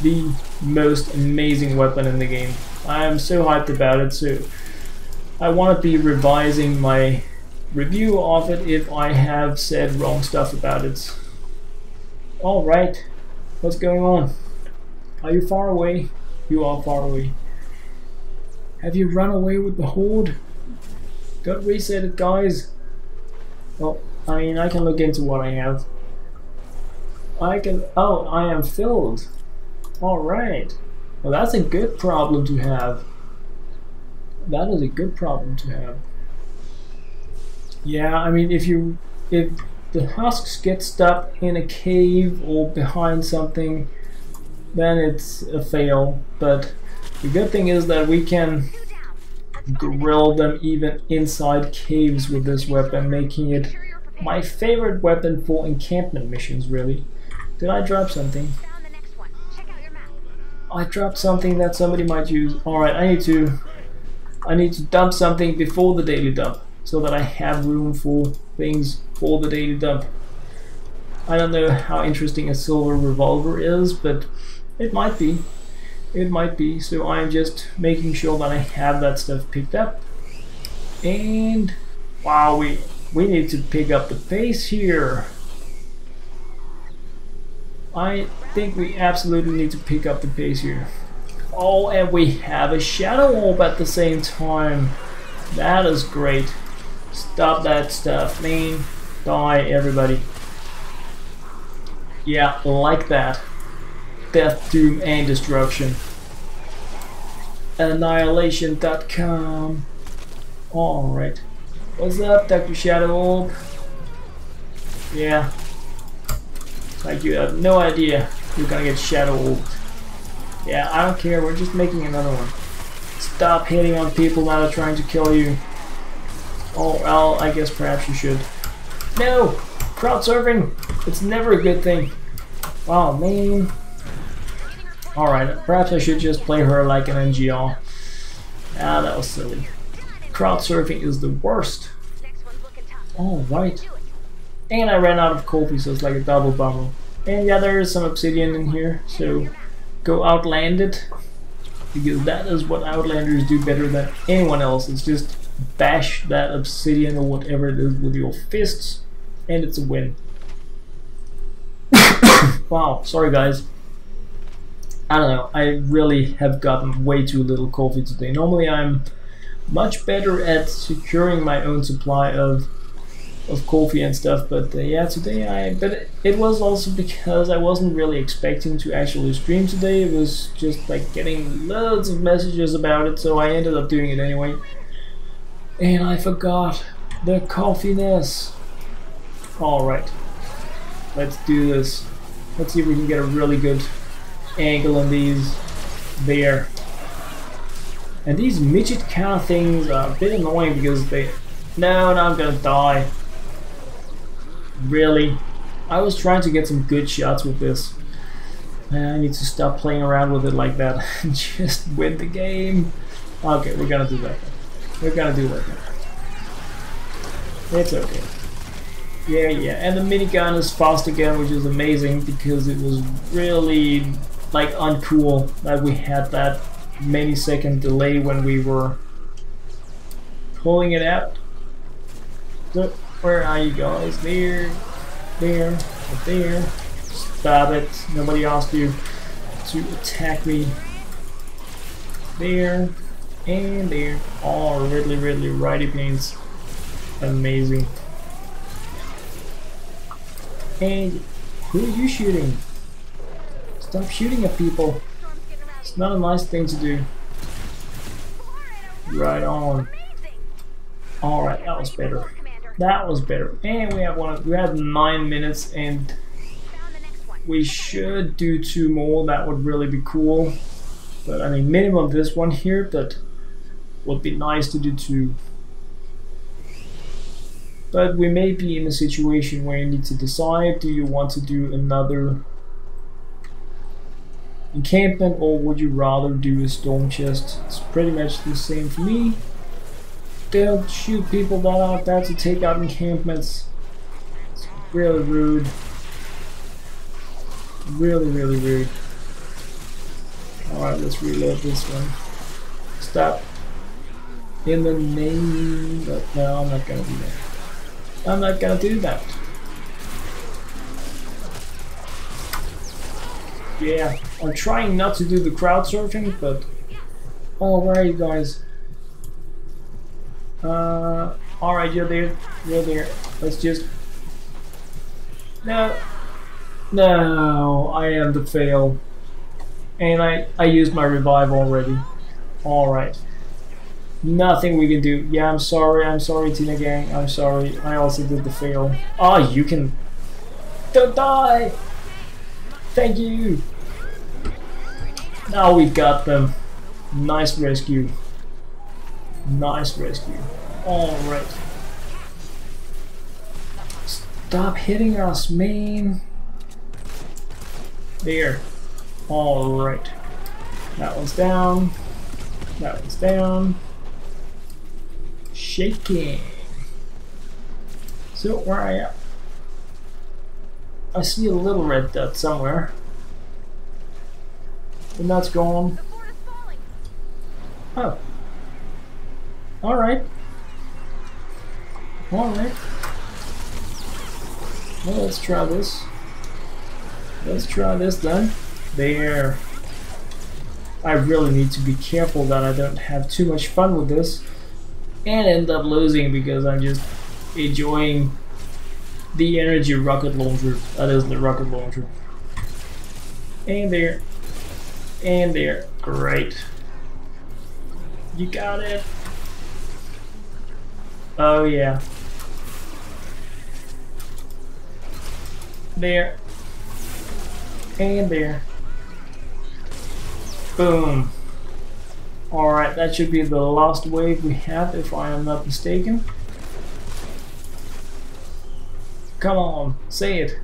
the most amazing weapon in the game. I am so hyped about it, so I want to be revising my review of it if I have said wrong stuff about it. Alright, what's going on? Are you far away? You are far away. Have you run away with the horde? Got resetted, guys. Well, I mean, I can look into what I have. Oh, I am filled. Alright. Well, that's a good problem to have. That is a good problem to have. Yeah, I mean, if the husks get stuck in a cave or behind something, then it's a fail. But the good thing is that we can grill them even inside caves with this weapon, making it my favorite weapon for encampment missions, really. Did I drop something? I dropped something that somebody might use. Alright, I need to dump something before the daily dump, so that I have room for things for the daily dump. I don't know how interesting a silver revolver is, but it might be. It might be, so I'm just making sure that I have that stuff picked up. And wow, we need to pick up the pace here. I think we absolutely need to pick up the pace here. Oh, and we have a shadow orb at the same time. That is great. Stop that stuff, man. Die, everybody. Yeah, like that. Death, doom, and destruction. Annihilation.com. Alright. What's up, Dr. Shadow Orb? Yeah. Like you have no idea you're gonna get Shadow Orbed. Yeah, I don't care, we're just making another one. Stop hitting on people that are trying to kill you. Oh, well, I guess perhaps you should. No! Crowd surfing! It's never a good thing. Oh, man. Alright, perhaps I should just play her like an NGR. Ah, that was silly. Crowd surfing is the worst. Alright. And I ran out of coffee, so it's like a double bummer. And yeah, there is some obsidian in here, so go outland it. Because that is what Outlanders do better than anyone else. It's just bash that obsidian or whatever it is with your fists, and it's a win. Wow, sorry guys. I don't know, I really have gotten way too little coffee today. Normally I'm much better at securing my own supply of coffee and stuff, but yeah, today but it was also because I wasn't really expecting to actually stream today. It was just like getting loads of messages about it, so I ended up doing it anyway. And I forgot the coffeeness. Alright. Let's do this. Let's see if we can get a really good angle on these. There. And these midget kind of things are a bit annoying because they... No, I'm gonna die. Really? I was trying to get some good shots with this. I need to stop playing around with it like that and just win the game. Okay, we're gonna do that. We're gonna do that. It's okay. Yeah, and the minigun is fast again, which is amazing because it was really like uncool that we had that many second delay when we were pulling it out. So, where are you guys? There, there, there. Stop it. Nobody asked you to attack me. There, and there. Oh, really righty pains. Amazing. And who are you shooting? Stop shooting at people. It's not a nice thing to do. Right on. Alright, that was better. That was better. And we have we had 9 minutes and we should do 2 more. That would really be cool. But I mean minimum this one here, but would be nice to do 2. But we may be in a situation where you need to decide, do you want to do another encampment or would you rather do a storm chest? It's pretty much the same for me. Don't shoot people that are out there to take out encampments. It's really rude. Really rude. Alright, let's reload this one. Stop. In the name of... No, I'm not gonna do that. I'm not gonna do that. Yeah, I'm trying not to do the crowd surfing, but... Oh, where are you guys? Alright, you're there. You're there. Let's just... No. No, I am the fail. And I used my revive already. Alright. Nothing we can do. Yeah, I'm sorry, Tina Gang. I'm sorry. I also did the fail. Oh, you can... Don't die! Thank you! Now we got them. Nice rescue. Nice rescue. Alright. Stop hitting us, man. There. Alright. That one's down. That one's down. Shaking. So where are you? I see a little red dot somewhere. And that's gone. Oh. Alright. Alright. Well, let's try this. Let's try this then. There. I really need to be careful that I don't have too much fun with this and end up losing because I'm just enjoying the energy rocket launcher. That is the rocket launcher. And there. And there. Great. You got it. Oh yeah. There. And there. Boom. Alright, that should be the last wave we have if I am not mistaken. Come on, say it.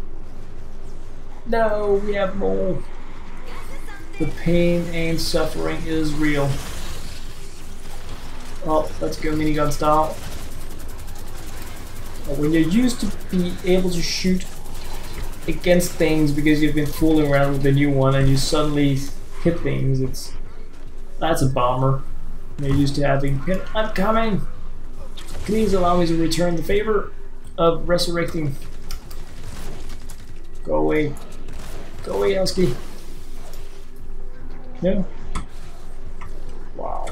No, we have more. The pain and suffering is real. Oh, let's go minigun style. When you're used to be able to shoot against things because you've been fooling around with the new one and you suddenly hit things, that's a bummer. You're used to having hit. I'm coming! Please allow me to return the favor of resurrecting. Go away. Go away, Elsky. No? Wow.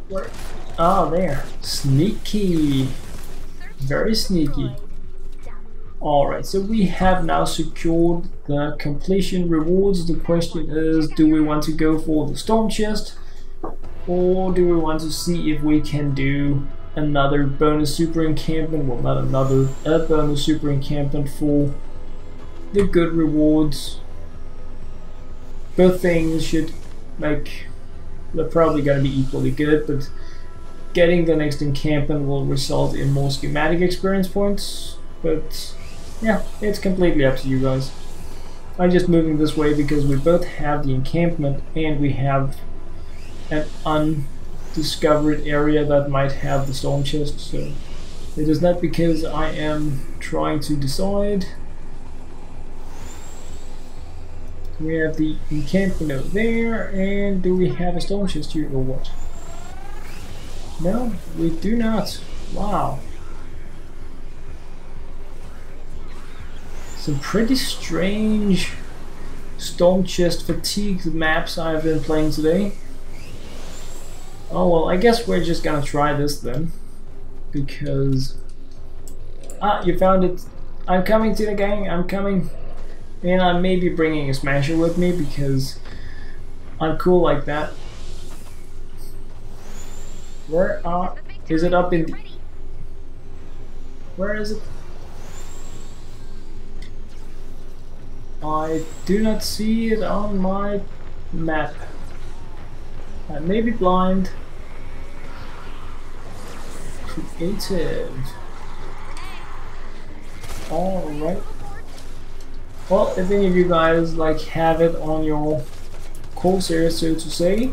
Where? Oh, there. Sneaky. Very sneaky. Alright, so we have now secured the completion rewards. The question is, do we want to go for the storm chest Or do we want to see if we can do another bonus super encampment? Well, not another, a bonus super encampment for the good rewards. Both things should, like, they're probably going to be equally good, but getting the next encampment will result in more schematic experience points. But yeah, it's completely up to you guys. I'm just moving this way because we both have the encampment and we have an undiscovered area that might have the storm chest, so it is not because I am trying to decide. We have the encampment over there, and do we have a storm chest here or what? No, we do not. Wow. Some pretty strange storm chest fatigued maps I've been playing today. Oh well, I guess we're just gonna try this then. Because... Ah, you found it. I'm coming to the gang, I'm coming. And I may be bringing a smasher with me because I'm cool like that. Where is it up in the... Where is it? I do not see it on my map. I may be blind. Creative. Alright. Well, if any of you guys like have it on your corsair, so to say,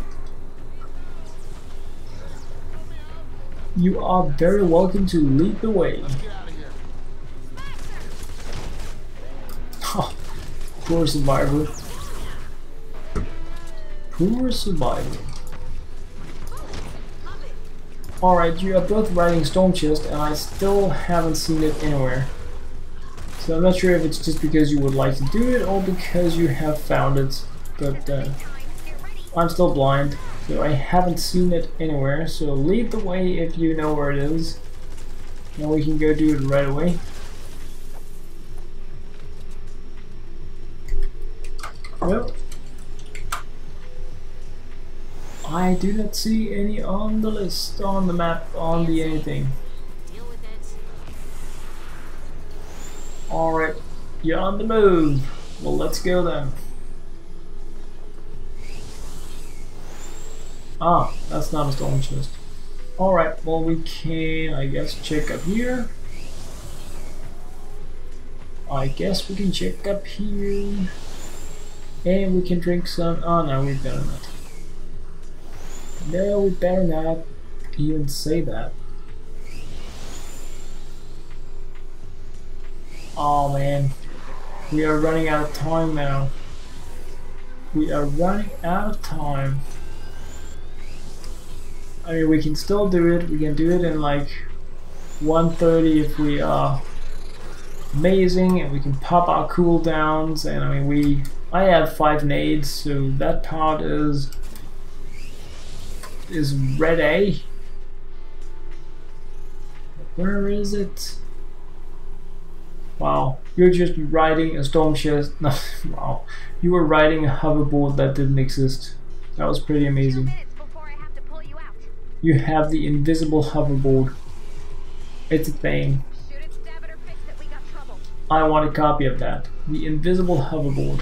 you are very welcome to lead the way. Oh, poor survivor. Poor survivor. Alright, you are both riding Storm Chest and I still haven't seen it anywhere. So I'm not sure if it's just because you would like to do it or because you have found it, but I'm still blind, so I haven't seen it anywhere. So lead the way if you know where it is, and we can go do it right away. Well, I do not see any on the list, on the map, on the anything. Alright, you're on the move. Well, let's go then. Ah, that's not a storm chest. Alright, well we can, I guess, check up here. I guess we can check up here. And we can drink some. Oh no, we better not. No, we better not even say that. Oh man, we are running out of time now. We are running out of time. I mean, we can still do it. We can do it in like 1:30 if we are amazing, and we can pop our cooldowns. And I mean, I have 5 nades, so that part is ready. Where is it? Wow, you're just riding a storm chest. No, wow, you were riding a hoverboard that didn't exist. That was pretty amazing. You have the invisible hoverboard. It's a thing. I want a copy of that. The invisible hoverboard.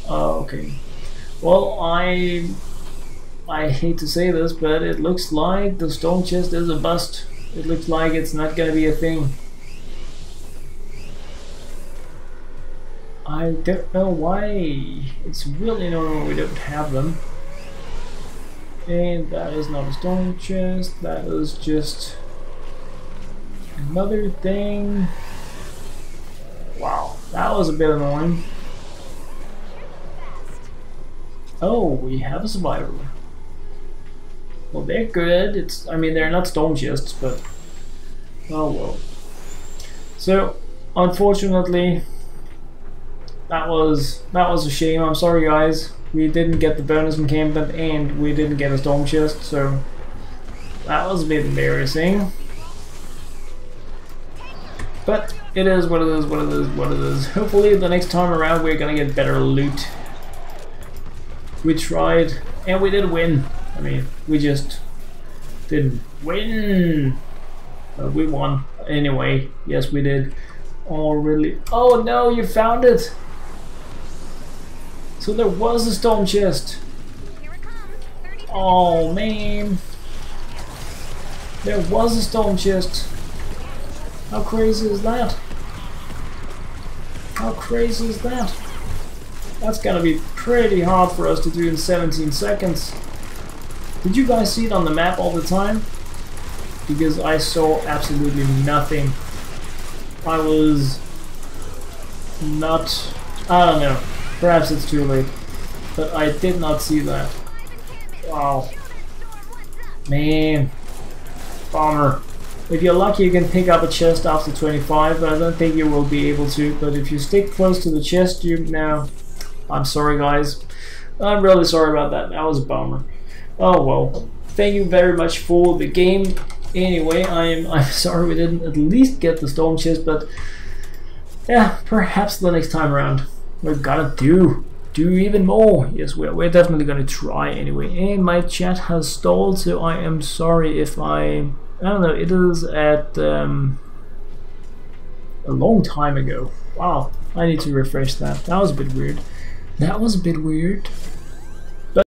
Okay. Well, I hate to say this, but it looks like the storm chest is a bust. It looks like it's not gonna be a thing. I don't know why. It's really normal we don't have them. And that is not a storm chest, that is just another thing. Wow, that was a bit annoying. Oh, we have a survivor. Well, they're good. I mean, they're not storm chests, but oh well. So, unfortunately, that was a shame. I'm sorry, guys. We didn't get the bonus encampment and we didn't get a storm chest, so that was a bit embarrassing. But it is what it is, what it is, what it is. Hopefully the next time around we're gonna get better loot. We tried and we did win. I mean, we just didn't win. But we won anyway. Yes, we did. Oh, really? Oh no, you found it! So there was a stone chest. Here it comes. 30 seconds. Oh man. There was a stone chest. How crazy is that? How crazy is that? That's gonna be pretty hard for us to do in 17 seconds. Did you guys see it on the map all the time? Because I saw absolutely nothing. I was not... I don't know. Perhaps it's too late. But I did not see that. Wow. Man. Bummer. If you're lucky you can pick up a chest after 25, but I don't think you will be able to. But if you stick close to the chest, you now... I'm sorry guys. I'm really sorry about that. That was a bummer. Oh well. Thank you very much for the game. Anyway, I'm sorry we didn't at least get the stone chest, but yeah, perhaps the next time around we're gonna do even more. Yes, we're definitely gonna try anyway. And my chat has stalled, so I am sorry if I don't know. It is at a long time ago. Wow, I need to refresh that. That was a bit weird. That was a bit weird.